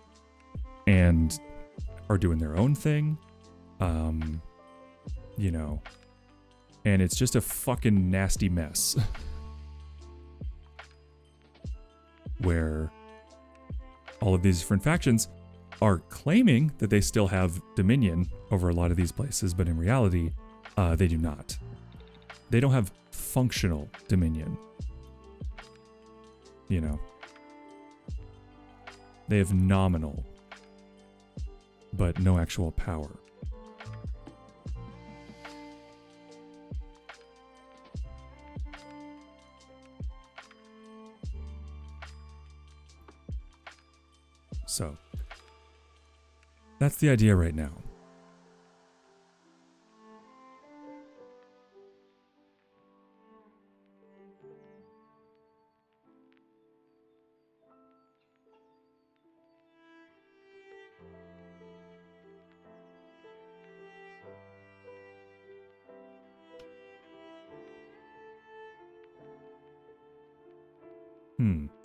and are doing their own thing. You know, and it's just a fucking nasty mess where all of these different factions are claiming that they still have dominion over a lot of these places, but in reality, they do not. They don't have functional dominion. You know, they have nominal, but no actual power. So, that's the idea right now.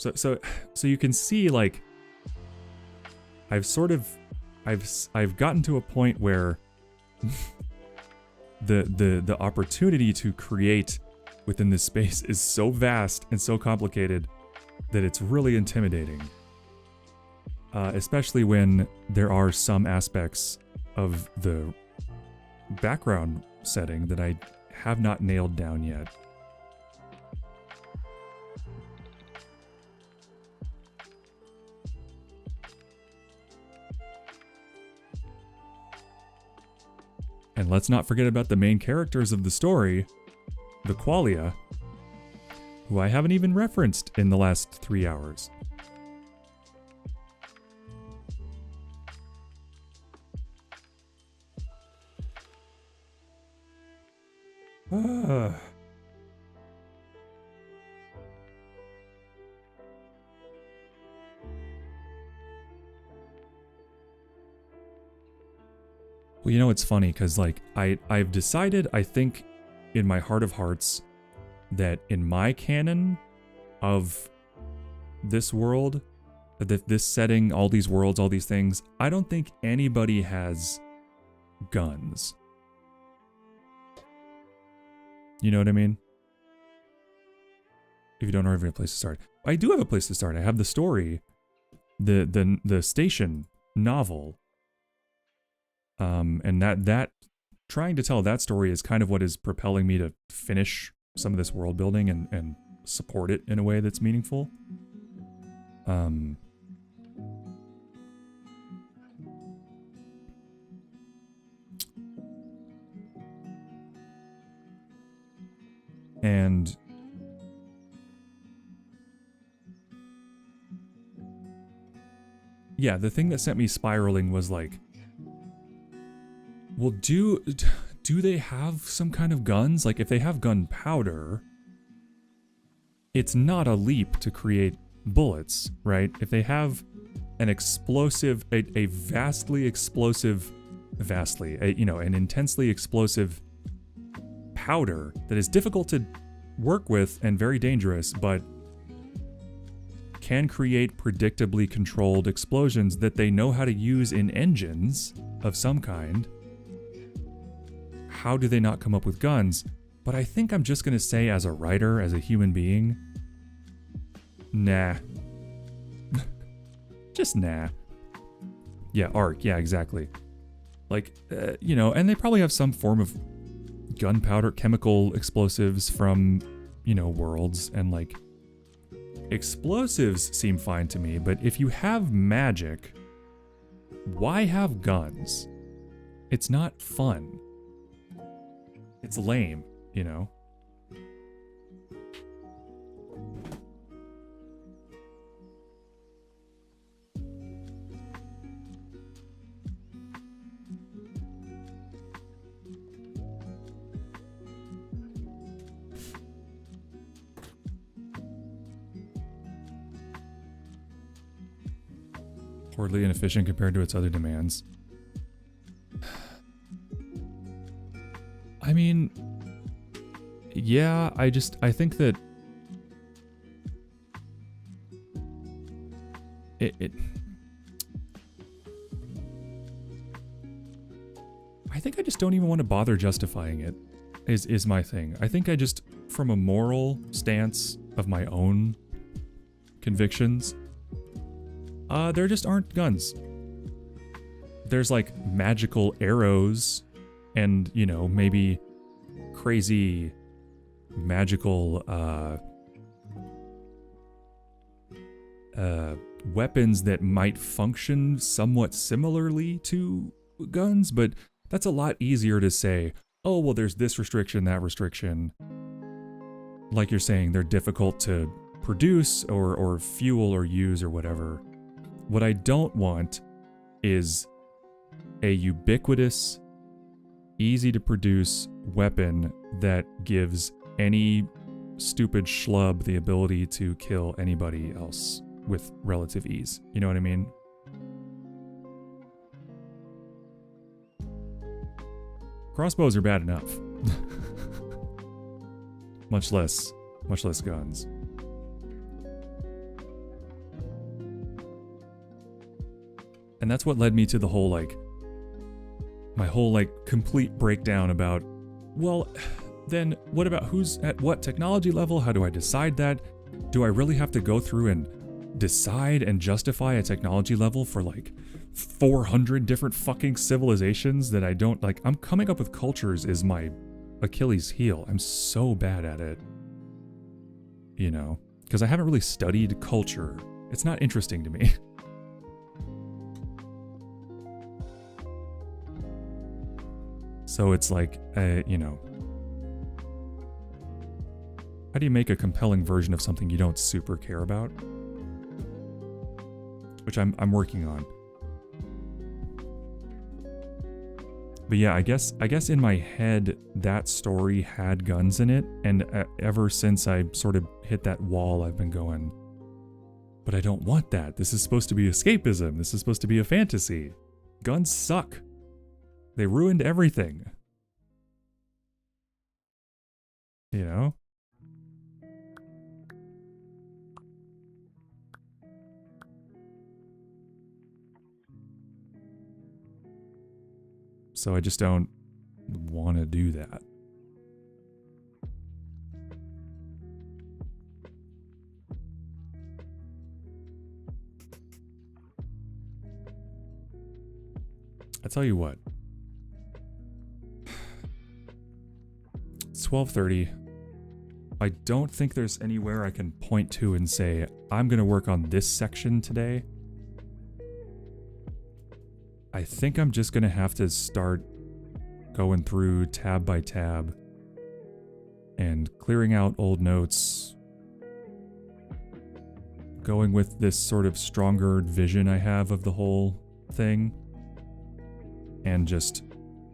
So you can see, like, I've gotten to a point where the opportunity to create within this space is so vast and so complicated that it's really intimidating. Especially when there are some aspects of the background setting that I have not nailed down yet. And let's not forget about the main characters of the story, the Qualia, who I haven't even referenced in the last 3 hours. Well, you know, it's funny because, like, I've decided, I think, in my heart of hearts, that in my canon of this world, this setting, all these worlds, all these things, I don't think anybody has guns. You know what I mean? If you don't already have a place to start. I do have a place to start. I have the story, the station novel. And that trying to tell that story is kind of what is propelling me to finish some of this world building and support it in a way that's meaningful. And yeah, the thing that sent me spiraling was like, well, do they have some kind of guns? Like, if they have gunpowder, it's not a leap to create bullets, right? If they have an explosive, a vastly explosive, an intensely explosive powder that is difficult to work with and very dangerous, but can create predictably controlled explosions that they know how to use in engines of some kind, how do they not come up with guns? But I think I'm just gonna say, as a writer, as a human being, nah. Just nah. Yeah, Ark, yeah, exactly. Like, you know, and they probably have some form of gunpowder, chemical explosives from, you know, worlds, and like, explosives seem fine to me, but if you have magic, why have guns? It's not fun. It's lame, you know? Poorly inefficient compared to its other demands. I mean, yeah, I think that I think I just don't even want to bother justifying it, is my thing. I think I just, from a moral stance of my own convictions, there just aren't guns. There's like magical arrows and, you know, maybe crazy magical weapons that might function somewhat similarly to guns, but that's a lot easier to say, oh, well, there's this restriction, that restriction. Like you're saying, they're difficult to produce or fuel or use or whatever. What I don't want is a ubiquitous, easy to produce weapon that gives any stupid schlub the ability to kill anybody else with relative ease. You know what I mean? Crossbows are bad enough. much less guns. And that's what led me to the whole, like, my whole, like, complete breakdown about, well, then what about who's at what technology level? How do I decide that? Do I really have to go through and decide and justify a technology level for, like, 400 different fucking civilizations that I don't, like, I'm coming up with cultures is my Achilles heel. I'm so bad at it. You know? Because I haven't really studied culture. It's not interesting to me. So it's like, you know, how do you make a compelling version of something you don't super care about? Which I'm working on. But yeah, I guess in my head that story had guns in it, and ever since I sort of hit that wall, I've been going, but I don't want that. This is supposed to be escapism. This is supposed to be a fantasy. Guns suck. They ruined everything. You know? So I just don't want to do that. I tell you what. It's 12:30. I don't think there's anywhere I can point to and say, I'm going to work on this section today. I think I'm just going to have to start going through tab by tab and clearing out old notes, going with this sort of stronger vision I have of the whole thing, and just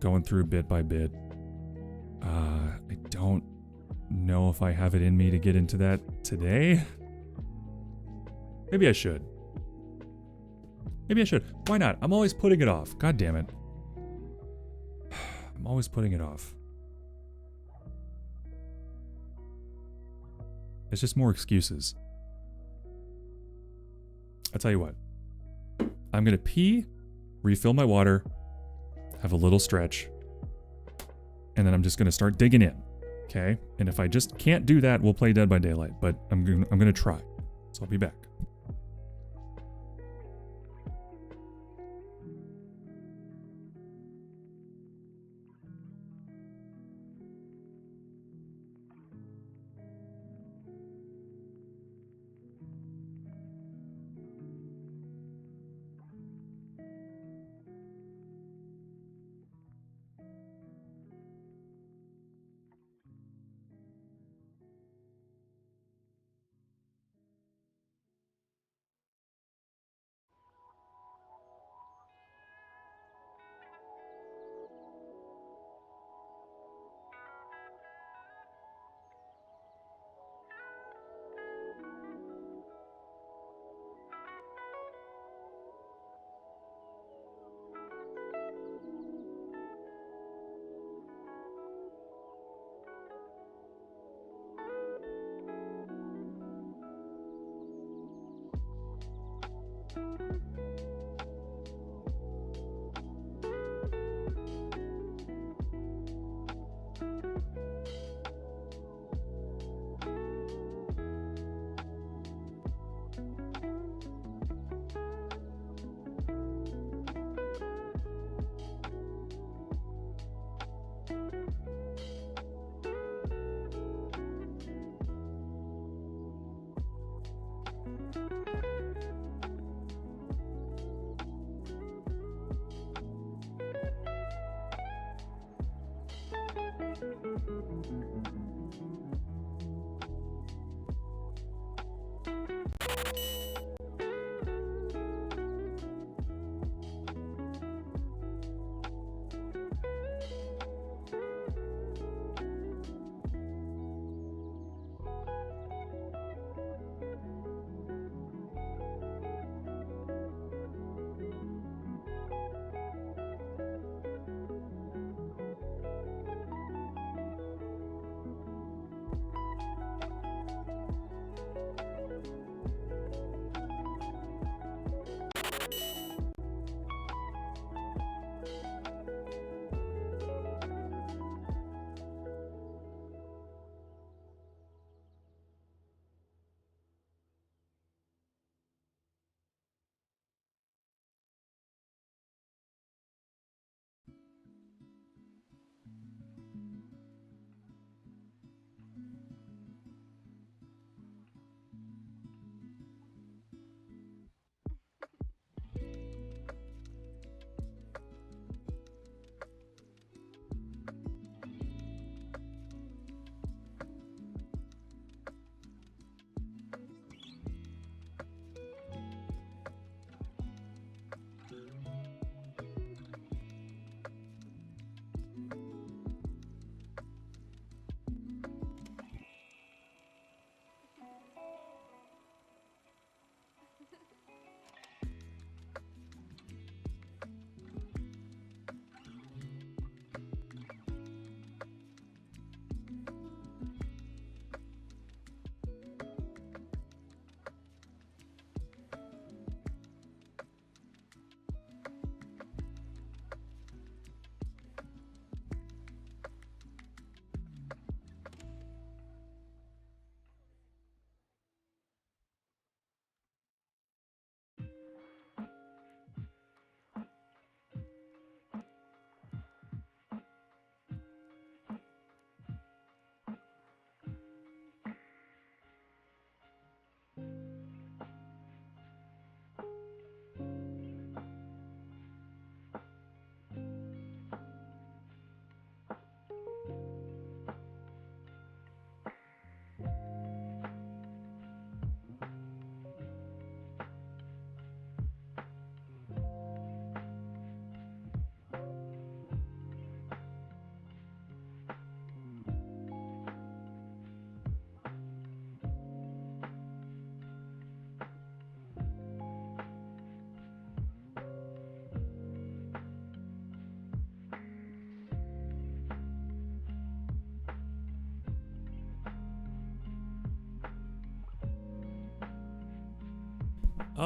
going through bit by bit. I don't know if I have it in me to get into that today. Maybe I should. Maybe I should. Why not? I'm always putting it off. God damn it. I'm always putting it off. It's just more excuses. I'll tell you what. I'm going to pee, refill my water, have a little stretch, and then I'm just going to start digging in. Okay? And if I just can't do that, we'll play Dead by Daylight, but I'm going to try. So I'll be back.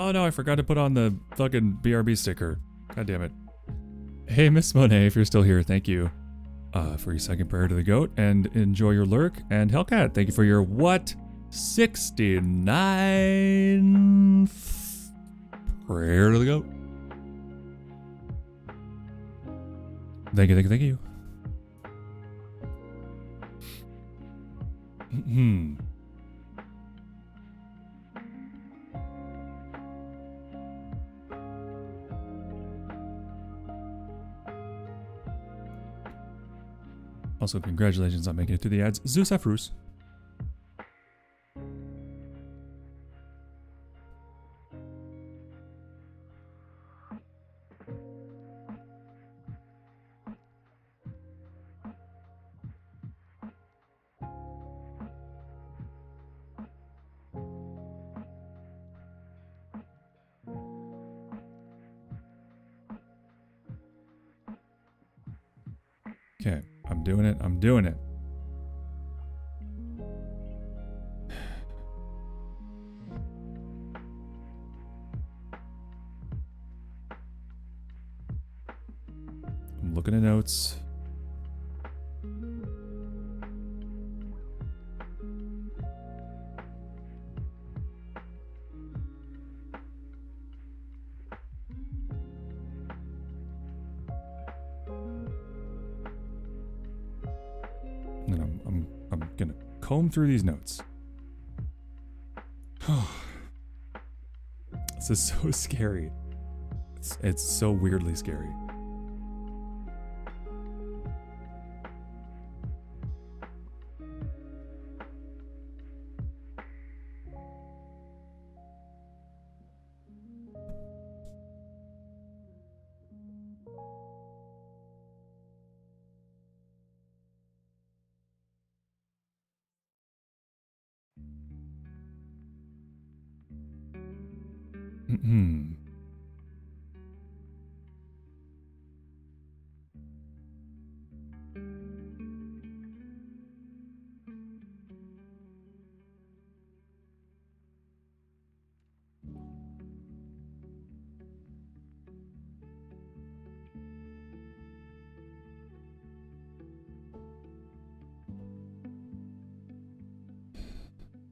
Oh no, I forgot to put on the fucking BRB sticker. God damn it. Hey, Miss Monet, if you're still here, thank you for your second prayer to the goat, and enjoy your lurk. And Hellcat, thank you for your what? 69th prayer to the goat. Thank you, thank you, thank you. Also, congratulations on making it through the ads. Zeus Afrus. Okay, I'm doing it. I'm doing it. I'm looking at notes. And I'm gonna comb through these notes. This is so scary. It's so weirdly scary.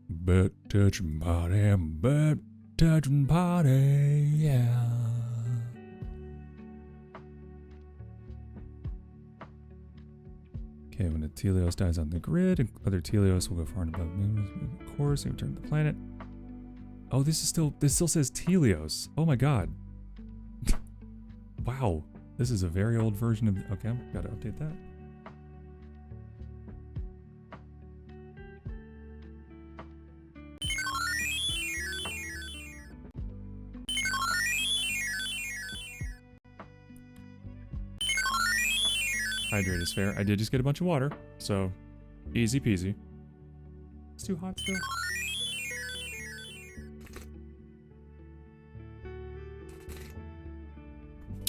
Butt touching party, yeah. Okay, when a Telios dies on the grid, other Telios will go far and above moon. Of course, they return to the planet. Oh, this still says Telios. Oh my god. Wow. This is a very old version of... Okay, gotta update that. Hydrate is fair. I did just get a bunch of water, so easy peasy. It's too hot still.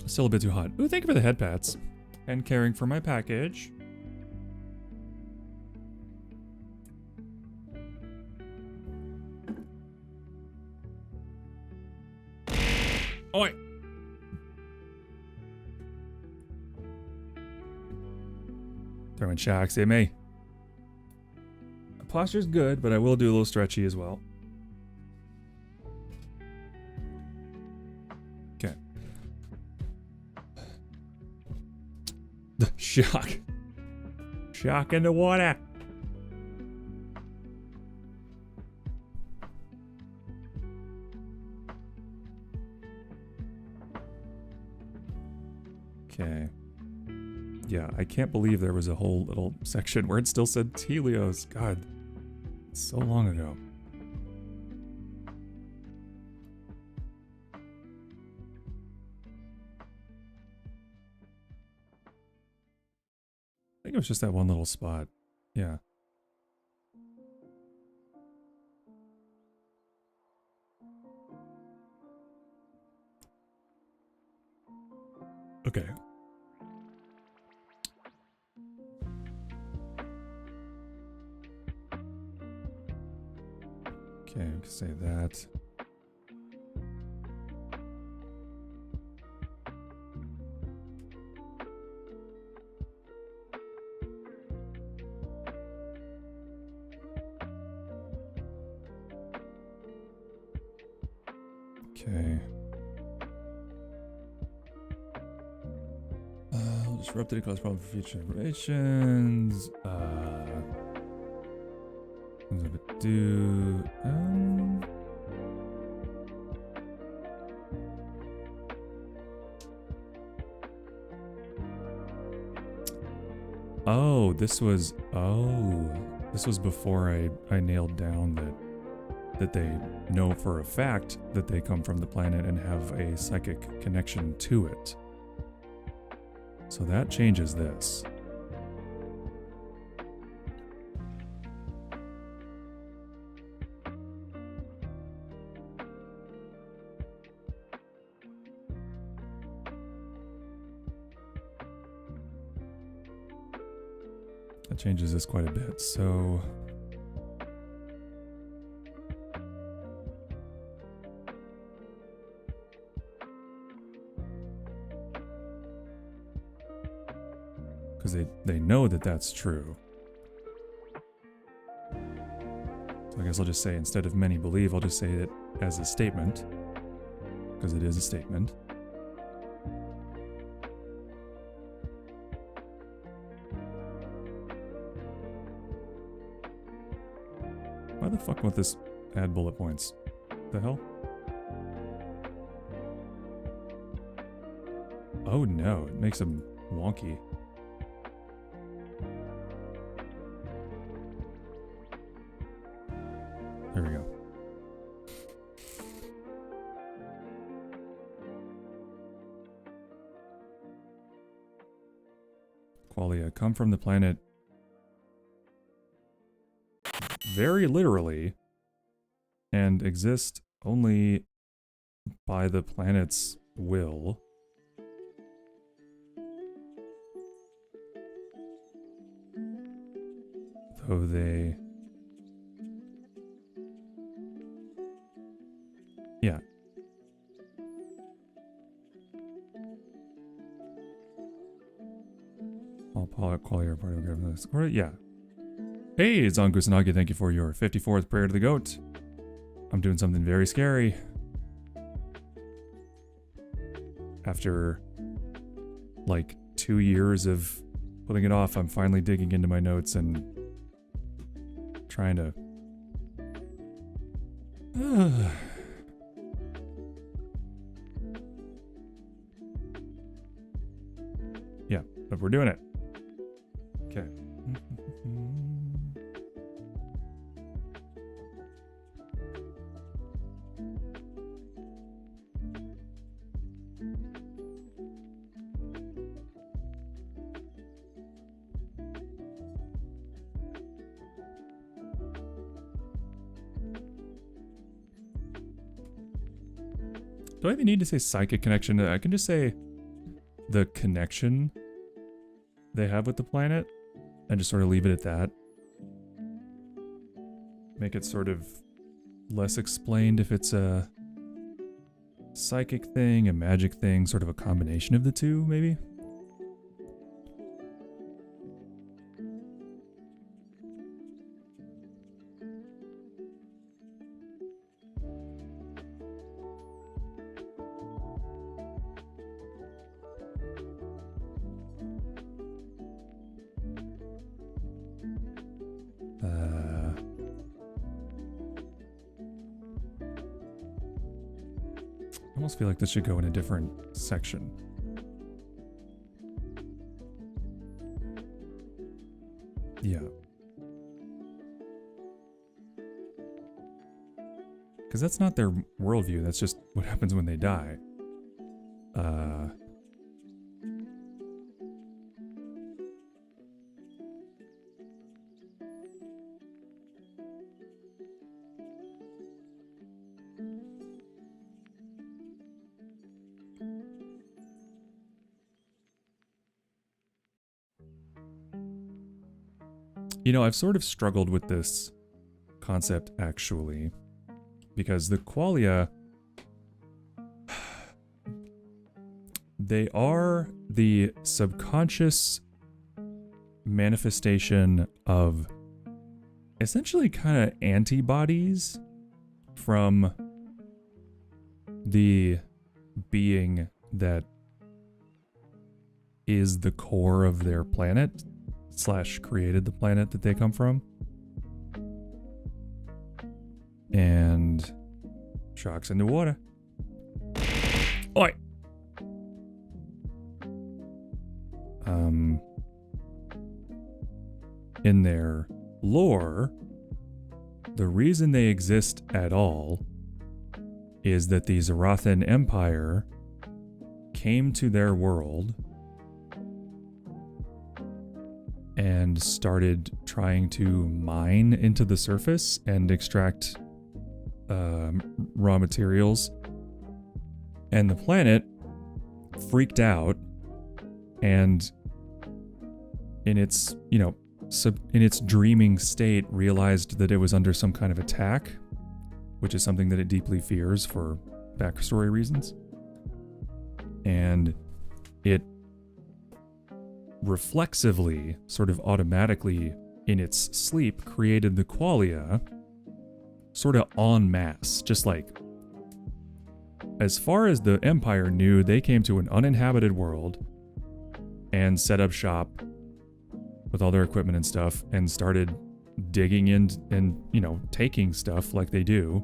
Still a bit too hot. Ooh, thank you for the head pats and caring for my package. Oi! Throwing shocks at me. Posture's good, but I will do a little stretchy as well. Okay. Shock. Shock in the water. Okay. Yeah, I can't believe there was a whole little section where it still said Telios. God, it's so long ago. I think it was just that one little spot. Yeah. Okay. Okay, I can say that. Okay. Disrupted, cause problem for future generations. Do oh, this was before I nailed down that they know for a fact that they come from the planet and have a psychic connection to it. So that changes this. That changes this quite a bit. So because they know that that's true. So I guess I'll just say, instead of many believe, I'll just say it as a statement, because it is a statement. Why the fuck won't this add bullet points? The hell? Oh no, it makes them wonky. There we go. Qualia come from the planet very literally and exist only by the planet's will. Though they... Yeah. All Qualia are part of the government. Yeah. Hey, it's on Kusanagi. Thank you for your 54th prayer to the goat. I'm doing something very scary. After like 2 years of putting it off, I'm finally digging into my notes and trying to... Yeah, but we're doing it. Okay. Do I even need to say psychic connection? I can just say the connection they have with the planet and just sort of leave it at that. Make it sort of less explained if it's a psychic thing, a magic thing, sort of a combination of the two, maybe? I almost feel like this should go in a different section. Yeah. Because that's not their worldview, that's just what happens when they die. You know, I've sort of struggled with this concept, actually, because the qualia, they are the subconscious manifestation of essentially kind of antibodies from the being that is the core of their planet / created the planet that they come from. And sharks in the water. Oi! In their lore, the reason they exist at all is that the Zarathan Empire came to their world and started trying to mine into the surface and extract raw materials. And the planet freaked out and in its, in its dreaming state realized that it was under some kind of attack, which is something that it deeply fears for backstory reasons. And it reflexively, sort of automatically, in its sleep, created the qualia sort of en masse. Just like, as far as the Empire knew, they came to an uninhabited world and set up shop with all their equipment and stuff and started digging in and, taking stuff like they do.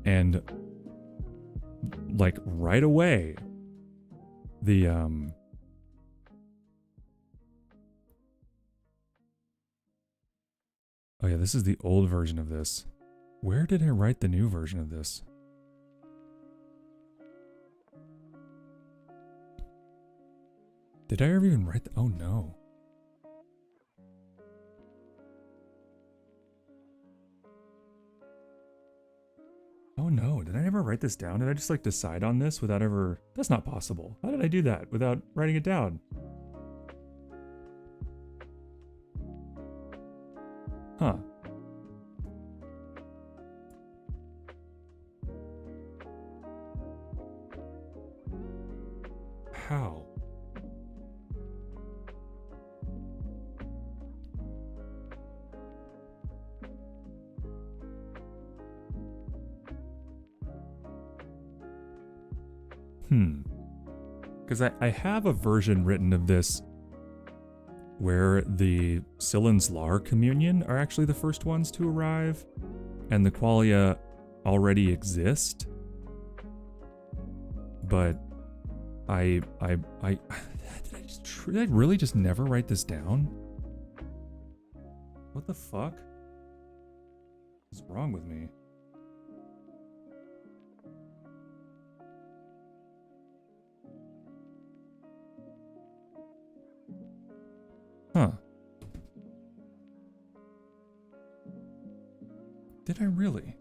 And like right away, the oh yeah, this is the old version of this. Where did I write the new version of this? Did I ever even write the... Oh no. Oh no, did I ever write this down? Did I just like decide on this without ever... That's not possible. How did I do that without writing it down? Huh. How? Because I have a version written of this where the Sillans Lar communion are actually the first ones to arrive, and the qualia already exist. But did I really just never write this down? What the fuck? What's wrong with me? Huh. Did I really?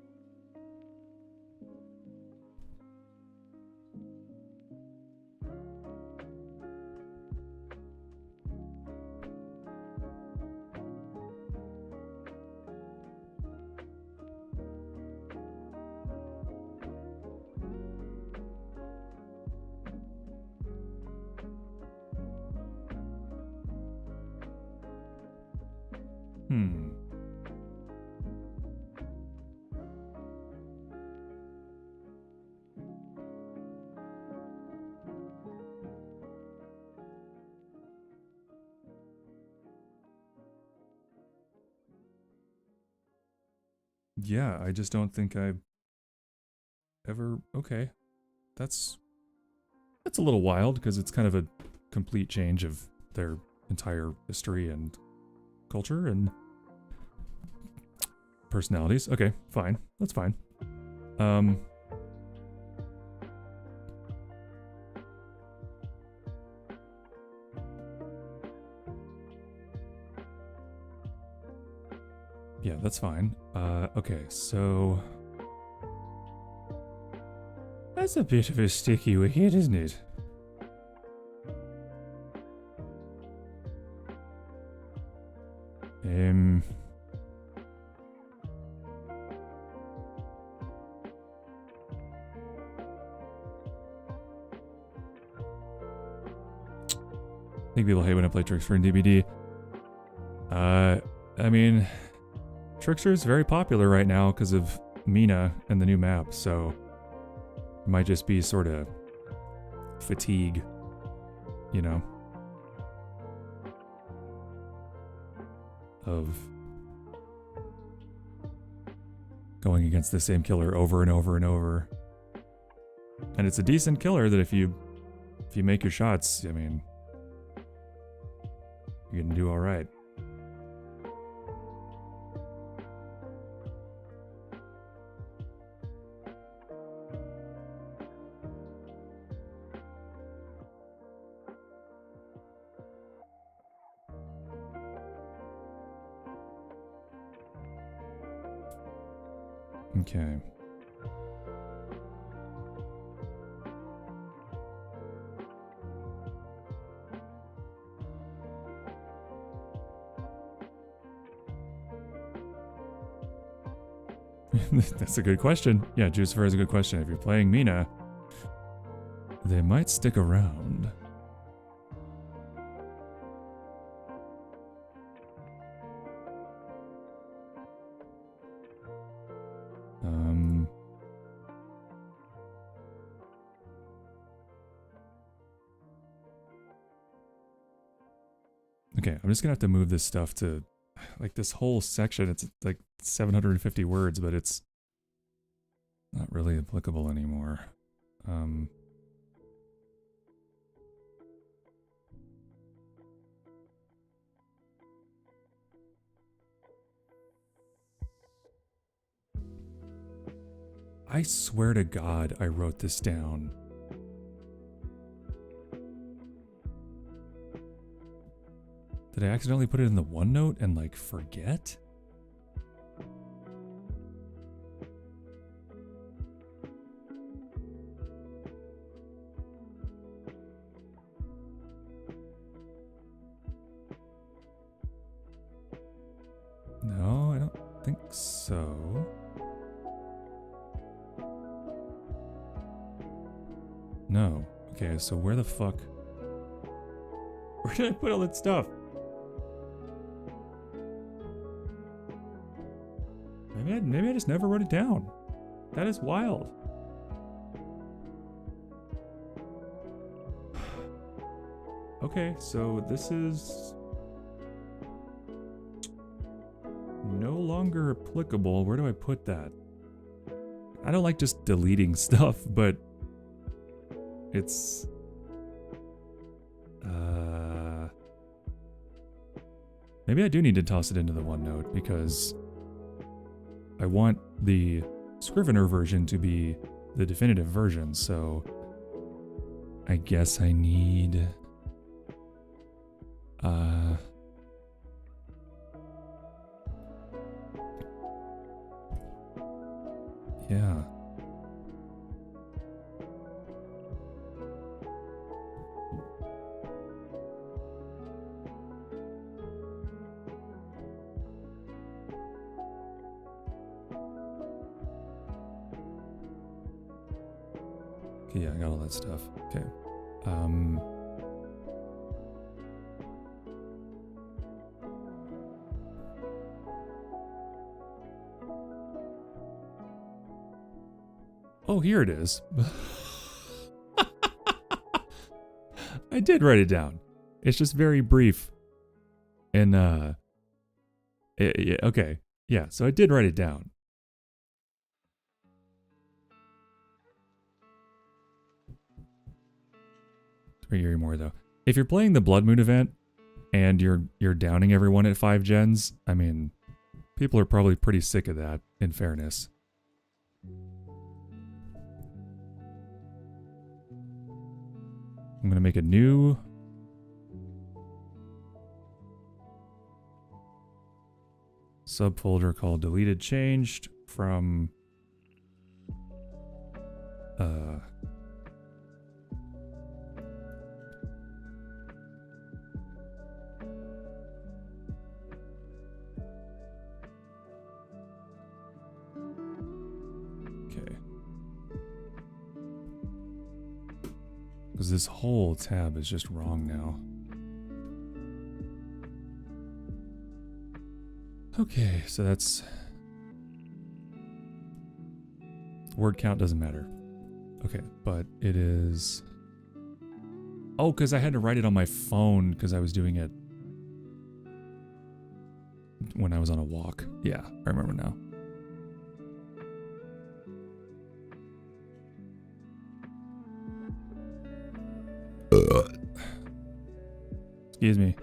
Yeah, I just don't think I ever... Okay. That's a little wild, because it's kind of a complete change of their entire history and culture and personalities. Okay, fine. That's fine. Yeah, that's fine. Okay, so... That's a bit of a sticky wicket, isn't it? I think people hate when I play Trickster in DBD. I mean... Trickster is very popular right now because of Mina and the new map, so might just be sort of fatigue, you know, of going against the same killer over and over and over. And it's a decent killer that if you make your shots, I mean, you're gonna do all right. Okay. That's a good question. Yeah, Jucifer is a good question. If you're playing Mina, they might stick around. Okay, I'm just gonna have to move this stuff to, like, this whole section. It's like 750 words, but it's not really applicable anymore. I swear to God, I wrote this down. Did I accidentally put it in the OneNote and, like, forget? No, I don't think so. No. Okay, so where the fuck? Where did I put all that stuff? Maybe I just never wrote it down. That is wild. Okay, so this is no longer applicable. Where do I put that? I don't like just deleting stuff, but it's maybe I do need to toss it into the OneNote because I want the Scrivener version to be the definitive version, so I guess I need yeah. Okay, yeah, I got all that stuff. Okay. Oh, here it is. I did write it down. It's just very brief. And, yeah, okay. Yeah, so I did write it down. More though. If you're playing the Blood Moon event and you're downing everyone at 5 gens, I mean, people are probably pretty sick of that, in fairness. I'm gonna make a new subfolder called Deleted Changed from because this whole tab is just wrong now. Okay, so that's... Word count doesn't matter. Okay, but it is... Oh, because I had to write it on my phone because I was doing it when I was on a walk. Yeah, I remember now. Excuse me.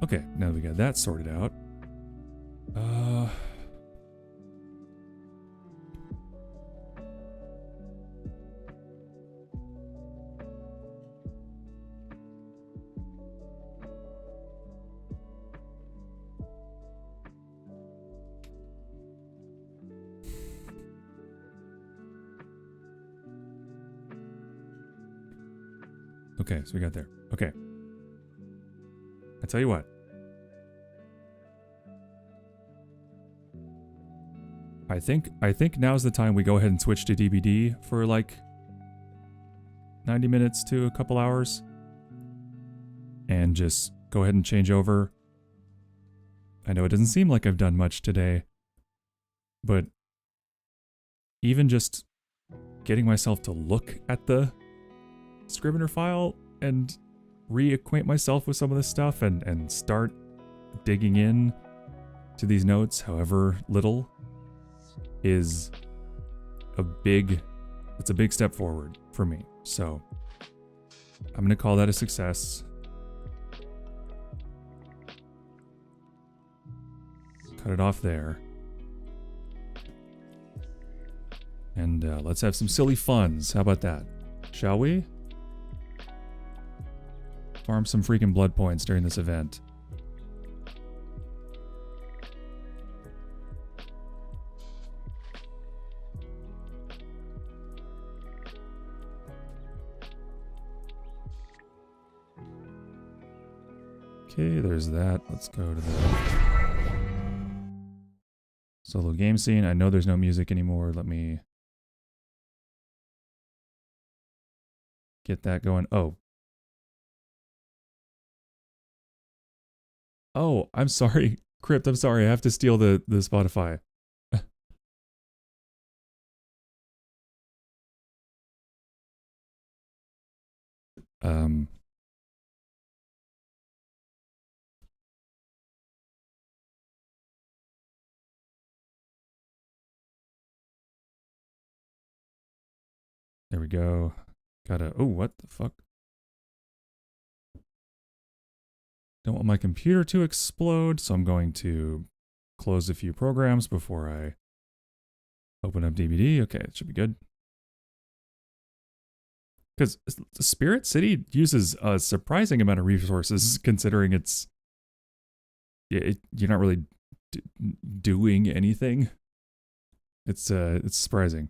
Okay, now that we got that sorted out. Okay, so we got there. Okay. I tell you what. I think now's the time we go ahead and switch to DBD for like 90 minutes to a couple hours. And just go ahead and change over. I know it doesn't seem like I've done much today, but even just getting myself to look at the Scrivener file and reacquaint myself with some of this stuff and start digging in to these notes, however little, is it's a big step forward for me. So I'm gonna call that a success. Cut it off there. And let's have some silly funs. How about that? Shall we? Farm some freaking blood points during this event. Okay, there's that. Let's go to the solo game scene. I know there's no music anymore. Let me get that going. Oh, I'm sorry. Crypt, I'm sorry. I have to steal the Spotify. There we go. Oh, what the fuck? Don't want my computer to explode, so I'm going to close a few programs before I open up DBD. Okay, it should be good. Because Spirit City uses a surprising amount of resources, considering you're not really doing anything. It's surprising.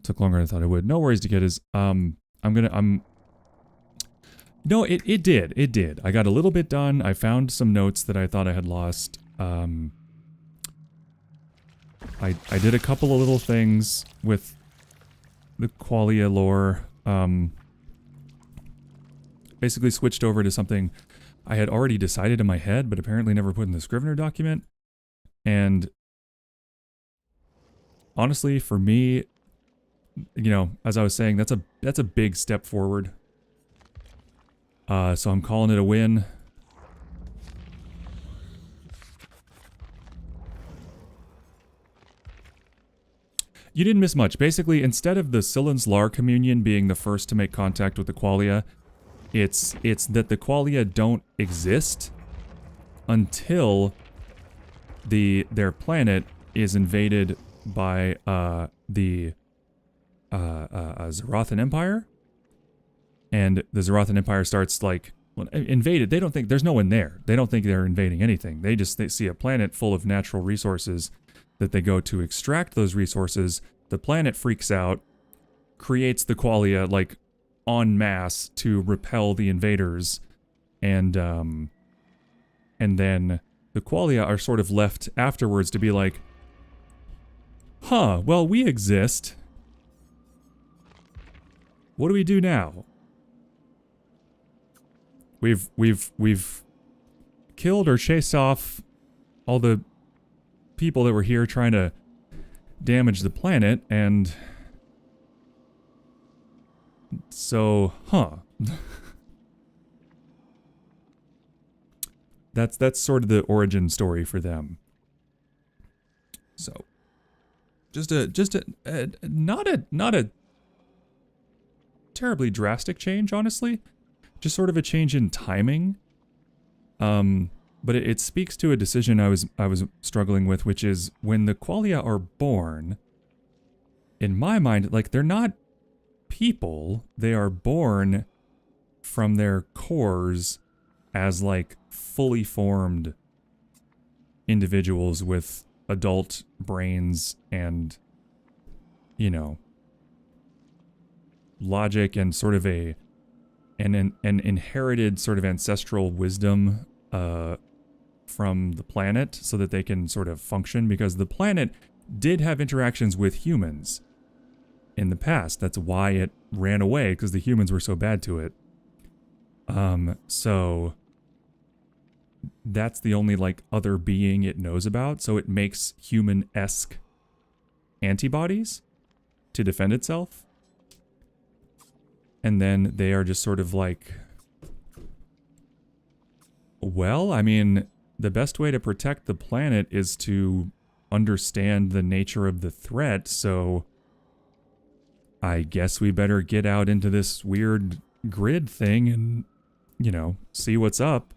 Took longer than I thought it would. No worries to get his. No, it did. I got a little bit done. I found some notes that I thought I had lost. I did a couple of little things with the Qualia lore. Basically switched over to something I had already decided in my head, but apparently never put in the Scrivener document. And honestly, for me, you know, as I was saying, that's a big step forward. So I'm calling it a win. You didn't miss much. Basically, instead of the Scyllans Lar communion being the first to make contact with the Qualia, it's that the Qualia don't exist until their planet is invaded by the Zarothan Empire, and the Zarothan Empire starts like invaded. They don't think there's no one there. They don't think they're invading anything. They see a planet full of natural resources that they go to extract those resources. The planet freaks out, creates the Qualia like en masse to repel the invaders, and then the qualia are sort of left afterwards to be like, huh, well, we exist. What do we do now? We've killed or chased off all the people that were here trying to damage the planet, and so, huh. That's sort of the origin story for them. So, just a not a terribly drastic change, honestly. Just sort of a change in timing. But it speaks to a decision I was struggling with, which is when the qualia are born, in my mind, like, they're not people, they are born from their cores as, like, fully formed individuals with adult brains and, you know, logic and sort of an inherited sort of ancestral wisdom from the planet so that they can sort of function, because the planet did have interactions with humans in the past. That's why it ran away, because the humans were so bad to it. So that's the only, like, other being it knows about, so it makes human-esque antibodies to defend itself. And then they are just sort of like, well, I mean, the best way to protect the planet is to understand the nature of the threat, so I guess we better get out into this weird grid thing and, you know, see what's up.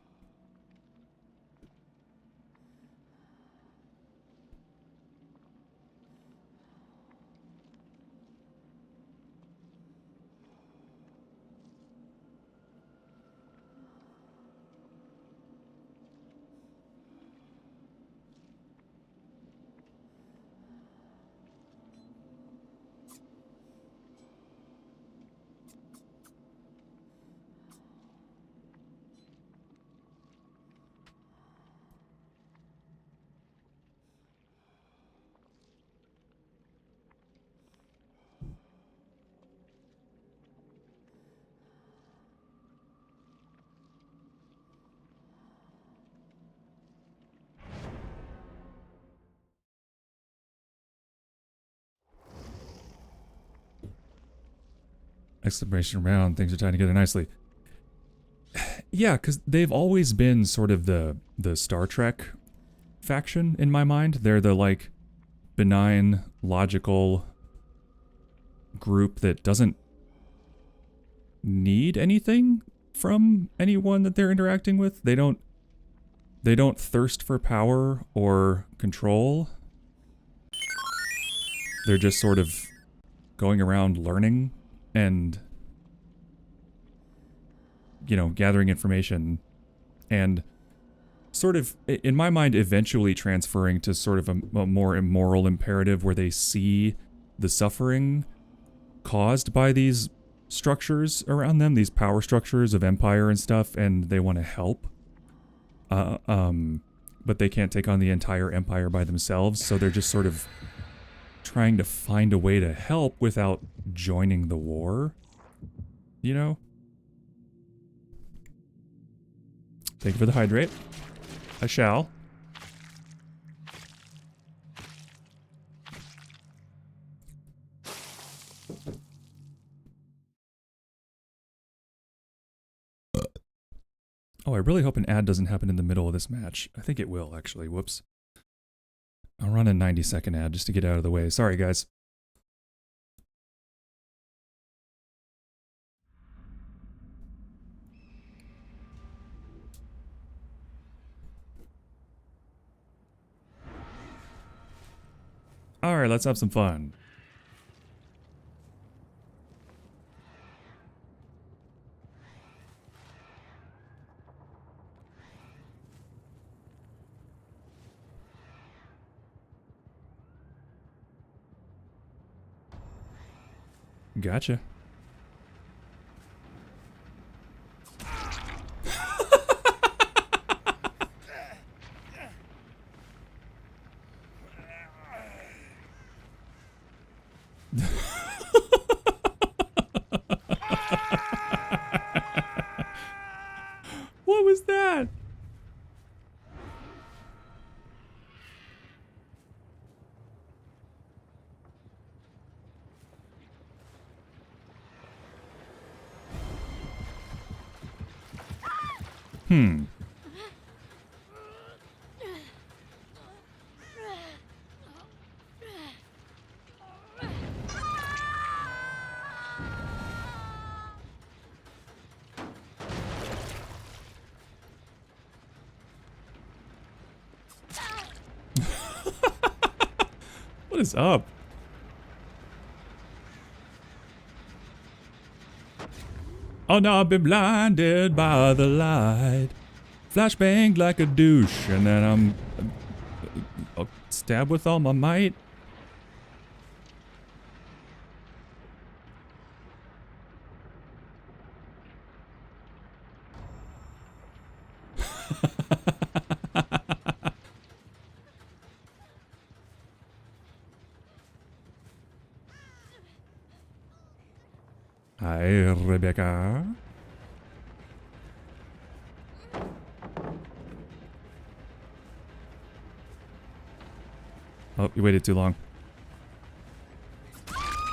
Exclamation round, things are tying together nicely. Yeah, because they've always been sort of the Star Trek faction in my mind. They're the, like, benign, logical group that doesn't need anything from anyone that they're interacting with. They don't thirst for power or control. They're just sort of going around learning and, you know, gathering information and sort of, in my mind, eventually transferring to sort of a more immoral imperative where they see the suffering caused by these structures around them, these power structures of empire and stuff, and they want to help. But they can't take on the entire empire by themselves, so they're just sort of trying to find a way to help without joining the war, you know? Thank you for the hydrate. I shall. Oh, I really hope an ad doesn't happen in the middle of this match. I think it will, actually. Whoops. I'll run a 90-second ad just to get out of the way. Sorry, guys. Alright, let's have some fun. Gotcha. Hmm. What is up? Oh no, I've been blinded by the light. Flashbanged like a douche, and then I'm stabbed with all my might. Hi, Rebecca. Oh, you waited too long.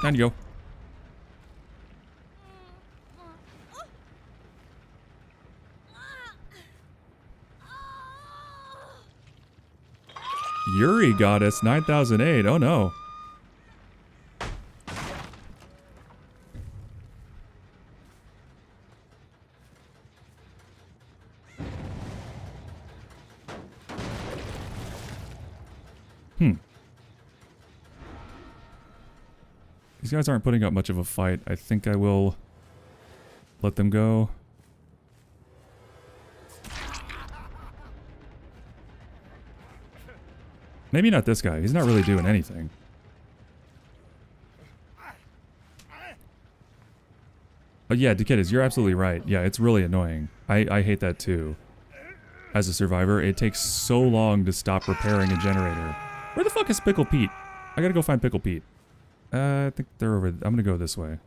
Down you go. Yuri Goddess 9008. Oh no. These guys aren't putting up much of a fight. I think I will let them go. Maybe not this guy. He's not really doing anything. But yeah, Dekitis, you're absolutely right. Yeah, it's really annoying. I hate that too. As a survivor, it takes so long to stop repairing a generator. Where the fuck is Pickle Pete? I gotta go find Pickle Pete. I think they're over... I'm gonna go this way.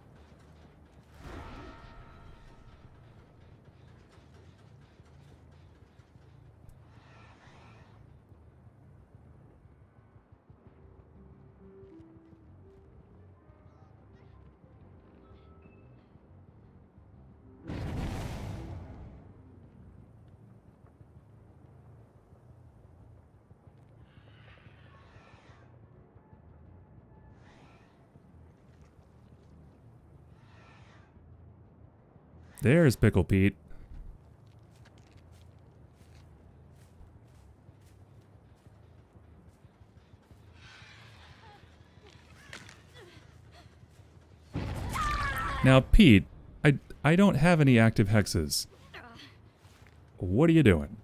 There's Pickle Pete. Now, Pete, I don't have any active hexes. What are you doing?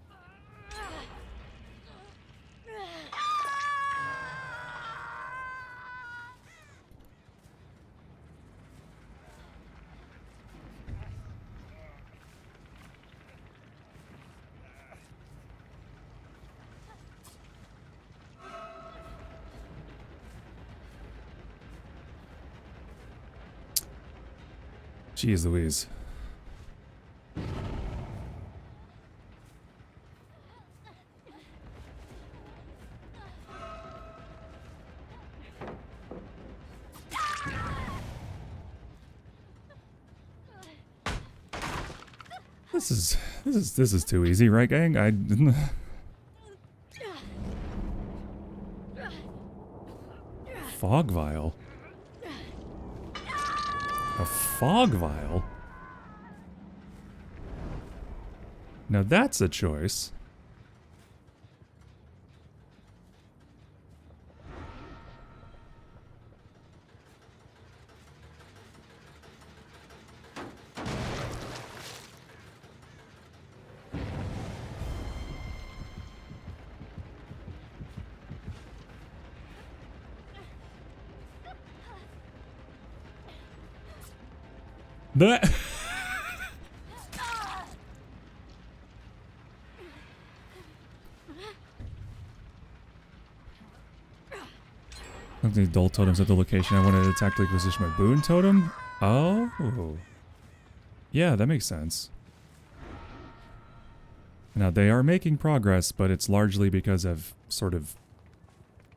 Jeez Louise. This is too easy, right, gang? Fog vial. A fog vial? Now that's a choice. That Something dull totems at the location I wanted to tactically position my boon totem? Oh. Yeah, that makes sense. Now they are making progress, but it's largely because I've sort of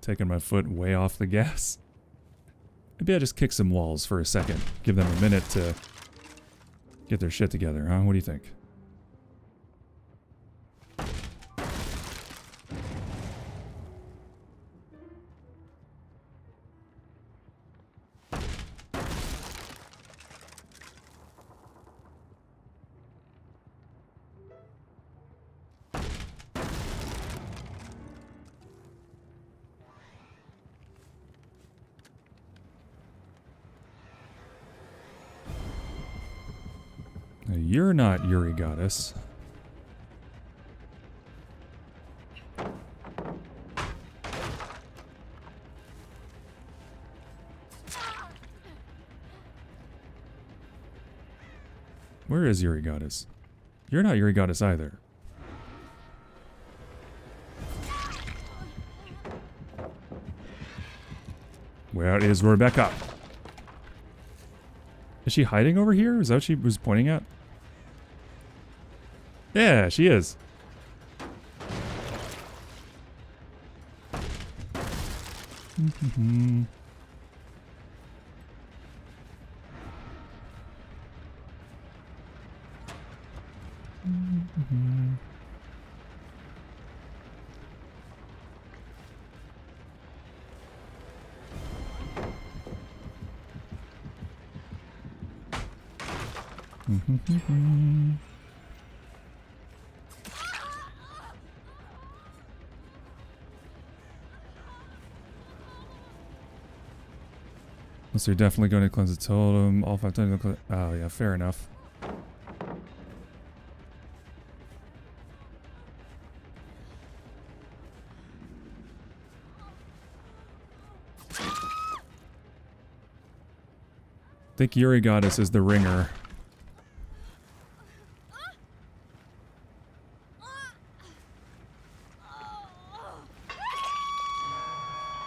taken my foot way off the gas. Maybe I just kick some walls for a second. Give them a minute to get their shit together, huh? What do you think? You're not Yuri Goddess. Where is Yuri Goddess? You're not Yuri Goddess either. Where is Rebecca? Is she hiding over here? Is that what she was pointing at? Yeah, she is. So you're definitely going to cleanse the totem. All 5 times. Oh yeah, fair enough. I think Yuri Goddess is the ringer.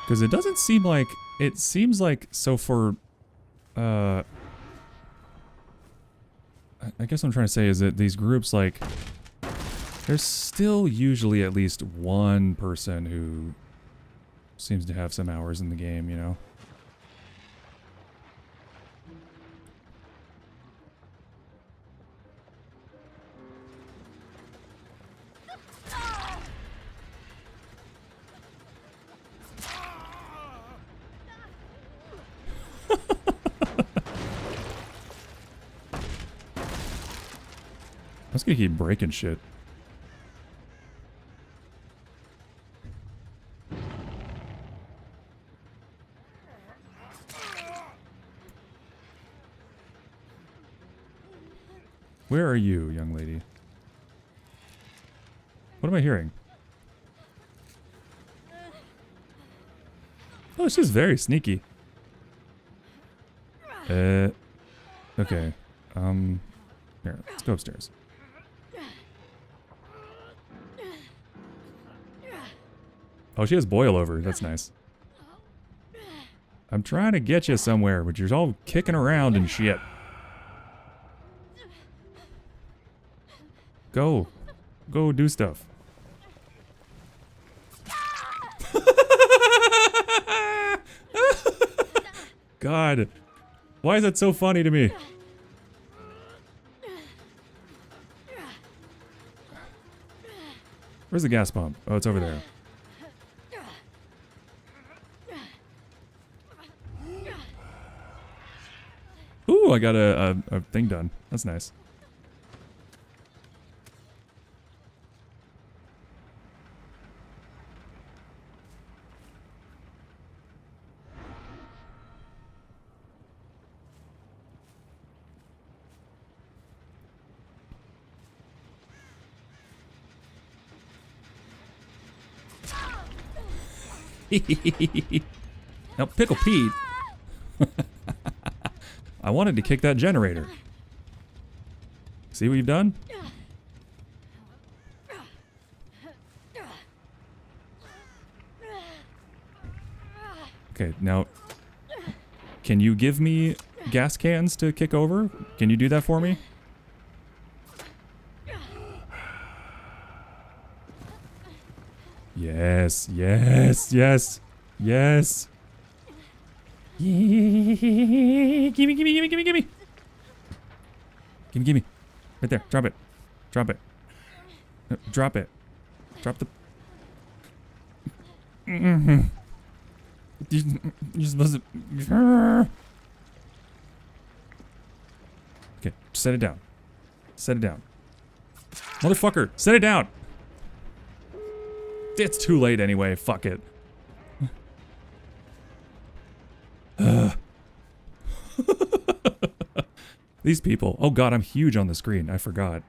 Because it doesn't seem like... It seems like... So for... I guess what I'm trying to say is that these groups, like... There's still usually at least one person who seems to have some hours in the game, you know? I was gonna keep breaking shit. Where are you, young lady? What am I hearing? Oh, she's very sneaky. Okay. Here, let's go upstairs. Oh, she has boil over. That's nice. I'm trying to get you somewhere, but you're all kicking around and shit. Go. Go do stuff. God. Why is that so funny to me? Where's the gas pump? Oh, it's over there. Ooh, I got a thing done. That's nice. Now, Pickle Pete. I wanted to kick that generator. See what you've done? Okay, now, can you give me gas cans to kick over? Can you do that for me? Yes, yes, yes, yes. Yeah, gimme, gimme, gimme, gimme, gimme. Gimme, gimme. Right there, drop it. Drop it. No, drop it. Drop the... You're supposed to... Okay, set it down. Set it down. Motherfucker, set it down! It's too late anyway, fuck it. These people. Oh god, I'm huge on the screen. I forgot.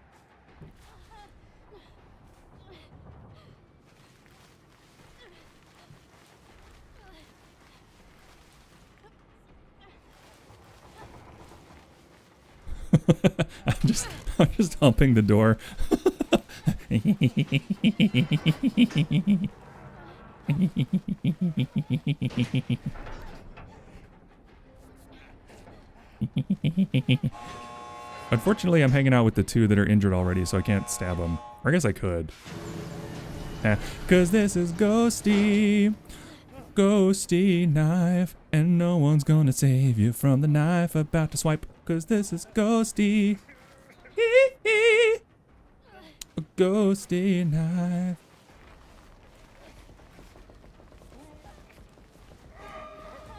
I'm just humping the door. Unfortunately, I'm hanging out with the two that are injured already, so I can't stab them. Or I guess I could. Cause this is Ghosty. Ghosty knife. And no one's gonna save you from the knife about to swipe. Cause this is Ghosty. A ghosty knife.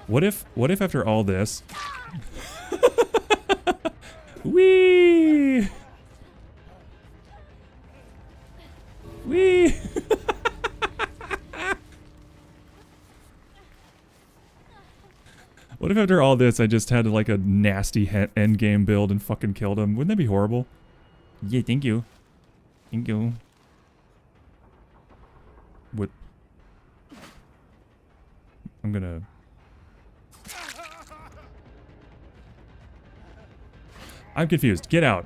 What if after all this... Wee! Wee! What if after all this I just had like a nasty endgame build and fucking killed him? Wouldn't that be horrible? Yeah, thank you. Thank you. What? I'm gonna... I'm confused. Get out.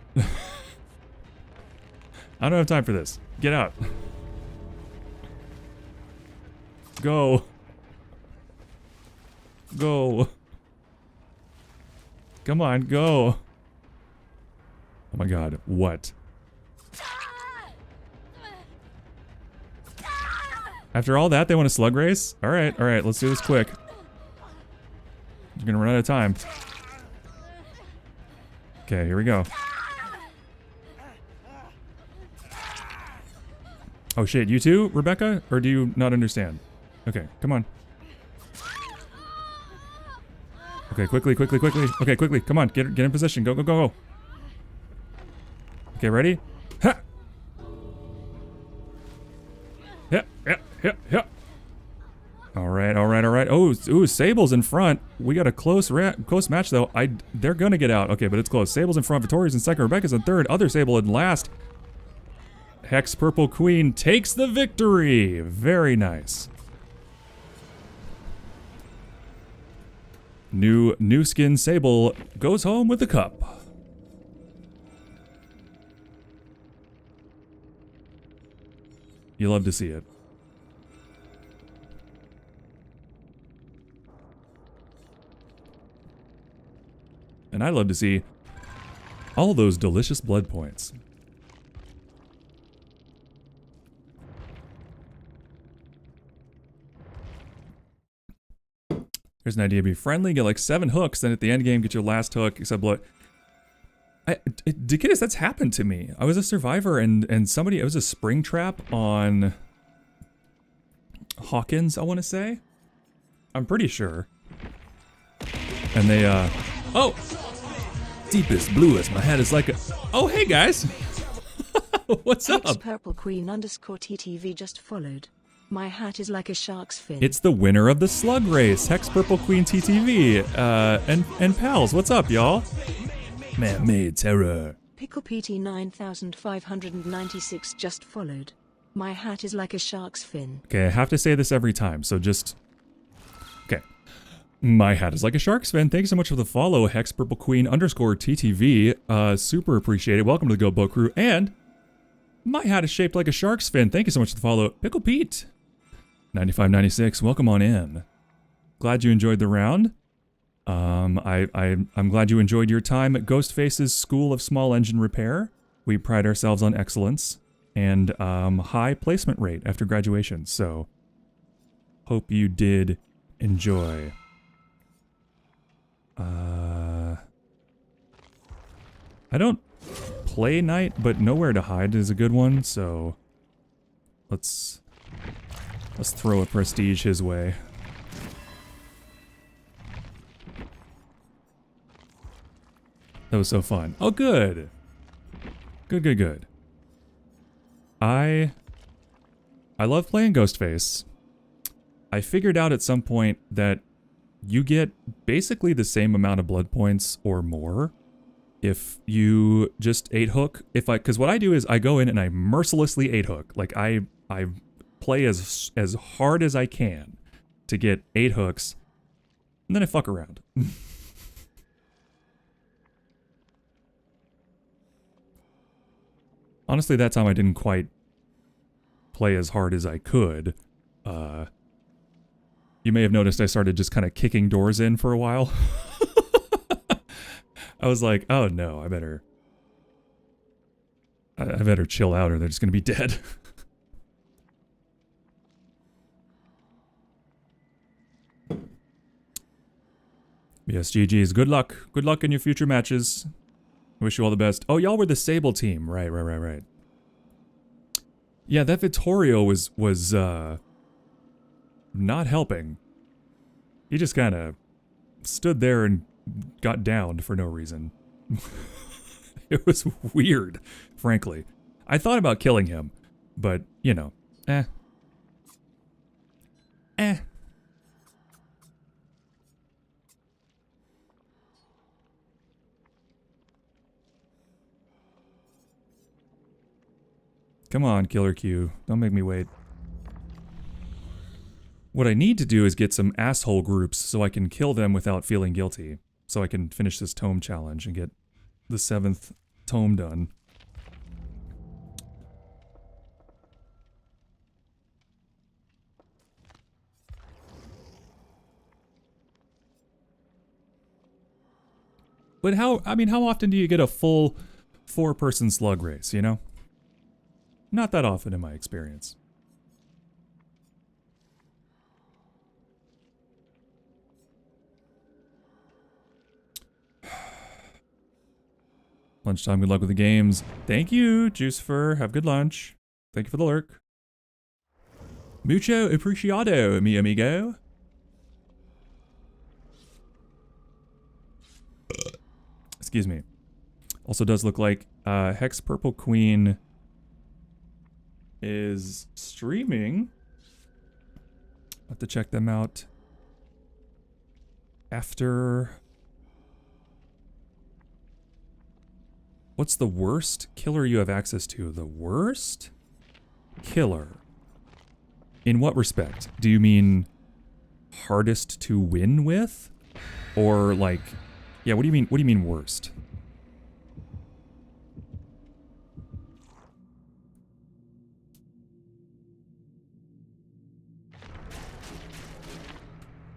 I don't have time for this. Get out. Go. Go. Come on, go. Oh my god, what? After all that, they want a slug race? Alright, let's do this quick. You're gonna run out of time. Okay, here we go. Oh shit, you too, Rebecca? Or do you not understand? Okay, come on. Okay, quickly. Okay, quickly, come on, get in position. Go. Okay, ready? Ha! Yeah. Alright. Oh, Sable's in front. We got a close match though. They're gonna get out. Okay, but it's close. Sable's in front, Victoria's in second, Rebecca's in third, other Sable in last. Hex Purple Queen takes the victory. Very nice. New skin Sable goes home with the cup. You love to see it. And I love to see all those delicious blood points. Here's an idea. Be friendly, get like 7 hooks, then at the end game get your last hook, except blood. Dikidus, that's happened to me. I was a survivor and somebody, it was a spring trap on Hawkins, I want to say. I'm pretty sure. And they, oh! Deepest, bluest, my head is like a... Oh, hey guys! What's up? Purple Queen _TTV just followed. My hat is like a shark's fin. It's the winner of the slug race, Hex Purple Queen TTV. And pals, what's up, y'all? Man-made terror. Pickle PT 9596 just followed. My hat is like a shark's fin. Okay, I have to say this every time, so just... Okay. My hat is like a shark's fin. Thanks so much for the follow, Hex Purple Queen _TTV. Super appreciate it. Welcome to the Go Boat Crew. And my hat is shaped like a shark's fin. Thank you so much for the follow, Pickle Pete. 9596, welcome on in. Glad you enjoyed the round. I'm glad you enjoyed your time at Ghostface's School of Small Engine Repair. We pride ourselves on excellence and high placement rate after graduation, so hope you did enjoy. I don't play Night, but Nowhere to Hide is a good one, so let's throw a prestige his way. That was so fun. Oh, good. Good. I love playing Ghostface. I figured out at some point that you get basically the same amount of blood points or more if you just 8-hook, because what I do is I go in and I mercilessly 8-hook. Like I play as hard as I can to get 8 hooks, and then I fuck around. Honestly, that time I didn't quite play as hard as I could. You may have noticed I started just kind of kicking doors in for a while. I was like, oh no, I better chill out or they're just gonna be dead. Yes, GG's. Good luck. Good luck in your future matches. I wish you all the best. Oh, y'all were the Sable team. Right. Yeah, that Vittorio was not helping. He just kind of stood there and got downed for no reason. It was weird, frankly. I thought about killing him, but, you know, Come on, Killer Q. Don't make me wait. What I need to do is get some asshole groups so I can kill them without feeling guilty. So I can finish this tome challenge and get the 7th tome done. But how often do you get a full 4-person slug race, you know? Not that often in my experience. Lunchtime, good luck with the games. Thank you, Juicefer. Have good lunch. Thank you for the lurk. Mucho apreciado, mi amigo. Excuse me. Also does look like Hex Purple Queen is streaming. I'll have to check them out after. What's the worst killer you have access to? The worst killer? In what respect? Do you mean hardest to win with? Or like, yeah, what do you mean? What do you mean worst?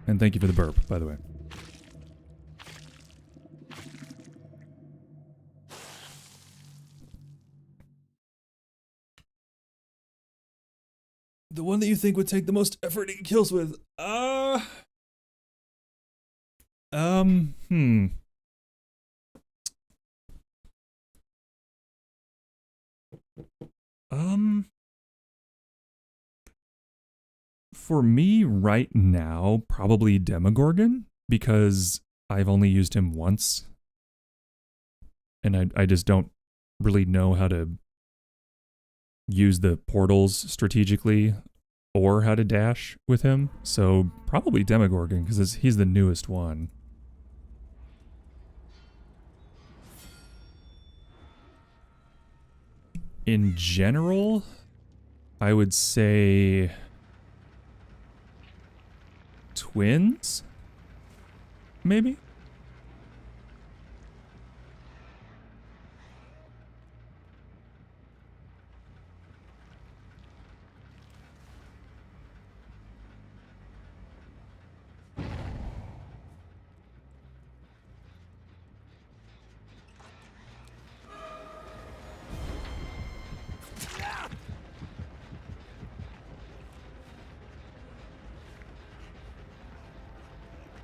And thank you for the burp, by the way. The one that you think would take the most effort to get kills with? For me right now, probably Demogorgon, because I've only used him once. And I just don't really know how to use the portals strategically or how to dash with him. So probably Demogorgon, because he's the newest one. In general, I would say twins, maybe?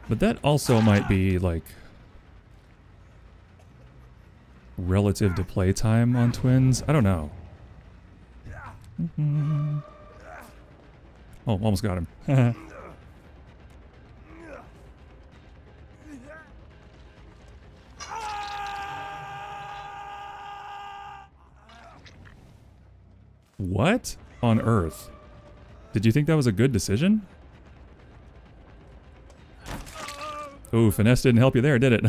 But that also might be, like, relative to playtime on twins. I don't know. Oh, almost got him. What on earth? Did you think that was a good decision? Ooh, finesse didn't help you there, did it?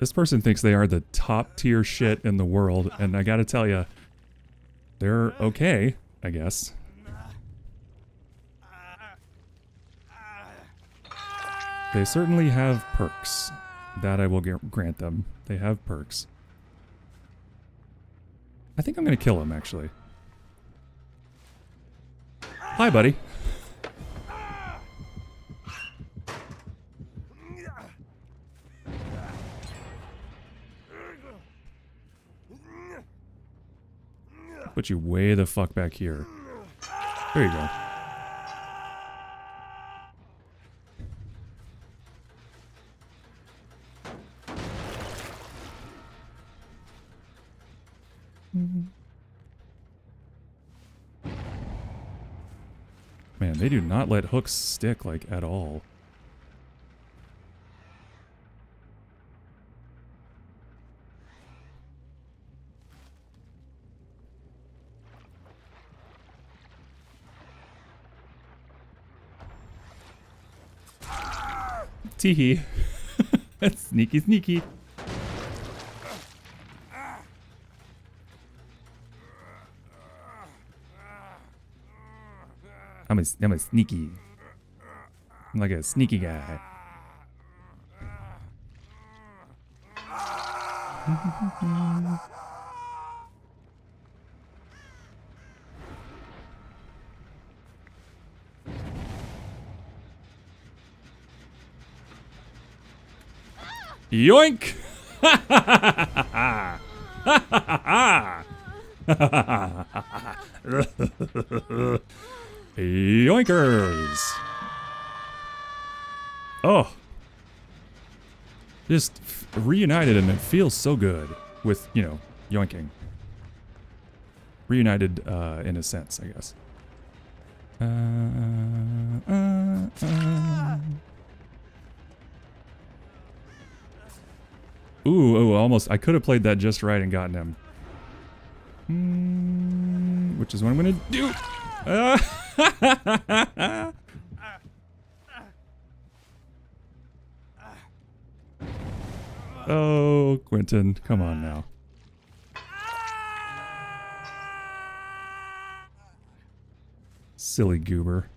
This person thinks they are the top tier shit in the world, and I gotta tell you, they're okay, I guess. They certainly have perks. That I will grant them. They have perks. I think I'm gonna kill him, actually. Hi, buddy. Put you way the fuck back here. There you go. Man, they do not let hooks stick, like, at all. Teehee. That's sneaky, sneaky. I'm a sneaky. I'm like a sneaky guy. Yoink! Yoinkers! Oh. Just reunited, and it feels so good with, you know, yoinking. Reunited, in a sense, I guess. Ooh, almost. I could have played that just right and gotten him. Which is what I'm gonna do. Oh, Quentin, come on now. Silly goober.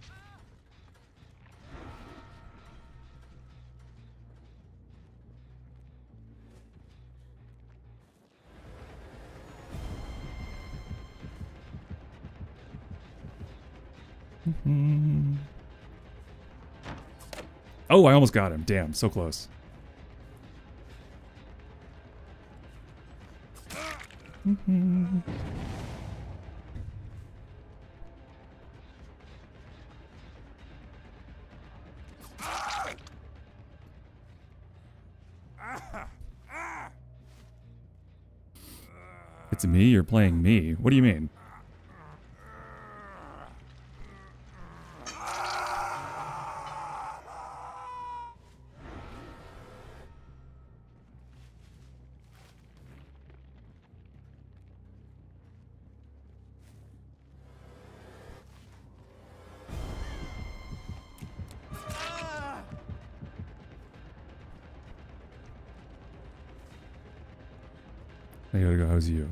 Oh, I almost got him. Damn, so close. It's me? You're playing me? What do you mean? I gotta go. How's you?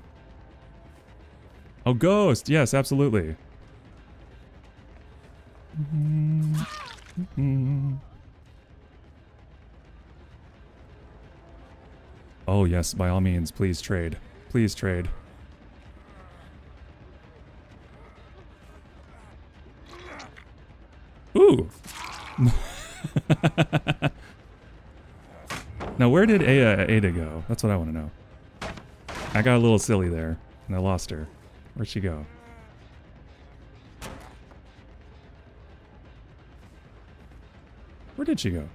Oh, Ghost! Yes, absolutely. Oh, yes, by all means, please trade. Please trade. Ooh! Now, where did Ada go? That's what I want to know. I got a little silly there, and I lost her. Where'd she go? Where did she go?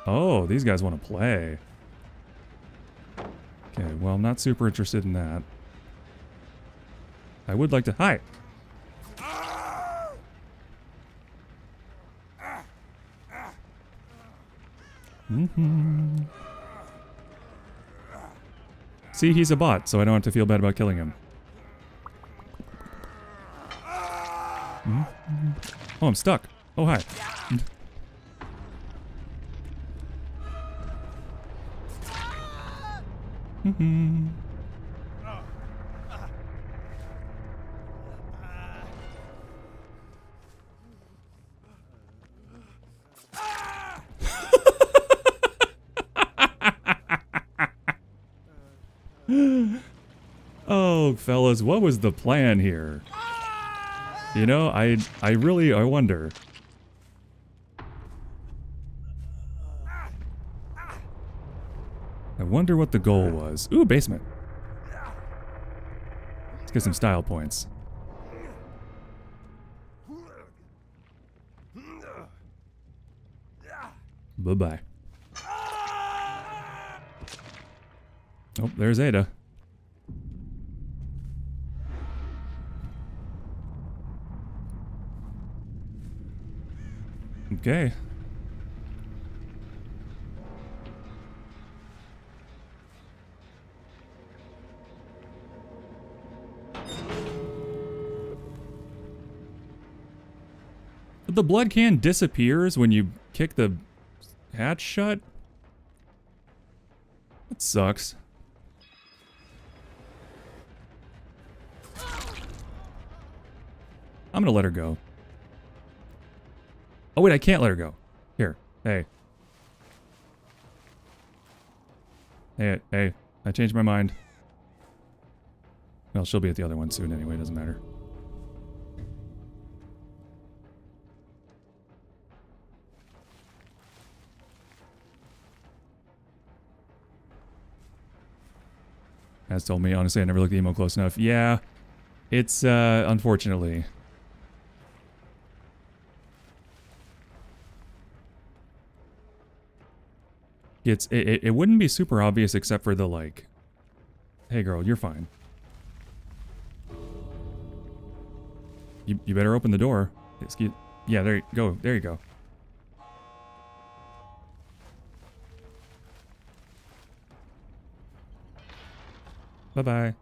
Oh, these guys want to play. Okay, well, I'm not super interested in that. I would like to... Hi! See, he's a bot, so I don't have to feel bad about killing him. Oh, I'm stuck. Oh, hi. Oh, fellas, what was the plan here? You know, I wonder. I wonder what the goal was. Ooh, basement. Let's get some style points. Bye-bye. Oh, there's Ada. Okay. But the blood can disappears when you kick the hatch shut? That sucks. I'm gonna let her go. Oh wait, I can't let her go. Here, hey. Hey, I changed my mind. Well, she'll be at the other one soon anyway, doesn't matter. Has told me, honestly, I never looked at the emo close enough. Yeah, it's, unfortunately. It wouldn't be super obvious except for the, like, hey girl, you're fine. You better open the door. Excuse, yeah, there you go. There you go. Bye-bye.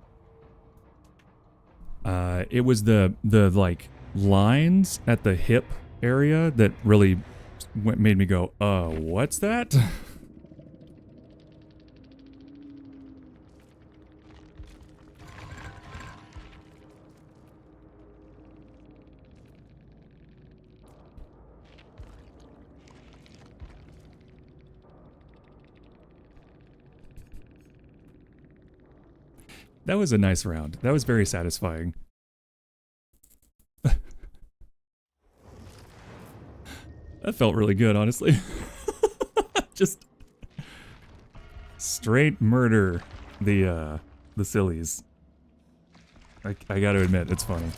It was the like lines at the hip area that really made me go, what's that? That was a nice round. That was very satisfying. That felt really good, honestly. Just straight murder the sillies. I gotta admit, it's funny.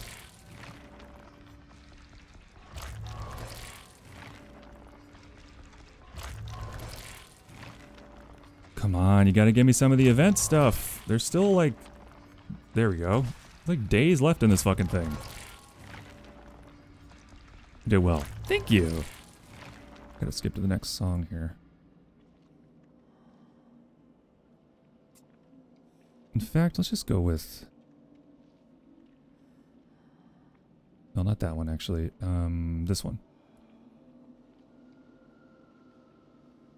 Come on, you gotta give me some of the event stuff. There's still like... There we go. Like days left in this fucking thing. You did well. Thank you. Gotta skip to the next song here. In fact, let's just go with... No, not that one, actually. This one.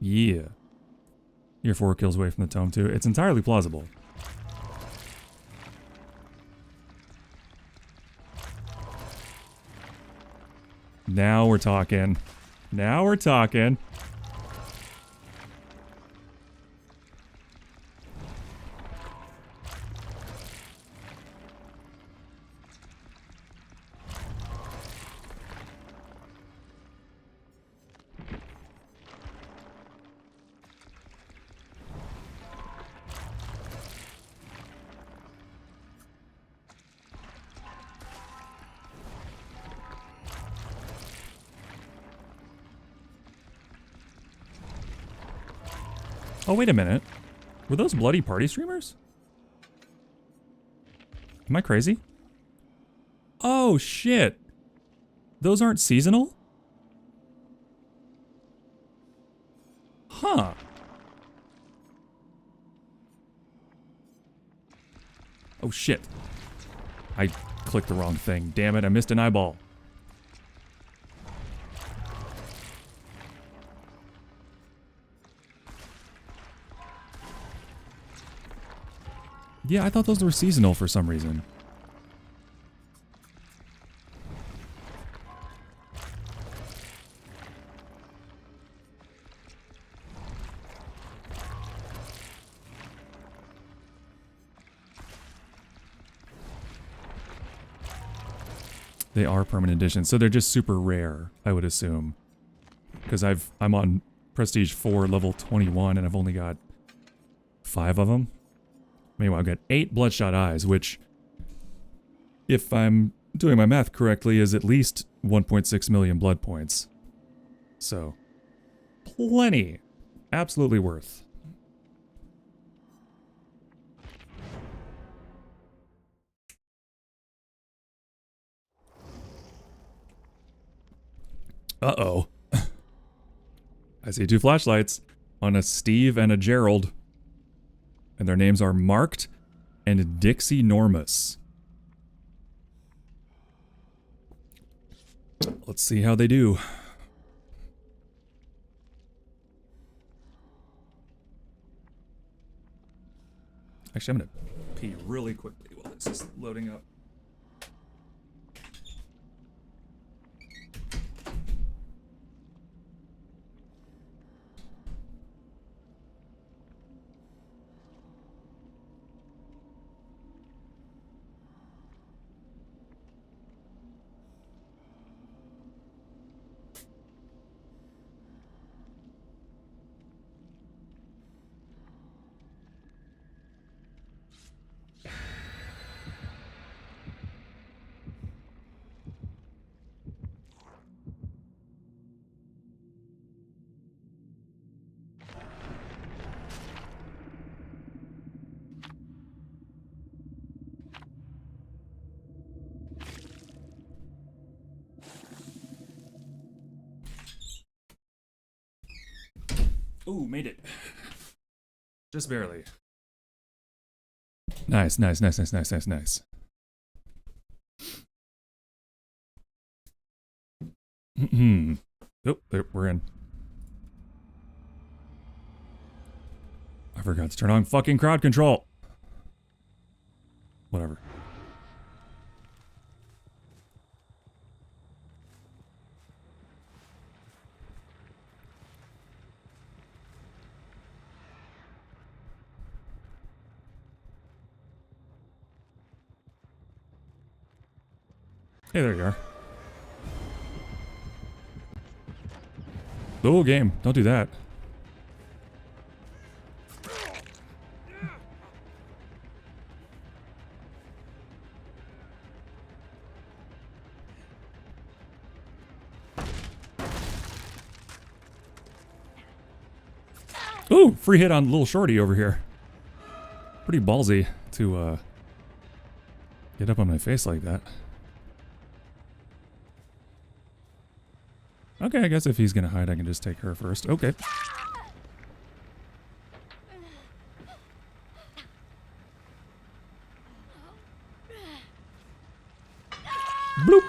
Yeah. You're 4 kills away from the tome, too. It's entirely plausible. Now we're talking. Now we're talking. Oh, wait a minute. Were those bloody party streamers? Am I crazy? Oh, shit. Those aren't seasonal? Huh. Oh, shit. I clicked the wrong thing. Damn it, I missed an eyeball. Yeah, I thought those were seasonal for some reason. They are permanent editions, so they're just super rare, I would assume. Because I'm on Prestige 4, level 21, and I've only got 5 of them. Meanwhile, I've got 8 Bloodshot Eyes, which, if I'm doing my math correctly, is at least 1.6 million blood points. So, plenty. Absolutely worth. Uh-oh. I see 2 flashlights on a Steve and a Gerald. And their names are Marked and Dixie Normus. Let's see how they do. Actually, I'm gonna pee really quickly while this is loading up. Ooh, made it. Just barely. Nice, nice, nice, nice, nice, nice, nice. Oh, there, we're in. I forgot to turn on fucking crowd control. Whatever. Hey, there you are. Oh, game. Don't do that. Ooh, free hit on little shorty over here. Pretty ballsy to get up on my face like that. Okay, I guess if he's gonna hide, I can just take her first. Okay. Bloop.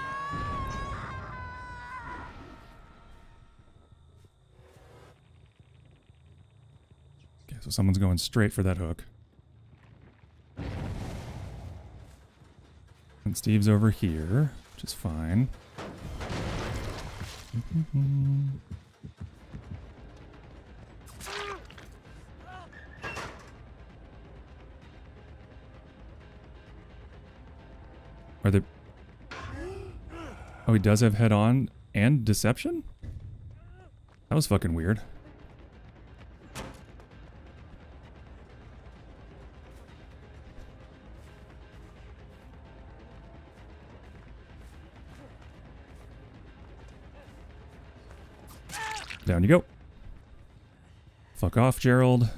Okay, so someone's going straight for that hook. And Steve's over here, which is fine. Are there... Oh, he does have head on and deception? That was fucking weird. Down you go. Fuck off, Gerald.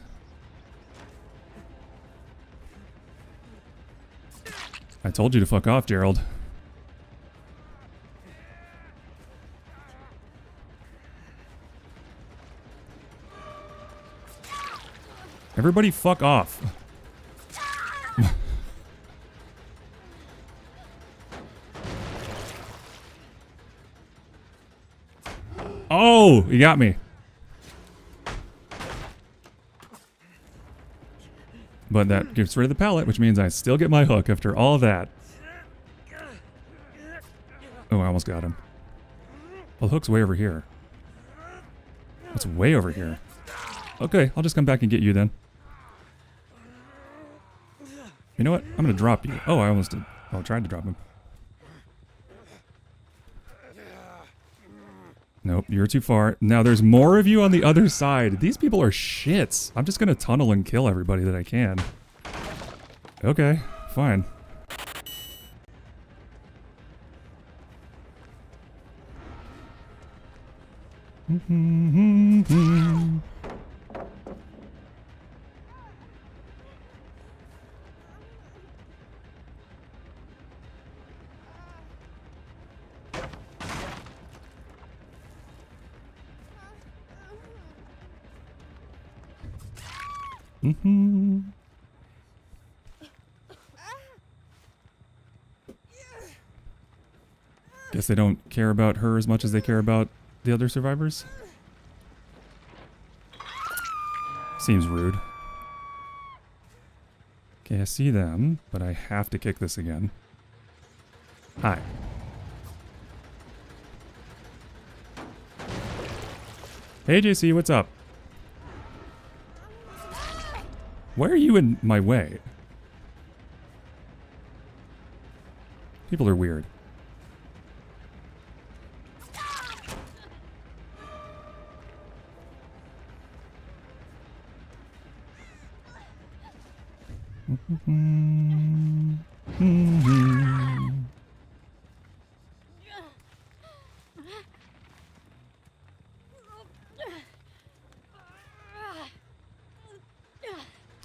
I told you to fuck off, Gerald. Everybody fuck off. Oh, you got me. But that gets rid of the pallet, which means I still get my hook after all that. Oh, I almost got him. Well, the hook's way over here. It's way over here. Okay, I'll just come back and get you then. You know what? I'm gonna drop you. Oh, I almost did. Oh, I tried to drop him. Nope, you're too far. Now there's more of you on the other side. These people are shits. I'm just gonna tunnel and kill everybody that I can. Okay, fine. Guess they don't care about her as much as they care about the other survivors. Seems rude. Okay, I see them, but I have to kick this again. Hi. Hey JC, what's up? Why are you in my way? People are weird.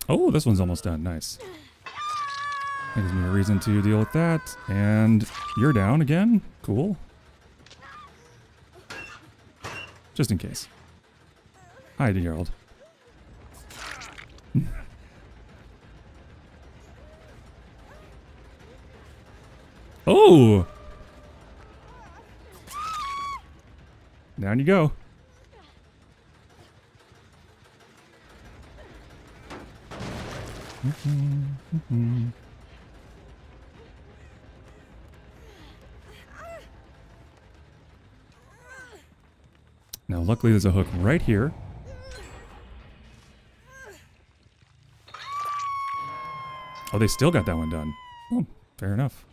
Oh, this one's almost done. Nice. That gives me a reason to deal with that. And you're down again. Cool. Just in case. Hi, Gerald. Oh! Down you go. Now, luckily, there's a hook right here. Oh, they still got that one done. Oh, fair enough.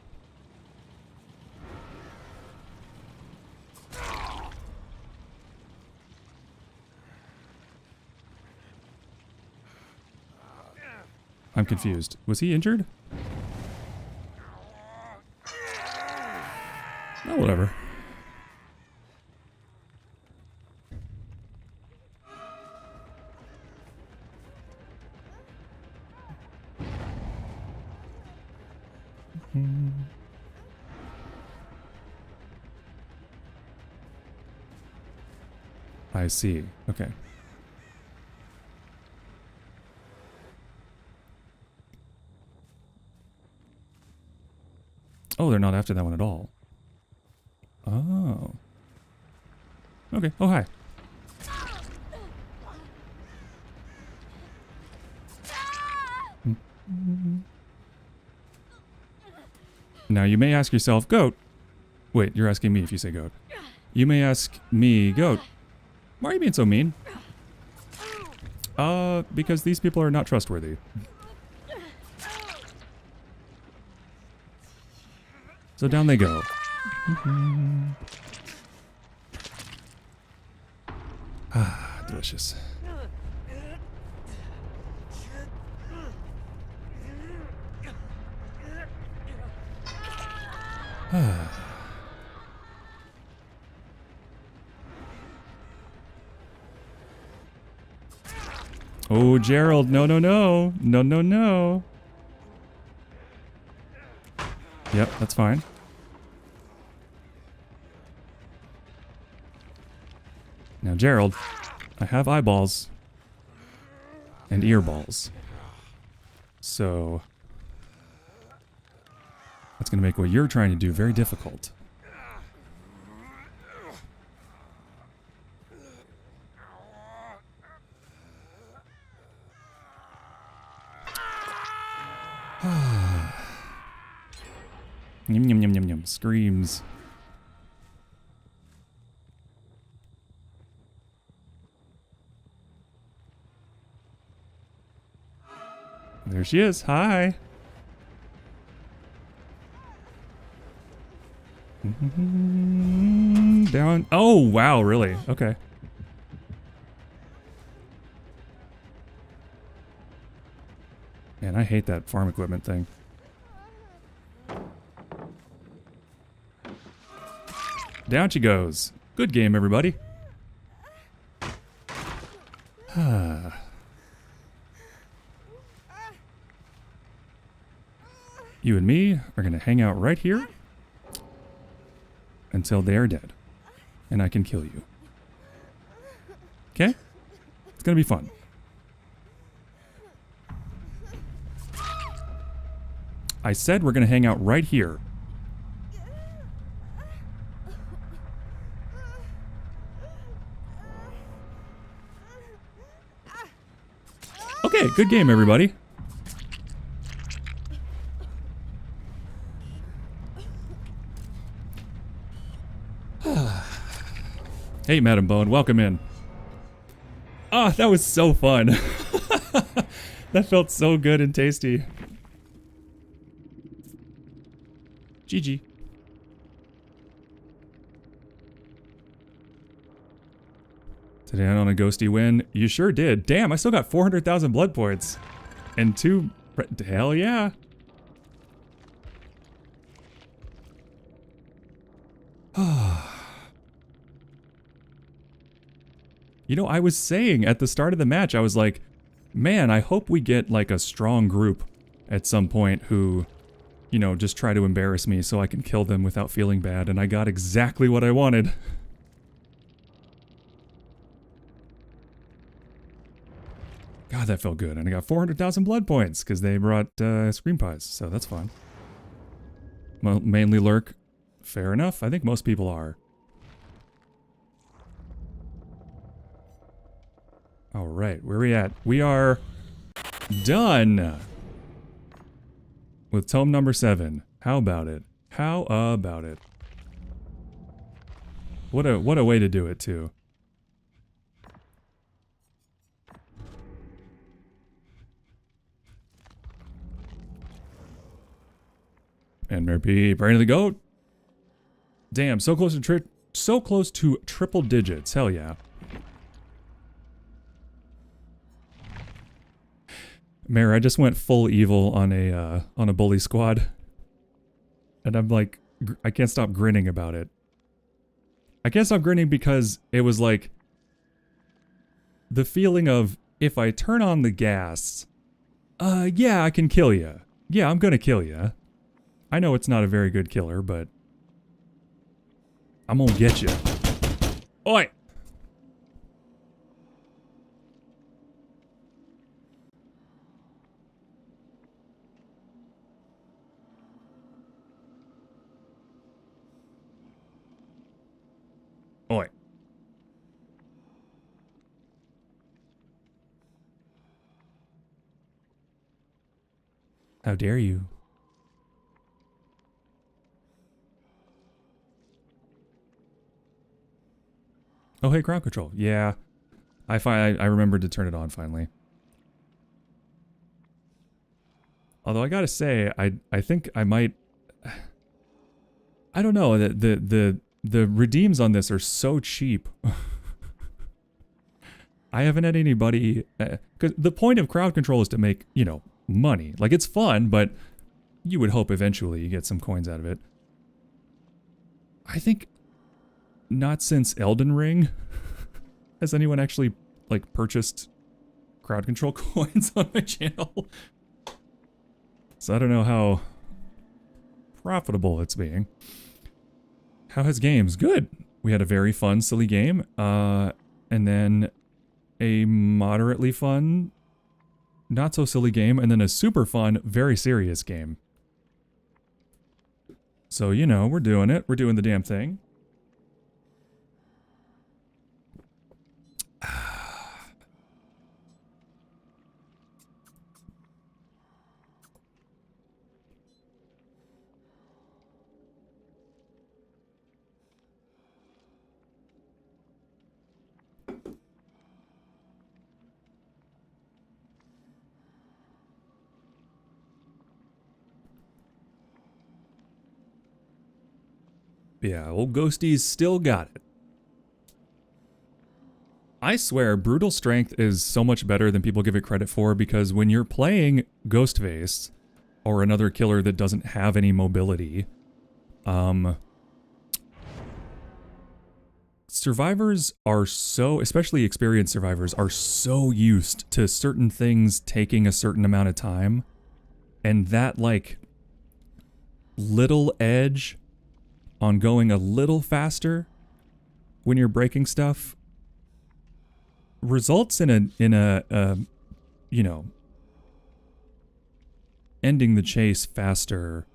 I'm confused. Was he injured? Oh, whatever. I see. Okay. Oh, they're not after that one at all. Oh. Okay. Oh, hi. Now, you may ask yourself, Goat. Wait, you're asking me if you say Goat. You may ask me, Goat, why are you being so mean? Because these people are not trustworthy. So down they go. Ah, delicious. Oh, Gerald, no, no, no. No, no, no. Yep, that's fine. Now, Gerald, I have eyeballs and earballs. So that's going to make what you're trying to do very difficult. Yum, yum, yum, yum, yum. Screams. There she is. Hi. Down. Oh, wow, really? Okay. Man, I hate that farm equipment thing. Down she goes. Good game, everybody. You and me are going to hang out right here until they are dead. And I can kill you. Okay? It's going to be fun. I said we're going to hang out right here. Okay, good game, everybody. Hey, Madam Bone, welcome in. Ah, that was so fun. That felt so good and tasty. GG. Today on a ghosty win. You sure did. Damn, I still got 400,000 blood points. And 2... Hell yeah. You know, I was saying at the start of the match, I was like, man, I hope we get like a strong group at some point who, you know, just try to embarrass me so I can kill them without feeling bad. And I got exactly what I wanted. God, that felt good. And I got 400,000 blood points because they brought screen pies. So that's fun. Well, mainly lurk. Fair enough. I think most people are. All right, where are we at? We are done with tome number 7. How about it? How about it? What a way to do it too. And Merpy, Brain of the Goat. Damn, so close to triple digits. Hell yeah. Mare, I just went full evil on a bully squad. And I'm like, I can't stop grinning about it. I can't stop grinning because it was like the feeling of if I turn on the gas, yeah, I can kill you. Yeah, I'm gonna kill you. I know it's not a very good killer, but I'm gonna get you. Oi! Oi. How dare you? Oh, hey, crowd control. Yeah. I remembered to turn it on finally. Although I gotta say, I think I might... I don't know, the redeems on this are so cheap. I haven't had anybody... Because the point of crowd control is to make, you know, money. Like, it's fun, but you would hope eventually you get some coins out of it. I think not since Elden Ring has anyone actually, like, purchased crowd control coins on my channel. So I don't know how profitable it's being. How has games? Good. We had a very fun, silly game. And then a moderately fun, not so silly game. And then a super fun, very serious game. So, you know, we're doing it. We're doing the damn thing. Yeah, old Ghosty's still got it. I swear, brutal strength is so much better than people give it credit for, because when you're playing Ghostface or another killer that doesn't have any mobility, survivors are so, especially experienced survivors, are so used to certain things taking a certain amount of time, and that, like, little edge on going a little faster when you're breaking stuff results in a you know, ending the chase faster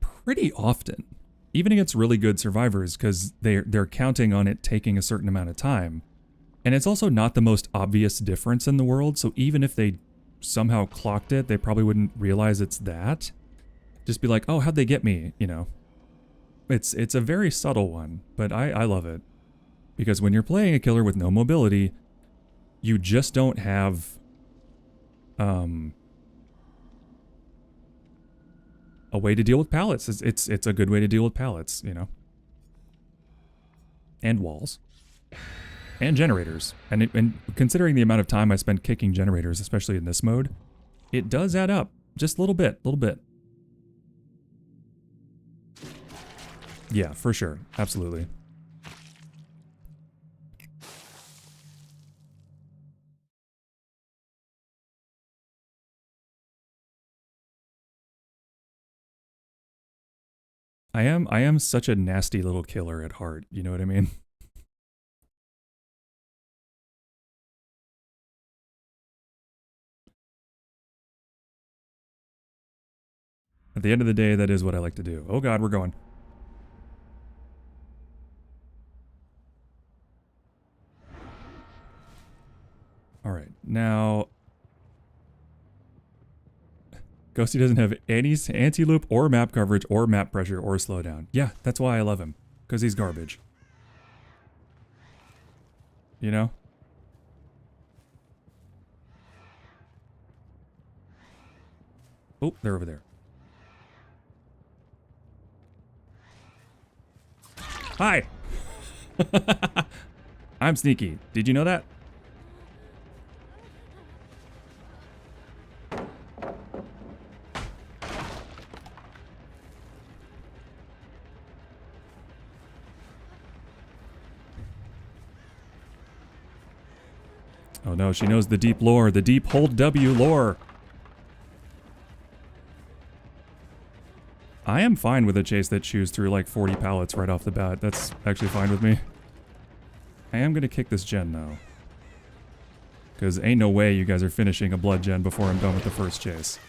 pretty often, even against really good survivors, because they're counting on it taking a certain amount of time. And it's also not the most obvious difference in the world, so even if they somehow clocked it, they probably wouldn't realize it's that. Just be like, oh, how'd they get me, you know? It's a very subtle one, but I love it. Because when you're playing a killer with no mobility, you just don't have a way to deal with pallets. It's a good way to deal with pallets, you know? And walls. And generators. And considering the amount of time I spend kicking generators, especially in this mode, it does add up. Just a little bit, Yeah, for sure. Absolutely. I am such a nasty little killer at heart, you know what I mean? At the end of the day, that is what I like to do. Oh god, we're going. Alright, now... Ghosty doesn't have any anti-loop or map coverage or map pressure or slowdown. Yeah, that's why I love him. Because he's garbage. You know? Oh, they're over there. Hi! I'm sneaky. Did you know that? Oh no, she knows the deep lore, the deep hold W lore. I am fine with a chase that chews through like 40 pallets right off the bat. That's actually fine with me. I am gonna kick this gen though. Because ain't no way you guys are finishing a blood gen before I'm done with the first chase.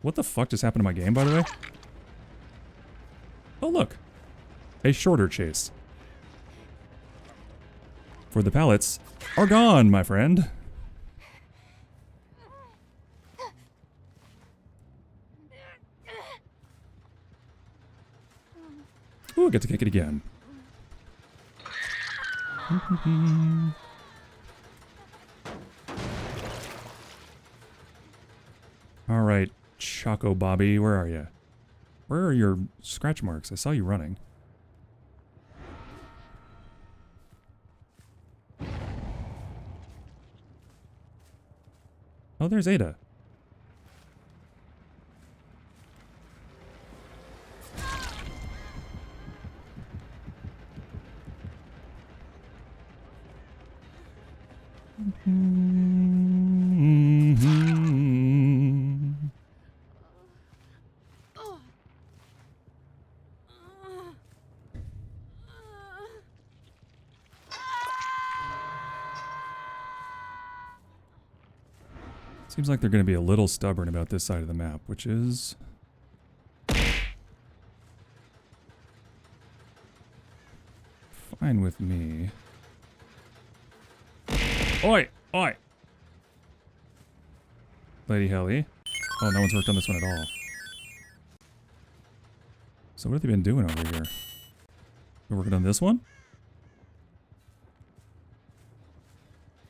What the fuck just happened to my game, by the way? Oh look! A shorter chase. For the pallets are gone, my friend. Ooh, I get to kick it again. Alright, Choco Bobby, where are you? Where are your scratch marks? I saw you running. Oh, there's Ada. Seems like they're going to be a little stubborn about this side of the map, which is... fine with me. Oi! Oi! Lady Helly. Oh, no one's worked on this one at all. So what have they been doing over here? They're working on this one?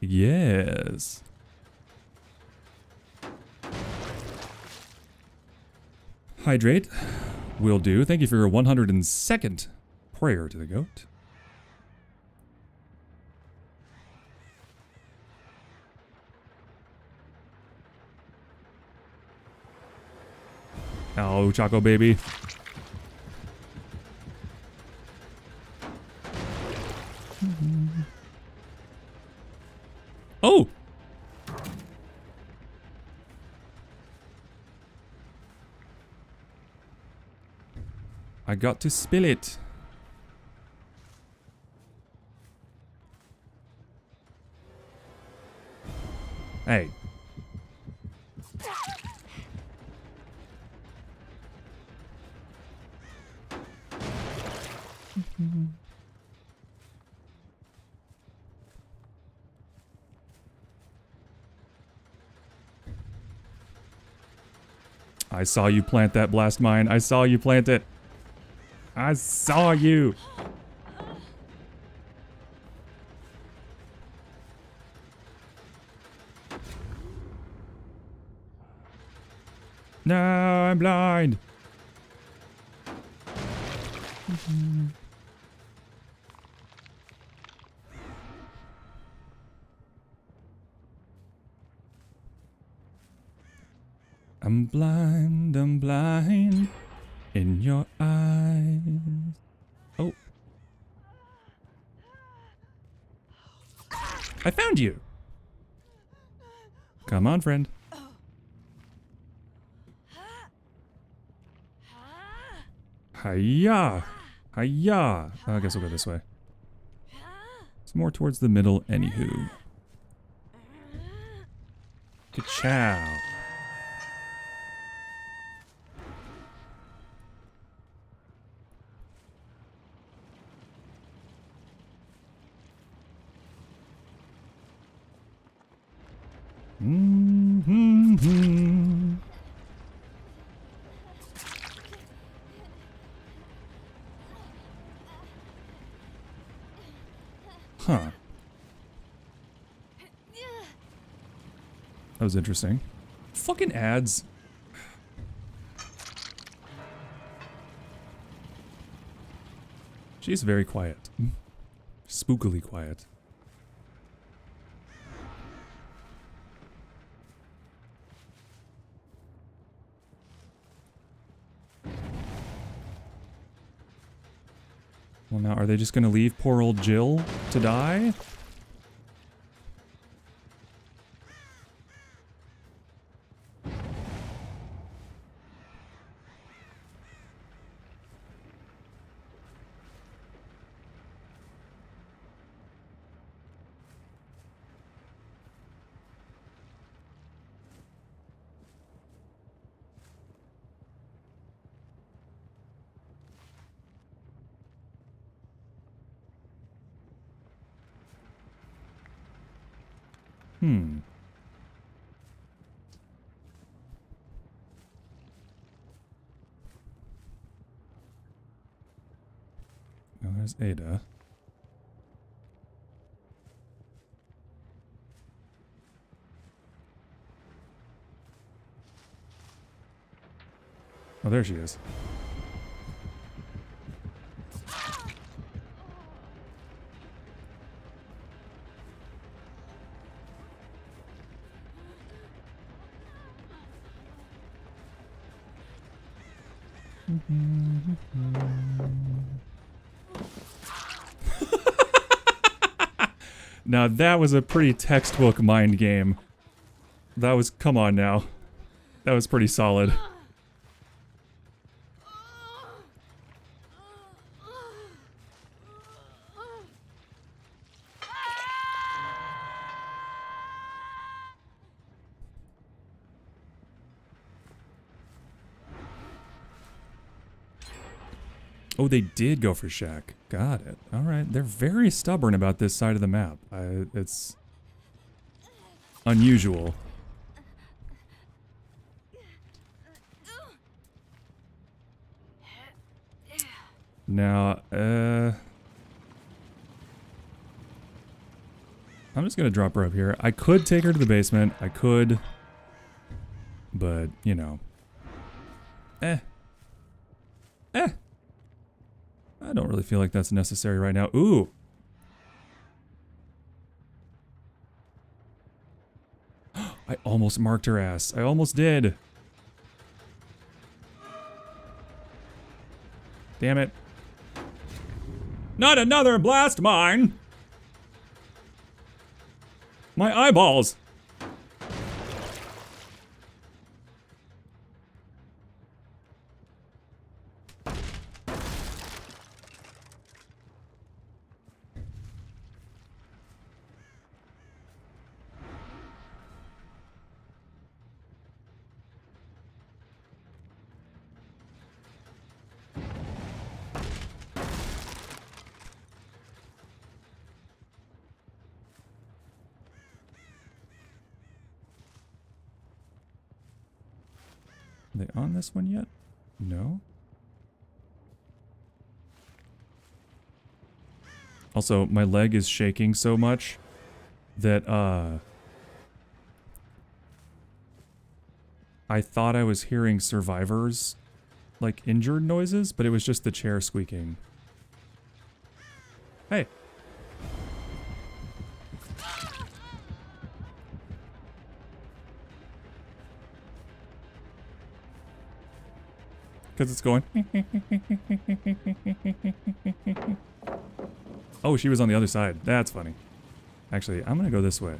Yes. Hydrate. Will do. Thank you for your 102nd prayer to the goat. Oh, Choco baby. Oh! I got to spill it. Hey. I saw you plant that blast mine. I saw you plant it. I saw you. No, I'm blind. I'm blind in your eyes. Oh. I found you. Come on, friend. Hiya. Hiya. I guess we'll go this way. It's more towards the middle, anywho. Ka-chow. Mm-hmm. Huh. That was interesting. Fucking ads. She's very quiet. Spookily quiet. Well, now, are they just gonna leave poor old Jill to die? Oh, there's Ada. Oh, there she is. Now that was a pretty textbook mind game. That was, come on now. That was pretty solid. Oh, they did go for Shaq. Got it. All right. They're very stubborn about this side of the map. It's unusual. Now, I'm just gonna drop her up here. I could take her to the basement. I could, but, you know. I don't really feel like that's necessary right now. Ooh! I almost marked her ass. I almost did. Damn it. Not another blast mine! My eyeballs! Are they on this one yet? No? Also, my leg is shaking so much that, I thought I was hearing survivors, like, injured noises, but it was just the chair squeaking. Hey. Because it's going. Oh, she was on the other side. That's funny. Actually, I'm going to go this way.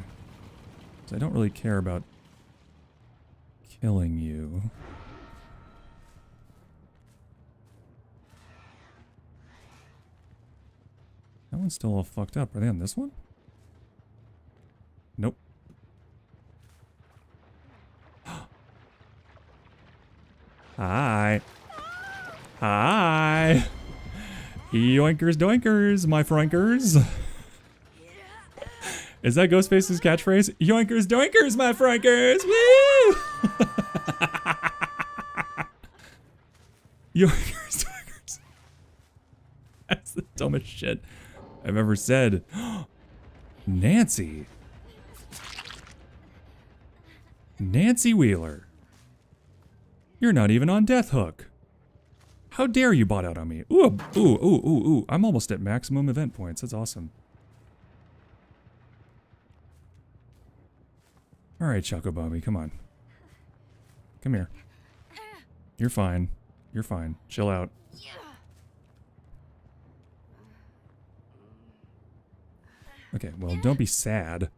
Because I don't really care about killing you. That one's still all fucked up. Are they on this one? Nope. Hi. Hi. Yoinkers doinkers, my frankers. Is that Ghostface's catchphrase? Yoinkers doinkers, my frankers. Woo! Yoinkers doinkers. That's the dumbest shit I've ever said. Nancy. Nancy Wheeler. You're not even on Death Hook. How dare you bot out on me? Ooh, ooh, ooh, ooh, ooh. I'm almost at maximum event points. That's awesome. Alright, Choco Bobby, come on. Come here. You're fine. You're fine. Chill out. Okay, well, don't be sad.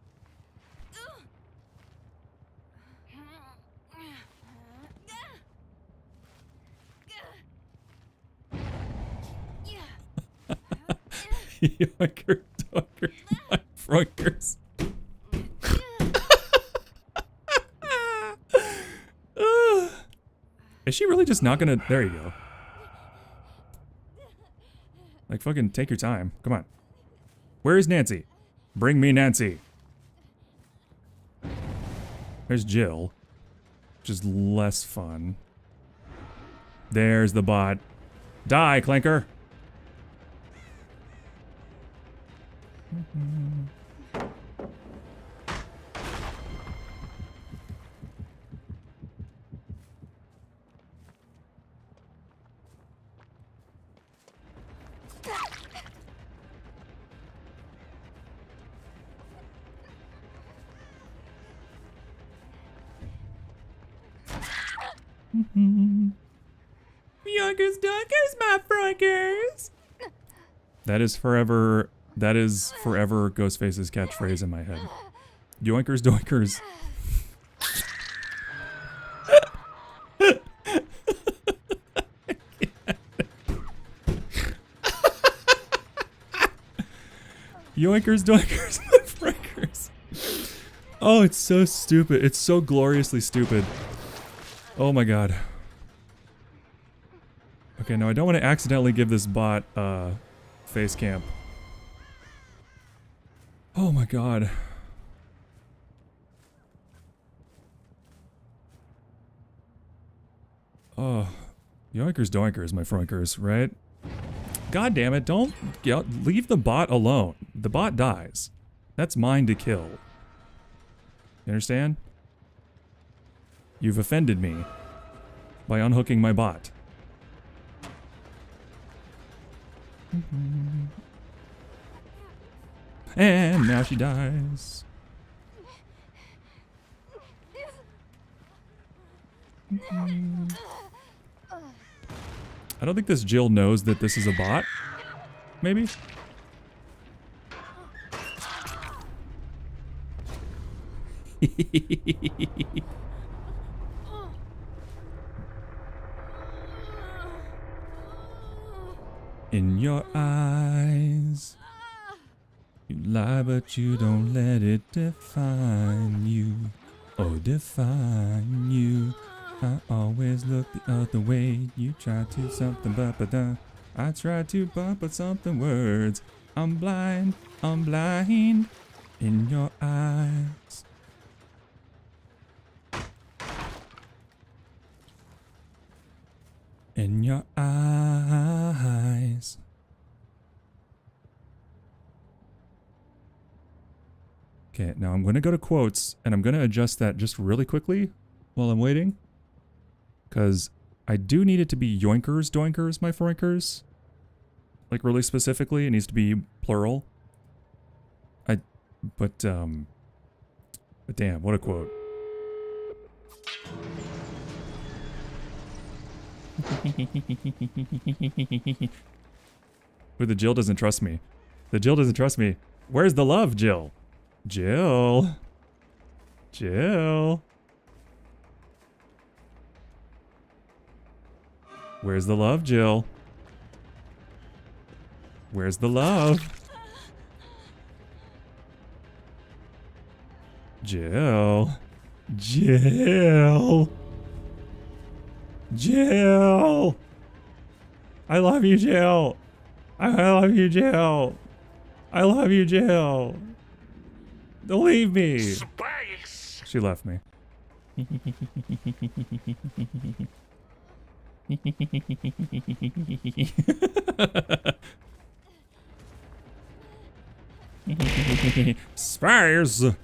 Yoinkers, doinkers, my frankers. Is she really just not gonna... There you go. Like, fucking take your time. Come on. Where is Nancy? Bring me Nancy. There's Jill. Which is less fun. There's the bot. Die, Clanker! Yoinkers doinkers, my frankers! That is forever Ghostface's catchphrase in my head. Yoinkers doinkers. Yoinkers doinkers, my frankers. Oh, it's so stupid. It's so gloriously stupid. Oh my god. Okay, no, I don't want to accidentally give this bot, face camp. Oh my god. Oh. Yoinkers doinkers, my frankers, right? God damn it, don't leave the bot alone. The bot dies. That's mine to kill. You understand? You've offended me by unhooking my bot. And now she dies. I don't think this Jill knows that this is a bot. Maybe? In your eyes, you lie, but you don't let it define you. Oh, define you. I always look the other way. You try to something, but I try to but something words. I'm blind in your eyes. In your eyes. Okay, now I'm going to go to quotes, and I'm going to adjust that just really quickly while I'm waiting. Because I do need it to be yoinkers, doinkers, my froinkers. Like, really specifically, it needs to be plural. But damn, what a quote. But the Jill doesn't trust me. The Jill doesn't trust me. Where's the love, Jill? Jill. Jill. Where's the love, Jill? Where's the love? Jill. Jill. Jill. I love you, Jill. I love you, Jill. I love you, Jill. Don't leave me. Space. She left me. Spires. Ooh.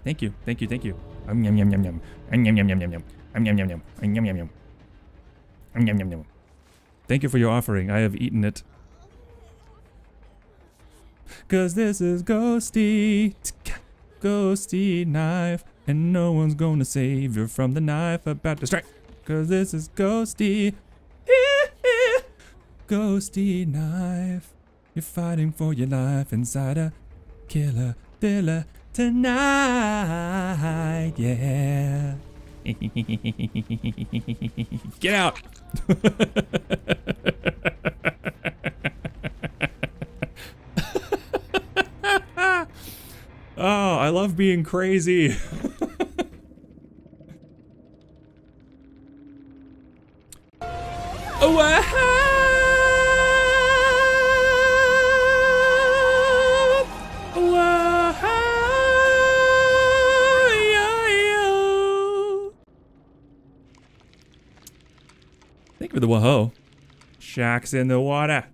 Thank you. Thank you. Thank you. Yum yum yum yum yum. Yum yum yum yum yum. Yum yum yum yum. Yum yum yum yum. Yum yum yum. Thank you for your offering. I have eaten it. 'Cause this is Ghosty. Ghosty knife. And no one's gonna save you from the knife about to strike. 'Cause this is Ghosty. Ghosty knife. You're fighting for your life inside a killer thriller tonight. Yeah. Get out. Oh, I love being crazy. Oh, thank you for the whoa. Sharks in the water.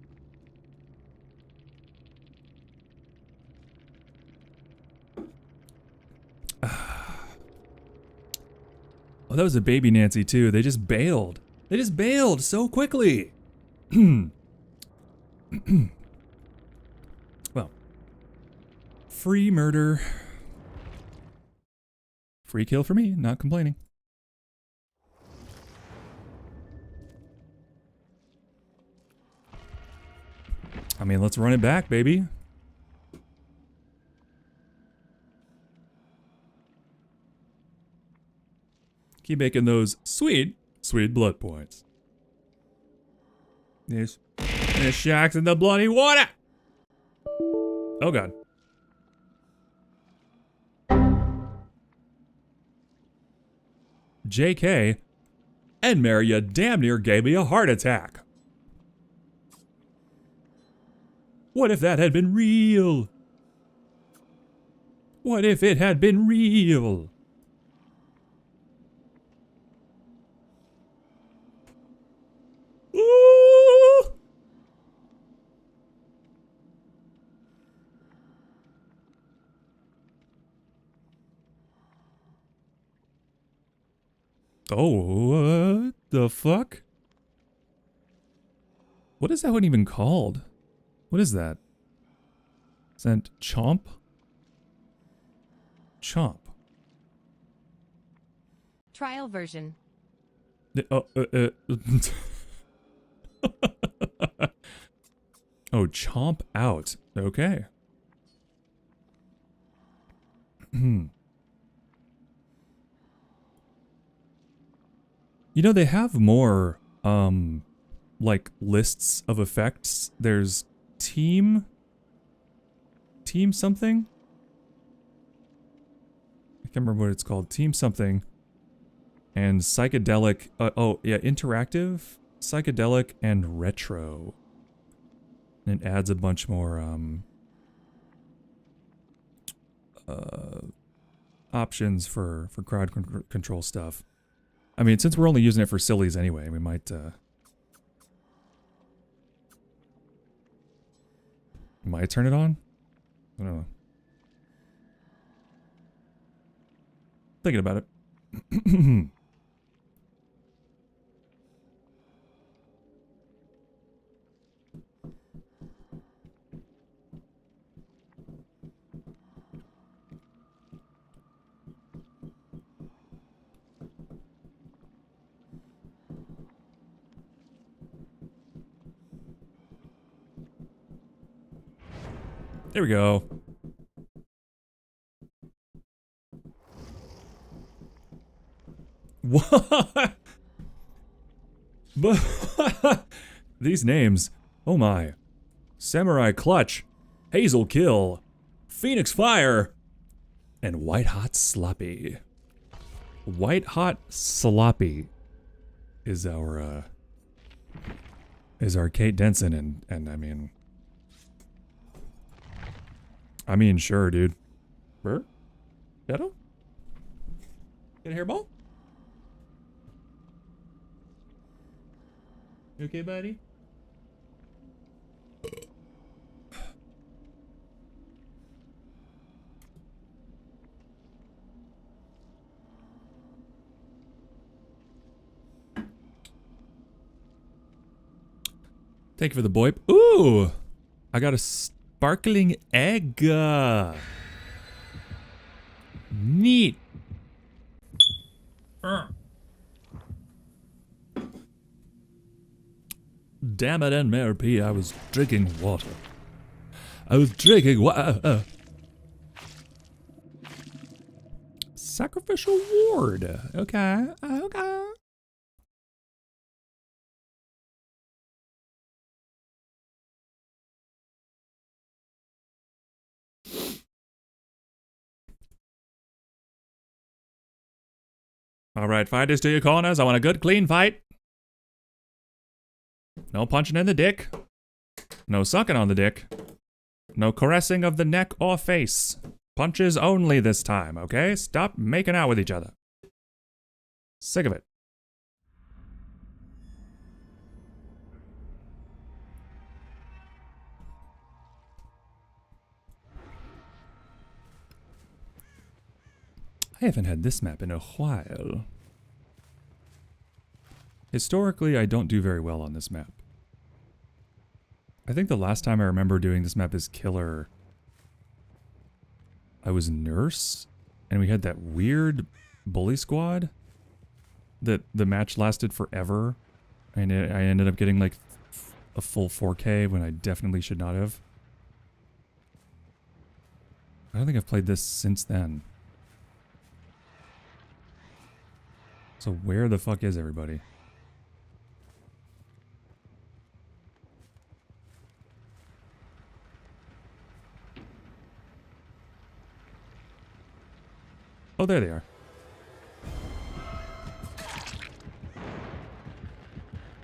Oh, that was a baby Nancy too. They just bailed. They just bailed so quickly. Well, free murder. Free kill for me, not complaining. I mean, let's run it back, baby. Keep making those sweet, sweet blood points. There's sharks in the bloody water. Oh god. JK, and Mary, you damn near gave me a heart attack. What if that had been real? What if it had been real? Ooh! Oh, what the fuck? What is that one even called? What is that? Is that chomp? Chomp. Trial version. Oh, oh, chomp out. Okay. You know, they have more, like, lists of effects. There's team something? I can't remember what it's called. Team something. And psychedelic, oh, yeah, interactive, psychedelic, and retro. And it adds a bunch more, options for crowd control stuff. I mean, since we're only using it for sillies anyway, we might turn it on? I don't know. Thinking about it. There we go. What? But these names. Oh my. Samurai Clutch, Hazel Kill, Phoenix Fire, and White Hot Sloppy. White Hot Sloppy is our Kate Denson, and I mean sure, dude. Burr? Shadow? Get a hairball? You okay, buddy? Thank you for the boy. Ooh! I got a sparkling egg. Neat. Damn it, and Mayor P, I was drinking water. I was drinking water. Sacrificial ward. Okay, okay. All right, fighters to your corners. I want a good, clean fight. No punching in the dick. No sucking on the dick. No caressing of the neck or face. Punches only this time, okay? Stop making out with each other. Sick of it. I haven't had this map in a while. Historically, I don't do very well on this map. I think the last time I remember doing this map as Killer, I was Nurse, and we had that weird bully squad that the match lasted forever, and I ended up getting like a full 4K when I definitely should not have. I don't think I've played this since then. So where the fuck is everybody? Oh, there they are.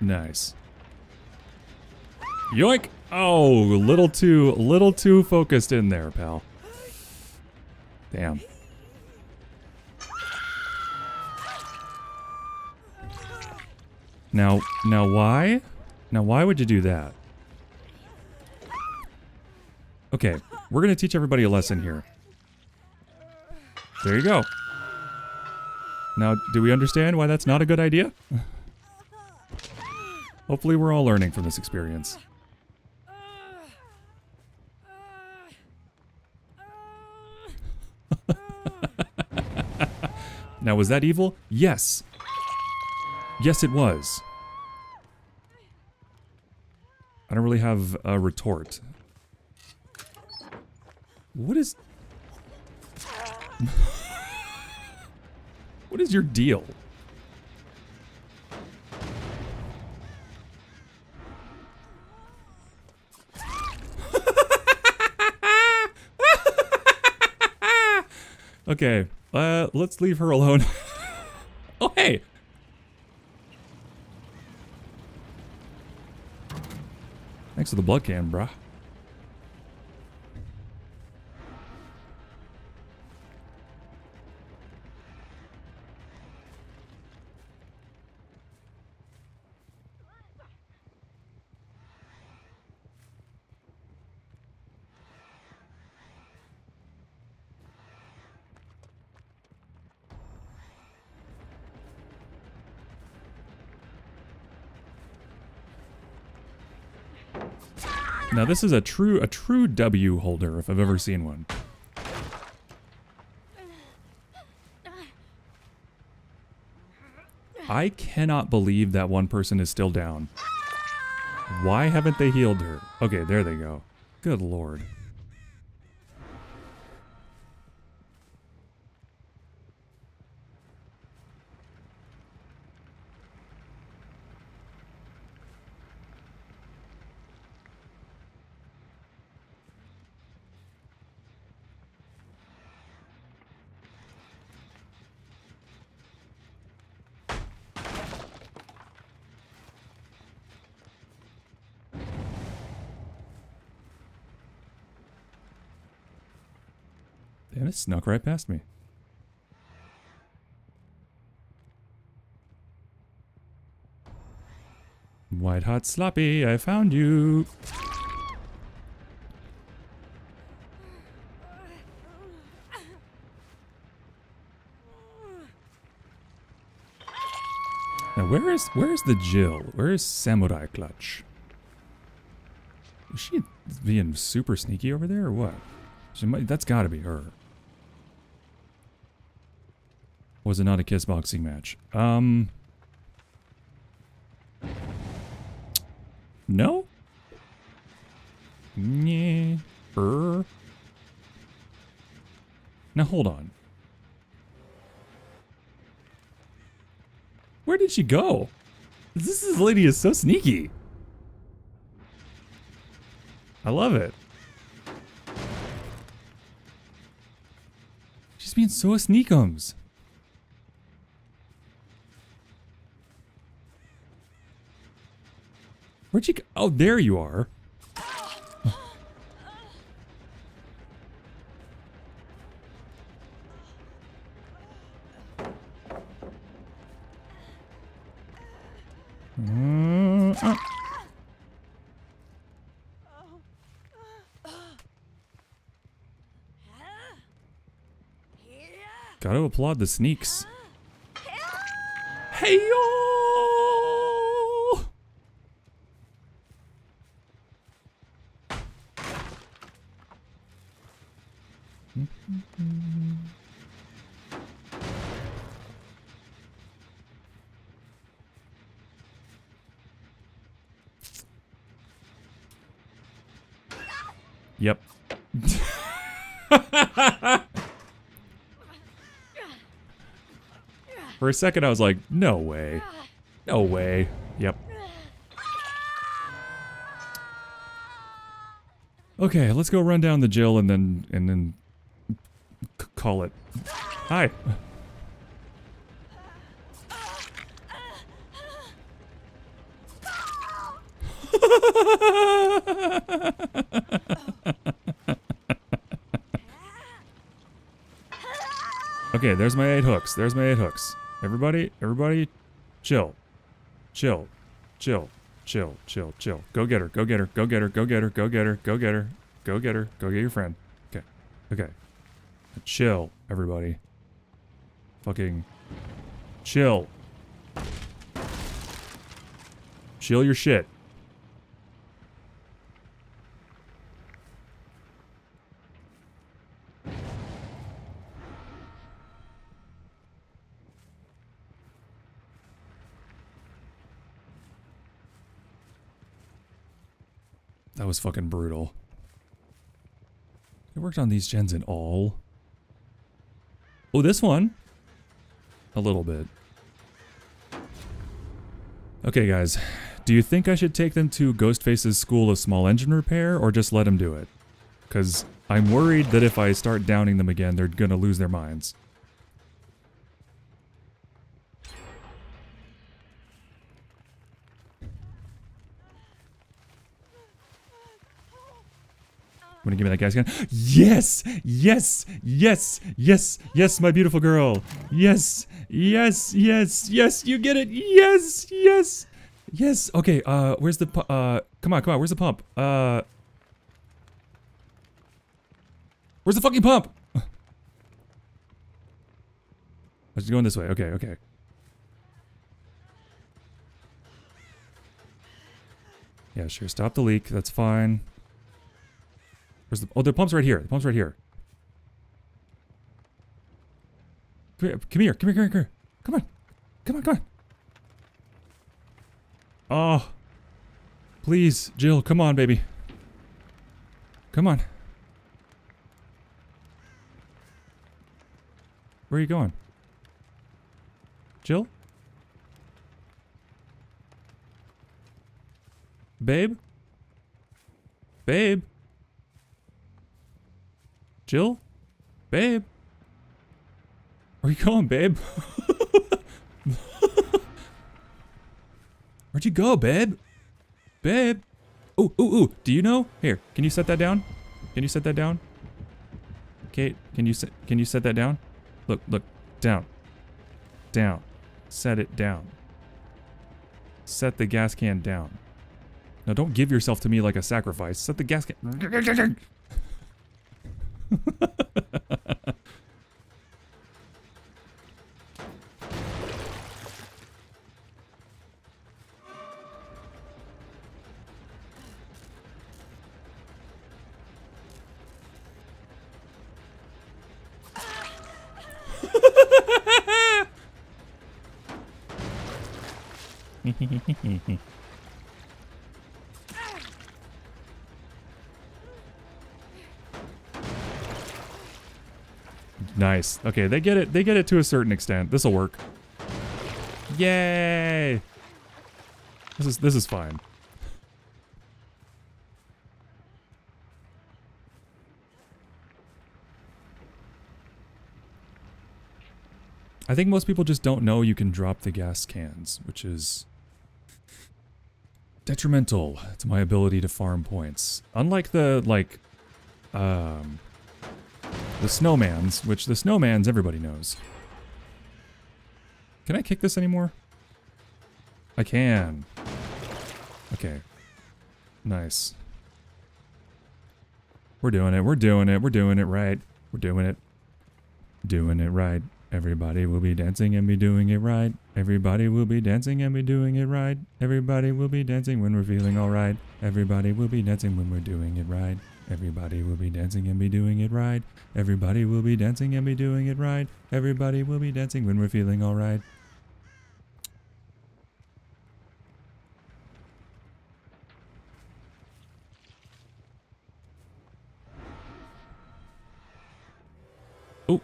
Nice. Yoink! Oh, a little too focused in there, pal. Damn. Now why? Now why would you do that? Okay, we're gonna teach everybody a lesson here. There you go. Now, do we understand why that's not a good idea? Hopefully we're all learning from this experience. Now, was that evil? Yes. Yes, it was. I don't really have a retort. What is... What is your deal? Okay, let's leave her alone. Oh, hey! Thanks for the blood can, bruh. Now this is a true W holder if I've ever seen one. I cannot believe that one person is still down. Why haven't they healed her? Okay, there they go. Good lord. Damn, it snuck right past me. White hot sloppy, I found you. Now where's the Jill? Where is Samurai Clutch? Is she being super sneaky over there or what? She might, that's gotta be her. Was it not a kiss boxing match? No? Yeah. Now hold on. Where did she go? This lady is so sneaky. I love it. She's being so sneakums. Where'd you go? Oh, there you are. Gotta applaud the sneaks. Hey yo! Yep. For a second I was like, no way. No way. Yep. Okay, let's go run down the Jill and then call it. Hi. Okay, there's my 8 hooks. There's my 8 hooks. Everybody, chill. Chill. Chill. Chill. Chill. Chill. Go get her. Go get her. Go get her. Go get her. Go get her. Go get her. Go get her. Go get your friend. Okay. Okay. Chill, everybody. Fucking chill. Chill your shit. That was fucking brutal. I worked on these gens in all. Oh, this one. A little bit. Okay, guys. Do you think I should take them to Ghostface's School of Small Engine Repair or just let them do it? Because I'm worried that if I start downing them again, they're gonna lose their minds. Want to give me that gas gun? Yes! Yes! Yes! Yes! Yes, my beautiful girl! Yes! Yes! Yes! Yes! You get it! Yes! Yes! Yes! Okay, where's the come on, where's the pump? Where's the fucking pump? I was going this way. Okay, okay. Yeah, sure. Stop the leak. That's fine. Where's the... Oh, the pump's right here. The pump's right here. Come here. Come here. Come here. Come here. Come on. Come on. Come on. Oh. Please, Jill. Come on, baby. Come on. Where are you going? Jill? Babe? Babe? Jill? Babe? Where you going, babe? Where'd you go, babe? Babe? Ooh, ooh, ooh. Do you know? Here, can you set that down? Can you set that down? Kate, can you set that down? Look, look. Down. Down. Set it down. Set the gas can down. Now don't give yourself to me like a sacrifice. Set the gas can... Nice. Okay, they get it. They get it to a certain extent. This'll work. Yay! This is fine. I think most people just don't know you can drop the gas cans, which is detrimental to my ability to farm points. Unlike the, like, the snowmans, which the snowmans everybody knows. Can I kick this anymore? I can. Okay. Nice. We're doing it, we're doing it, we're doing it right. We're doing it. Doing it right. Everybody will be dancing and be doing it right. Everybody will be dancing and be doing it right. Everybody will be dancing when we're feeling alright. Everybody will be dancing when we're doing it right. Everybody will be dancing and be doing it right. Everybody will be dancing and be doing it right. Everybody will be dancing when we're feeling alright. Oh.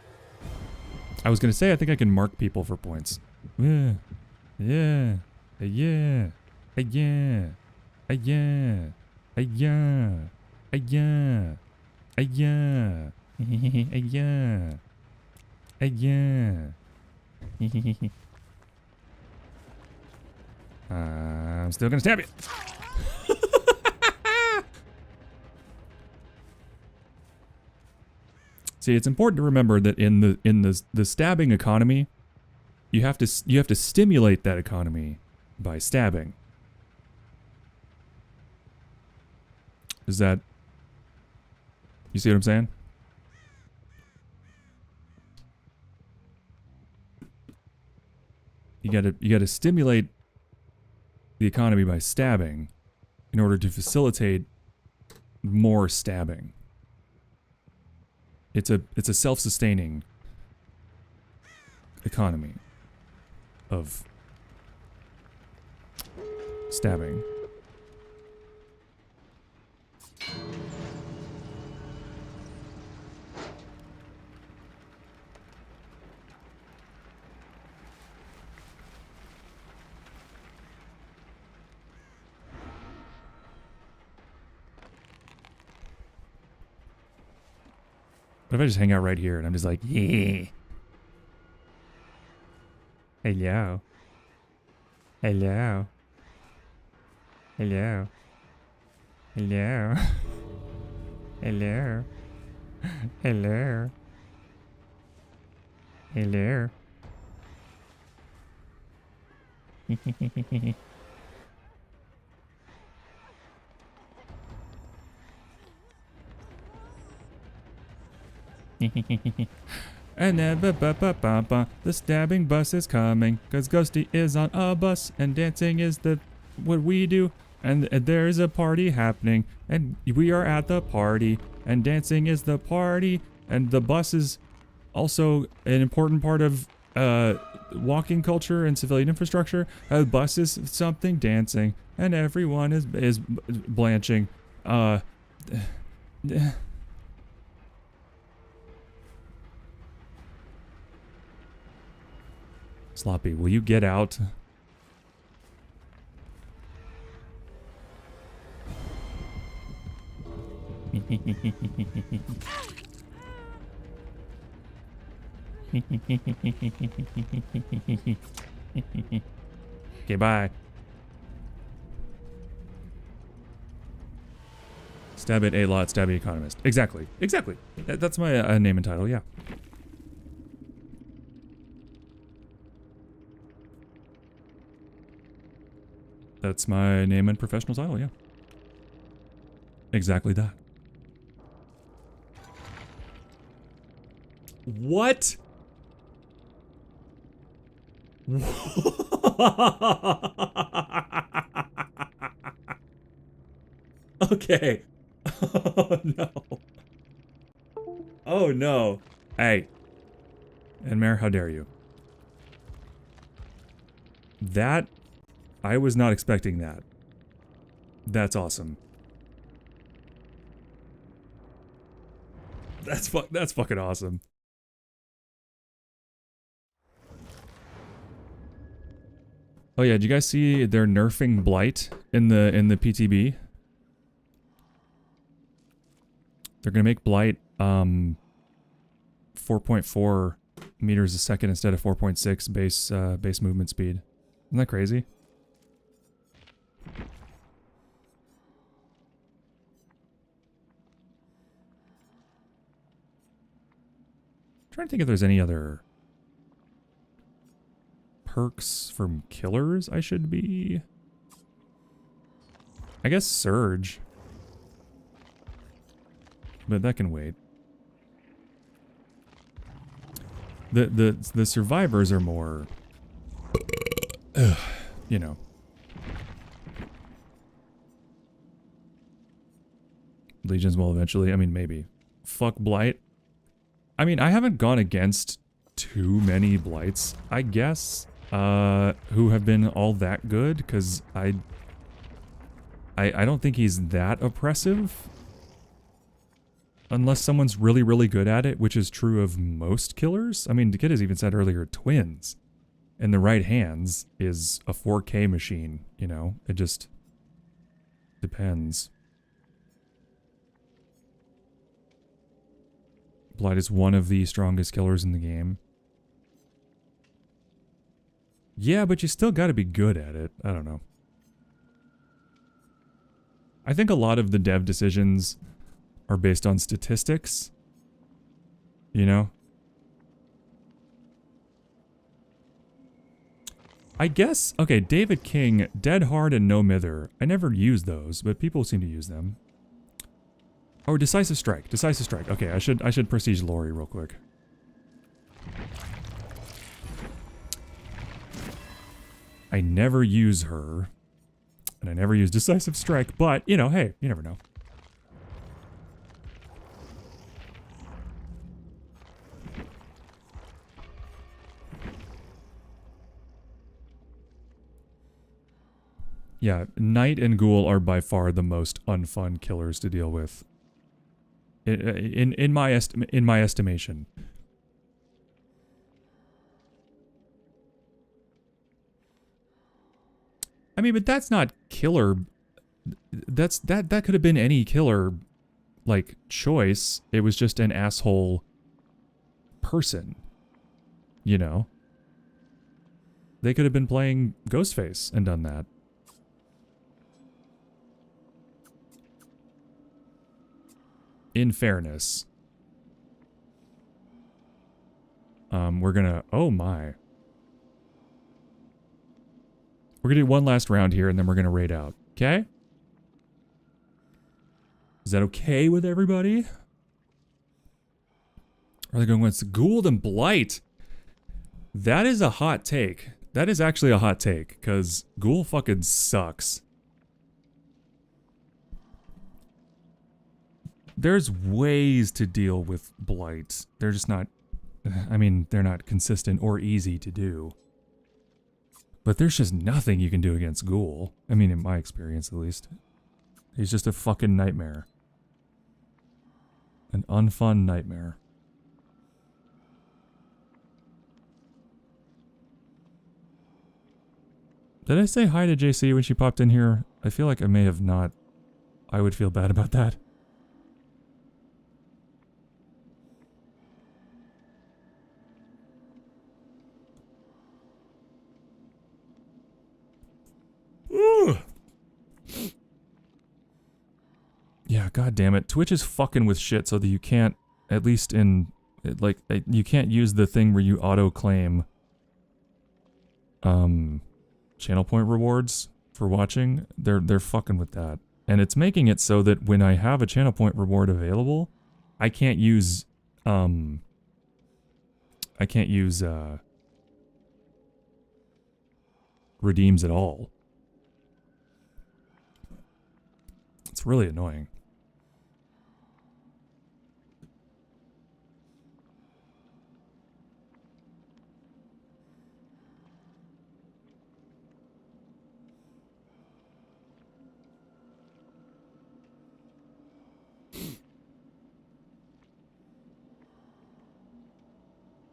I was gonna say, I think I can mark people for points. Yeah. Yeah. Yeah. Yeah. Yeah. Yeah. Yeah. Yeah. Yeah. Yeah. I'm still gonna stab you. See, it's important to remember that in the stabbing economy, you have to stimulate that economy by stabbing. Is that... You see what I'm saying? You gotta stimulate the economy by stabbing in order to facilitate more stabbing. It's a self-sustaining economy of stabbing. What if I just hang out right here and I'm just like, yeah. Hello. Hello. Hello. Hello. Hello. Hello. Hello. And the stabbing bus is coming, 'cause Ghosty is on a bus, and dancing is what we do, and there's a party happening, and we are at the party, and dancing is the party, and the bus is also an important part of walking culture and civilian infrastructure. A bus is something dancing, and everyone is blanching. Sloppy, will you get out? Okay, bye. Stab it a lot, stabby economist. Exactly, exactly. That's my name and title, yeah. That's my name and professional title, yeah. Exactly that. What? Okay. Oh no. Oh no. Hey. And Mayor, how dare you? That... I was not expecting that. That's awesome. That's fucking awesome. Oh yeah, did you guys see they're nerfing Blight in the PTB? They're gonna make Blight 4.4 meters a second instead of 4.6 base movement speed. Isn't that crazy? Trying to think if there's any other perks from killers I should be. I guess Surge. But that can wait. The survivors are more you know. Legions will eventually, I mean maybe. Fuck Blight. I mean, I haven't gone against too many Blights, I guess, who have been all that good, because I don't think he's that oppressive. Unless someone's really, really good at it, which is true of most killers. I mean, the kid has even said earlier, Twins, in the right hands, is a 4K machine, you know? It just depends. Blight is one of the strongest killers in the game. Yeah, but you still gotta be good at it. I don't know. I think a lot of the dev decisions are based on statistics. You know? I guess, okay, David King, Dead Hard and No Mither. I never use those, but people seem to use them. Oh, Decisive Strike. Decisive Strike. Okay, I should prestige Lori real quick. I never use her. And I never use Decisive Strike, but, you know, hey, you never know. Yeah, Knight and Ghoul are by far the most unfun killers to deal with. In my estimation. I mean, but that's not killer. That could have been any killer, like, choice. It was just an asshole person, you know? They could have been playing Ghostface and done that. In fairness. We're gonna... Oh my. We're gonna do one last round here, and then we're gonna raid out. Okay? Is that okay with everybody? Are they going with Gould and Blight? That is a hot take. That is actually a hot take, because Ghoul fucking sucks. There's ways to deal with Blight. They're just not... I mean, they're not consistent or easy to do. But there's just nothing you can do against Ghoul. I mean, in my experience, at least. He's just a fucking nightmare. An unfun nightmare. Did I say hi to JC when she popped in here? I feel like I may have not. I would feel bad about that. Ooh. Yeah, god damn it. Twitch is fucking with shit so that you can't, at least in, like, you can't use the thing where you auto-claim, channel point rewards for watching. They're fucking with that. And it's making it so that when I have a channel point reward available, I can't use, redeems at all. It's really annoying.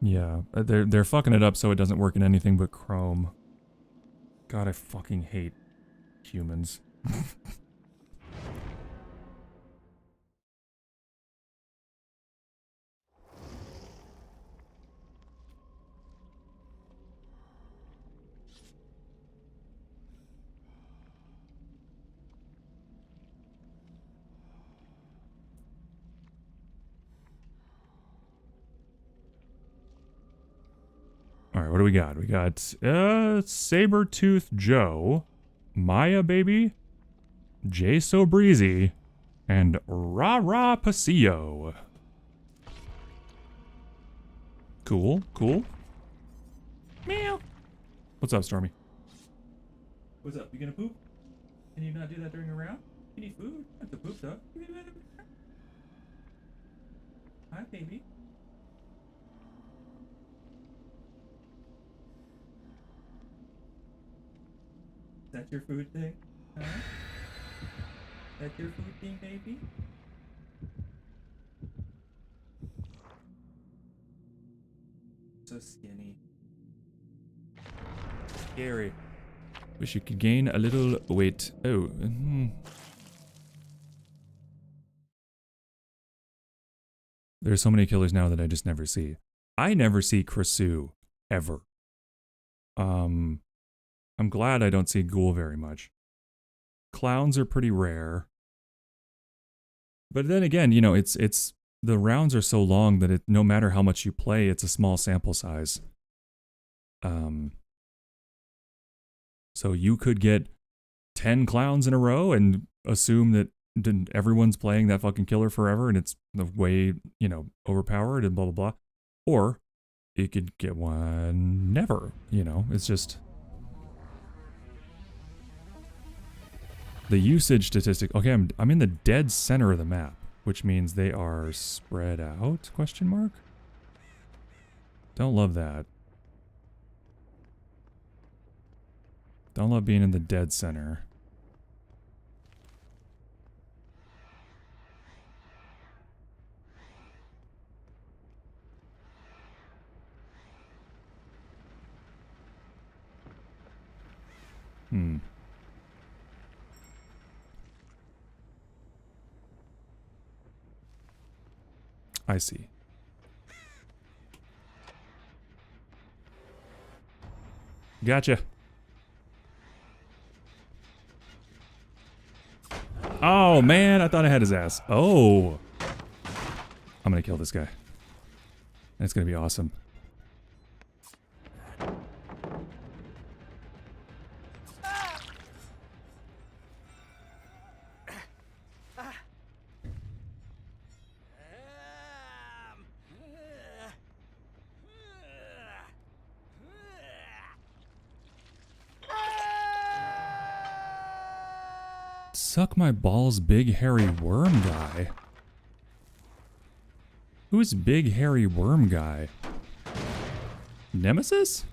Yeah, they're fucking it up so it doesn't work in anything but Chrome. God, I fucking hate humans. All right, what do we got? We got Sabertooth Joe, Maya Baby, Jay So Breezy, and Ra Ra Pasillo. Cool, cool. Meow. What's up, Stormy? What's up? You gonna poop? Can you not do that during a round? You need food? I have to poop though. Hi, baby. Is that your food thing? Huh? Is that your food thing, baby? So skinny. Scary. Wish you could gain a little weight. Oh. There's so many killers now that I just never see. I never see Krasu. Ever. I'm glad I don't see Ghoul very much. Clowns are pretty rare. But then again, you know, it's the rounds are so long that no matter how much you play, it's a small sample size. So you could get 10 clowns in a row and assume that everyone's playing that fucking killer forever and it's the way, you know, overpowered and blah, blah, blah. Or you could get one never, you know, it's just... The usage statistic. Okay, I'm in the dead center of the map, which means they are spread out, question mark? Don't love that. Don't love being in the dead center. I see. Gotcha. Oh, man, I thought I had his ass. Oh. I'm gonna kill this guy. It's gonna be awesome. Suck my balls, big hairy worm guy. Who's big hairy worm guy? Nemesis?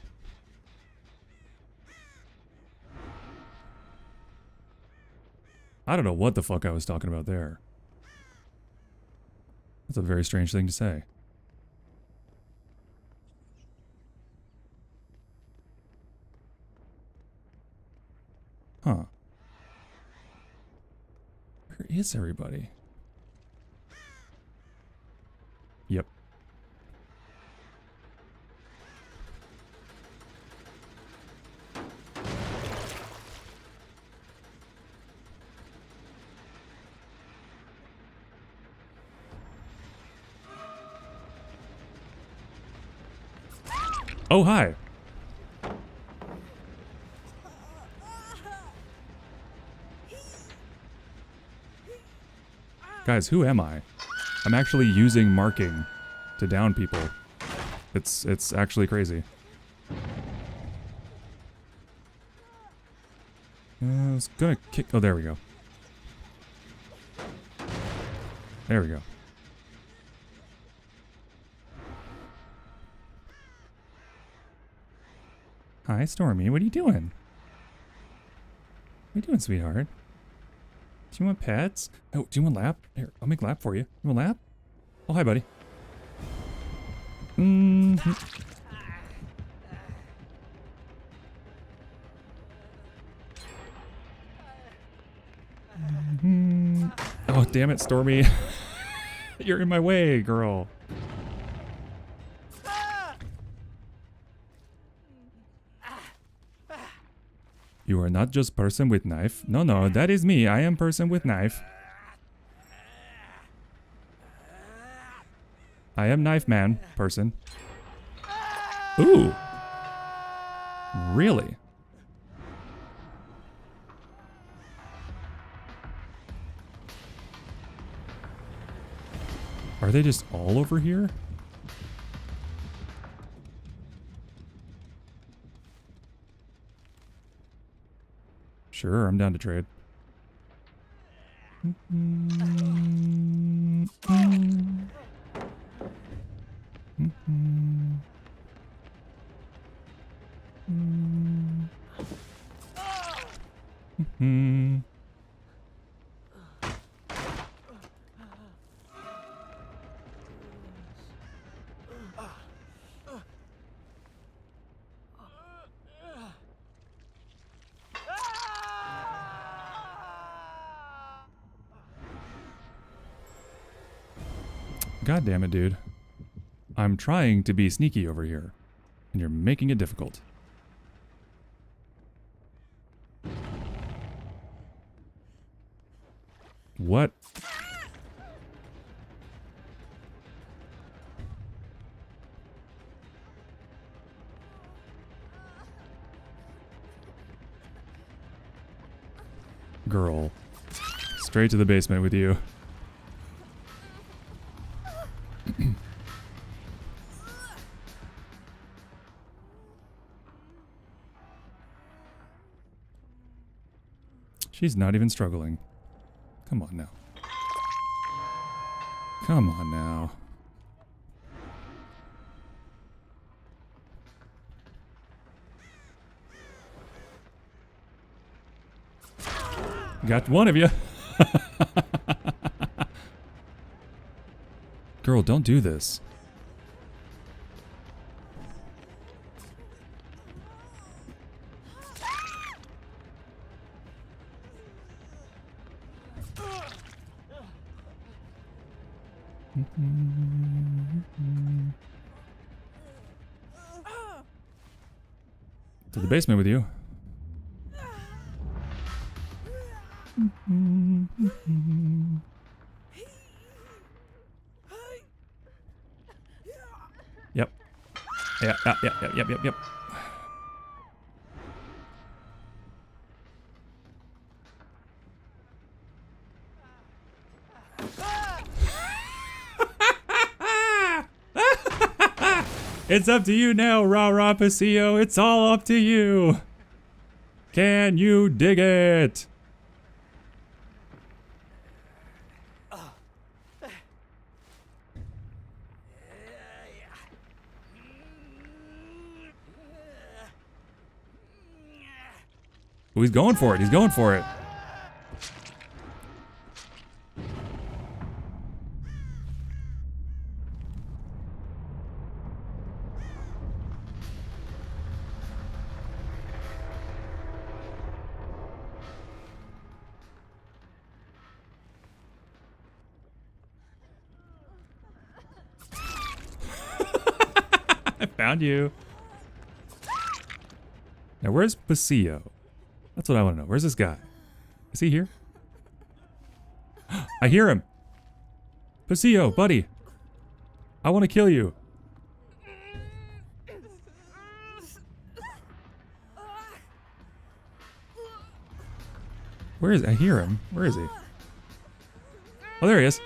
I don't know what the fuck I was talking about there. That's a very strange thing to say. Huh. Where is everybody? Yep. Oh, hi. Guys, who am I? I'm actually using marking to down people. It's actually crazy. I was gonna kick... Oh, there we go. There we go. Hi, Stormy. What are you doing? What are you doing, sweetheart? Do you want pets? Oh, do you want lap? Here, I'll make lap for you. You want lap? Oh, hi, buddy. Mm-hmm. Mm-hmm. Oh, damn it, Stormy. You're in my way, girl. You are not just person with knife. No, no, that is me. I am person with knife. I am knife man, person. Ooh. Really? Are they just all over here? Sure, I'm down to trade. God damn it, dude. I'm trying to be sneaky over here, and you're making it difficult. What? Girl. Straight to the basement with you. She's not even struggling. Come on now. Come on now. Got one of you. Girl, don't do this. To the basement with you. Yep. Yep. It's up to you now, rah-rah Pasillo. It's all up to you. Can you dig it? Oh, he's going for it. He's going for it. I found you. Now, where's Pasillo? That's what I want to know. Where's this guy? Is he here? I hear him. Pasillo, buddy. I want to kill you. Where is he? I hear him. Where is he? Oh, there he is.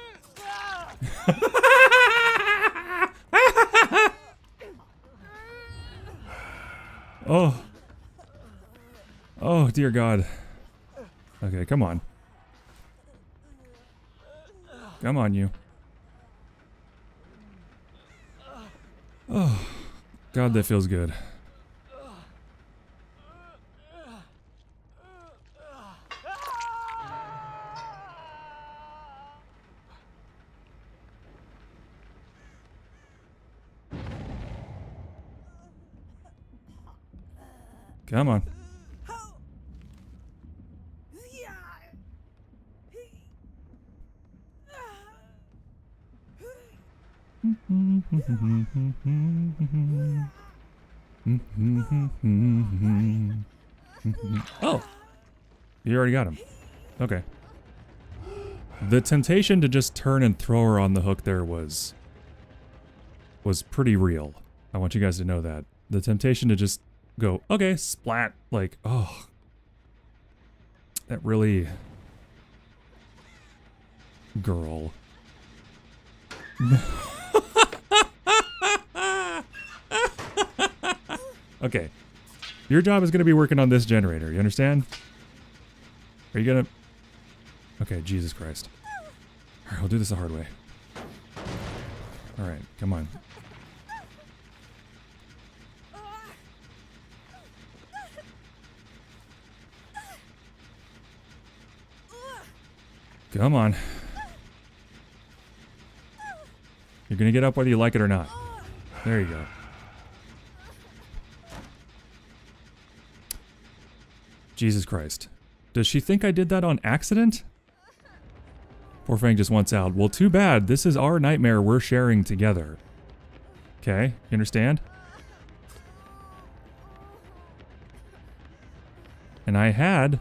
Oh. Oh, dear God. Okay, come on. Come on, you. Oh, God, that feels good. Come on. Oh, you already got him. Okay. The temptation to just turn and throw her on the hook there was pretty real. I want you guys to know that. The temptation to just go, okay, splat, like, oh. That really... Girl. Okay. Your job is going to be working on this generator, you understand? Are you going to... Okay, Jesus Christ. Alright, we'll do this the hard way. Alright, come on. Come on. You're gonna get up whether you like it or not. There you go. Jesus Christ. Does she think I did that on accident? Poor Fang just wants out. Well, too bad. This is our nightmare we're sharing together. Okay, you understand? And I had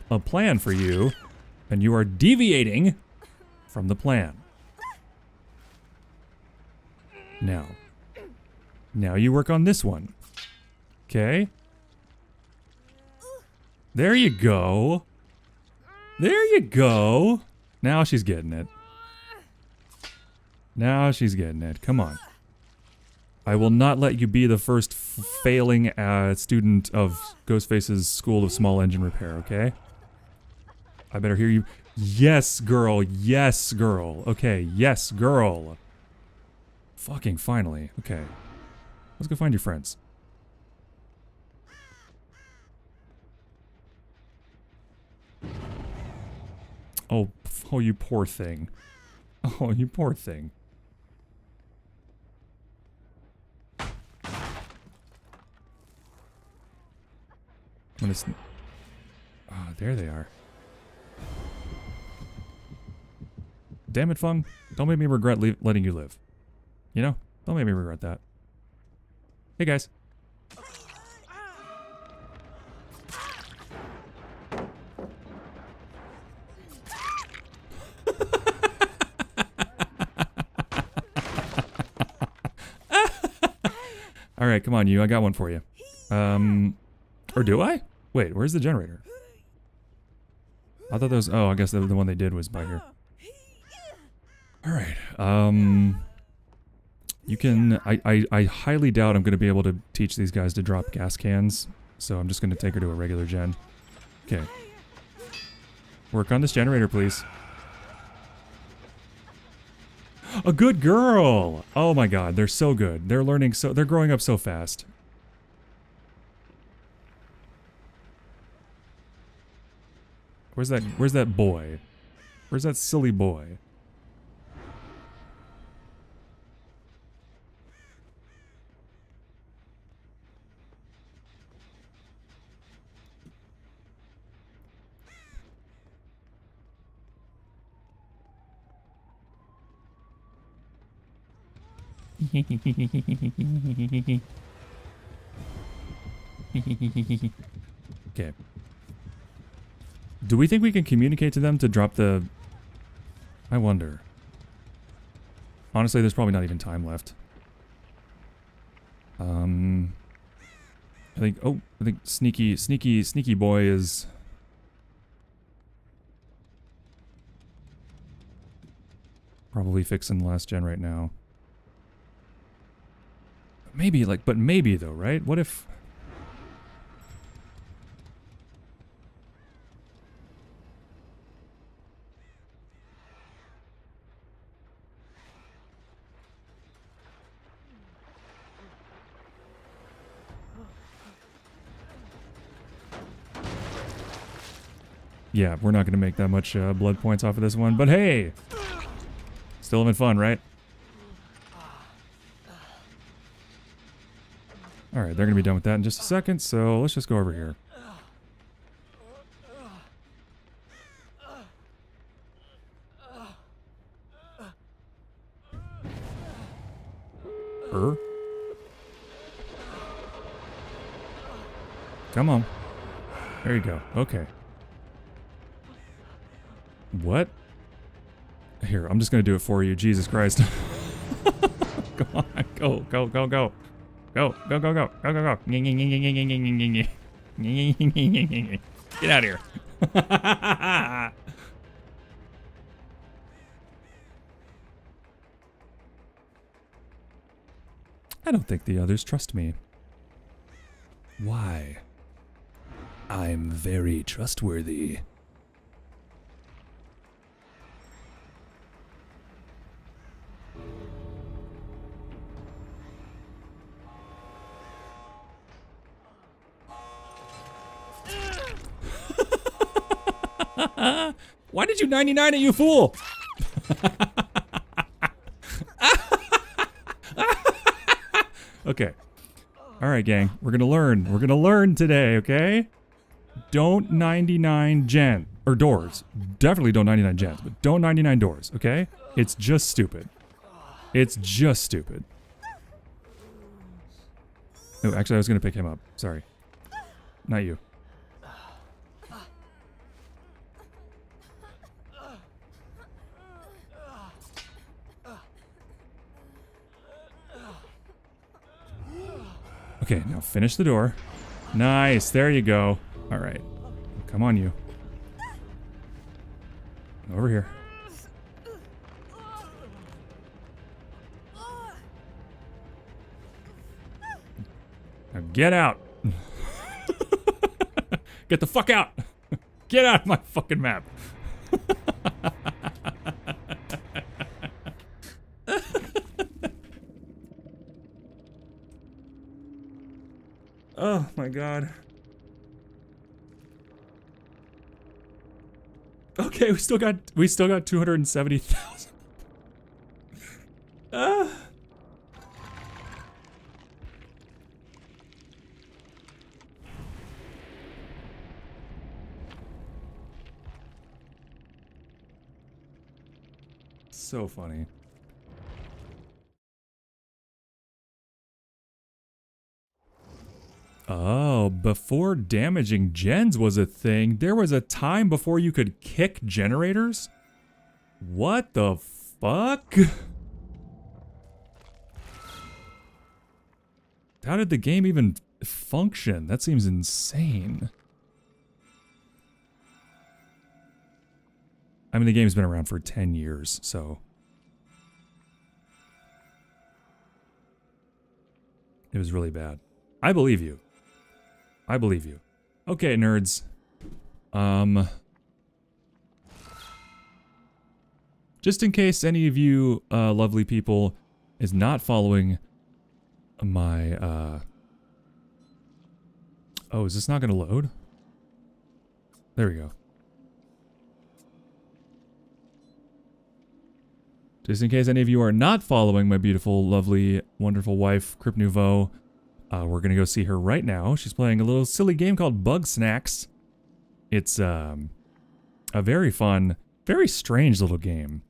a plan for you, and you are deviating from the plan. Now you work on this one. Okay? There you go. There you go. Now she's getting it. Now she's getting it. Come on. I will not let you be the first failing student of Ghostface's School of Small Engine Repair, okay? I better hear you. Yes, girl. Yes, girl. Okay, yes, girl. Fucking finally. Okay. Let's go find your friends. Oh, oh, you poor thing. Oh, you poor thing. I'm gonna oh, there they are. Damn it, Fung. Don't make me regret letting you live. You know? Don't make me regret that. Hey, guys. Alright, come on, you. I got one for you. Or do I? Wait, where's the generator? I thought that was... Oh, I guess the one they did was by here. Alright, you can... I highly doubt I'm going to be able to teach these guys to drop gas cans, so I'm just going to take her to a regular gen. Okay. Work on this generator, please. A good girl! Oh my god, they're so good. They're learning so... They're growing up so fast. Where's that boy? Where's that silly boy? Okay. Do we think we can communicate to them to drop the... I wonder. Honestly, there's probably not even time left. I think... Oh, I think sneaky boy is... probably fixing the last gen right now. Maybe, like, but maybe though, right? What if... Yeah, we're not going to make that much blood points off of this one, but hey! Still having fun, right? Alright, they're going to be done with that in just a second, so let's just go over here. Come on. There you go. Okay. What? Here, I'm just going to do it for you. Jesus Christ. Come on. Go, go, go, go. Go, go, go, go, go, go, go. Get out of here. I don't think the others trust me. Why? I'm very trustworthy. Why did you 99 it, you fool? Okay. Alright, gang. We're gonna learn. We're gonna learn today, okay? Don't 99 gen. Or doors. Definitely don't 99 gens, but don't 99 doors, okay? It's just stupid. It's just stupid. Oh, actually, I was gonna pick him up. Sorry. Not you. Okay, now finish the door. Nice, there you go. All right, come on, you. Over here. Now get out. Get the fuck out. Get out of my fucking map. Oh my god. Okay, we still got 270,000. So funny. Oh, before damaging gens was a thing, there was a time before you could kick generators? What the fuck? How did the game even function? That seems insane. I mean, the game's been around for 10 years, so... It was really bad. I believe you. I believe you. Okay, nerds. Just in case any of you lovely people is not following my oh, is this not gonna load? There we go. Just in case any of you are not following my beautiful, lovely, wonderful wife, Crypt Nouveau, we're gonna go see her right now. She's playing a little silly game called Bug Snacks. It's a very fun, very strange little game.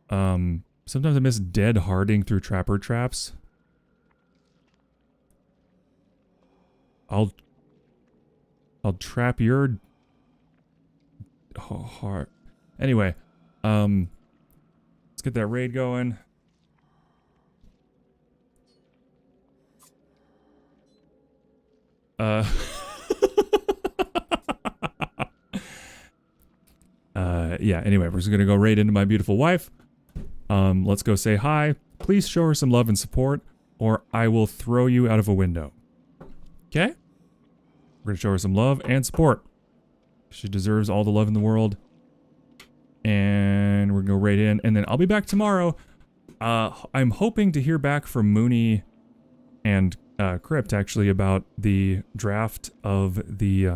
Sometimes I miss dead harding through trapper traps. I'll trap your heart. Anyway, let's get that raid going. Yeah, anyway, we're just gonna go right into my beautiful wife. Let's go say hi. Please show her some love and support, or I will throw you out of a window. Okay? We're gonna show her some love and support. She deserves all the love in the world. And we're gonna go right in, and then I'll be back tomorrow. I'm hoping to hear back from Mooney and Crypt, actually, about the draft of the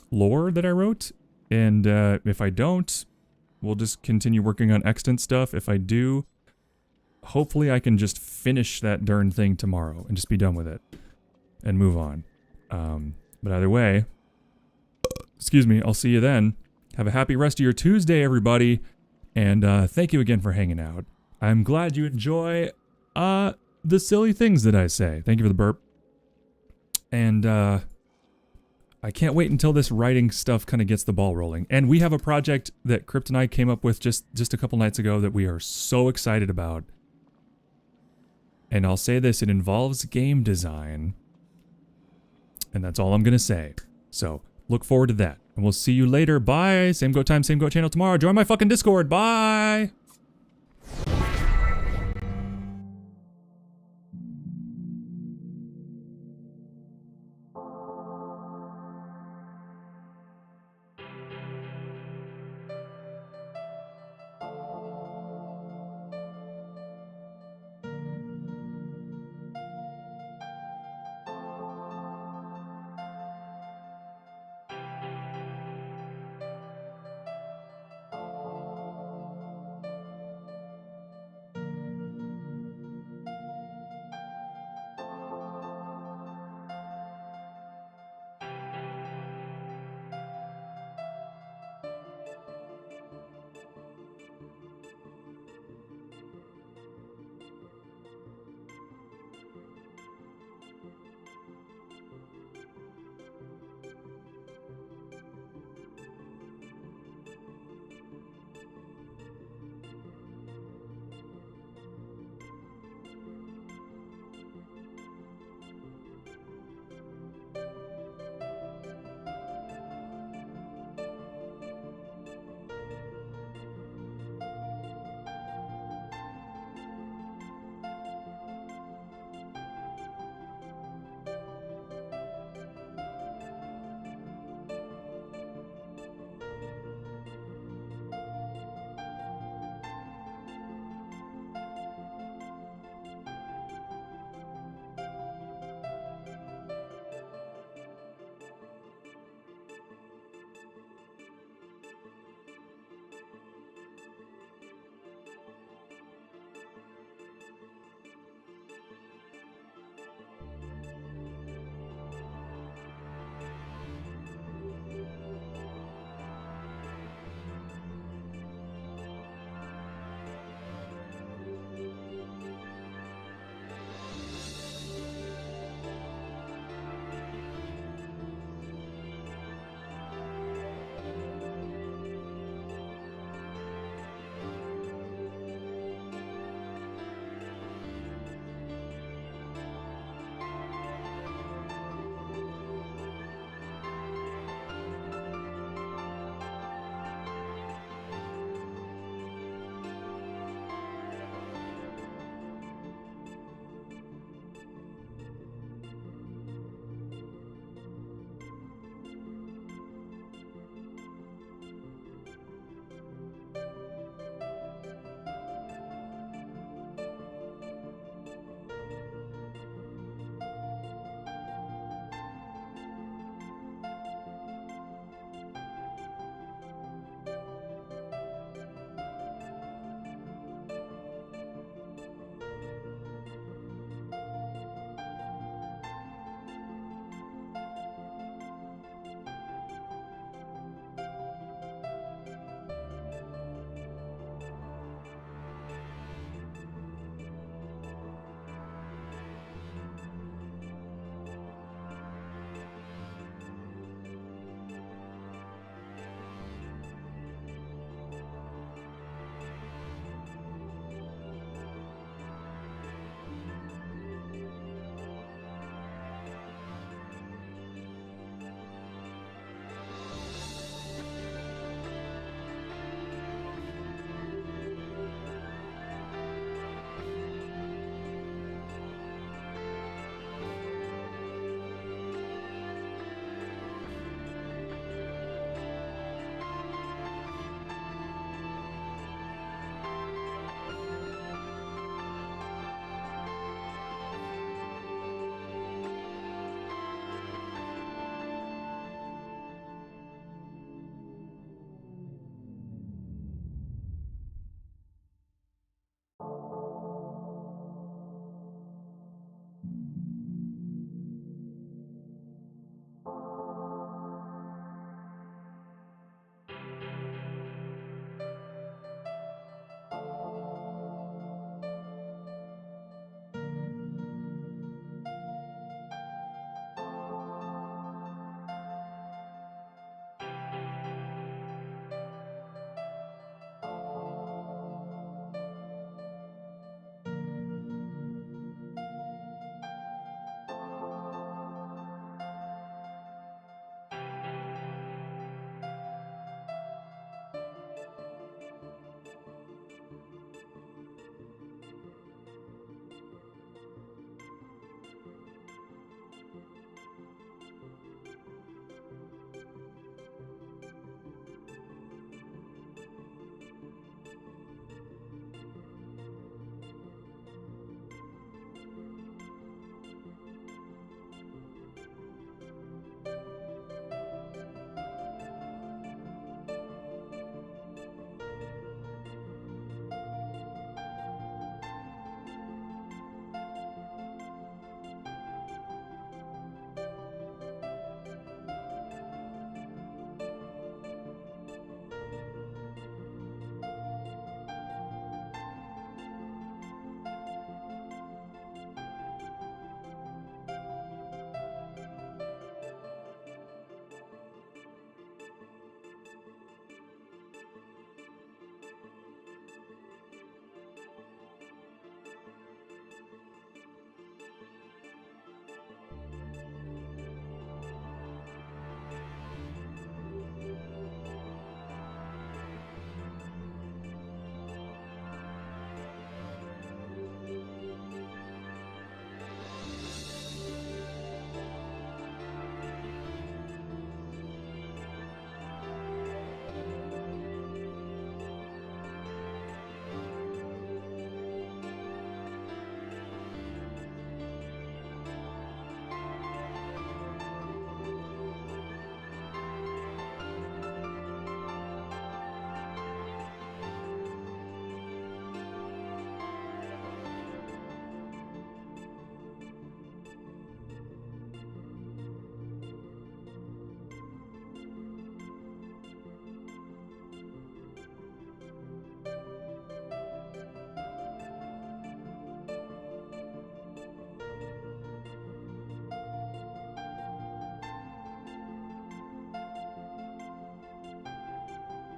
lore that I wrote. And if I don't, we'll just continue working on EXTANT stuff. If I do, hopefully I can just finish that darn thing tomorrow and just be done with it and move on. But either way, excuse me, I'll see you then. Have a happy rest of your Tuesday, everybody. And thank you again for hanging out. I'm glad you enjoy the silly things that I say. Thank you for the burp. And I can't wait until this writing stuff kind of gets the ball rolling. And we have a project that Crypt and I came up with just a couple nights ago that we are so excited about. And I'll say this, it involves game design. And that's all I'm going to say. So, look forward to that. And we'll see you later. Bye. Same goat time, same goat channel tomorrow. Join my fucking Discord. Bye.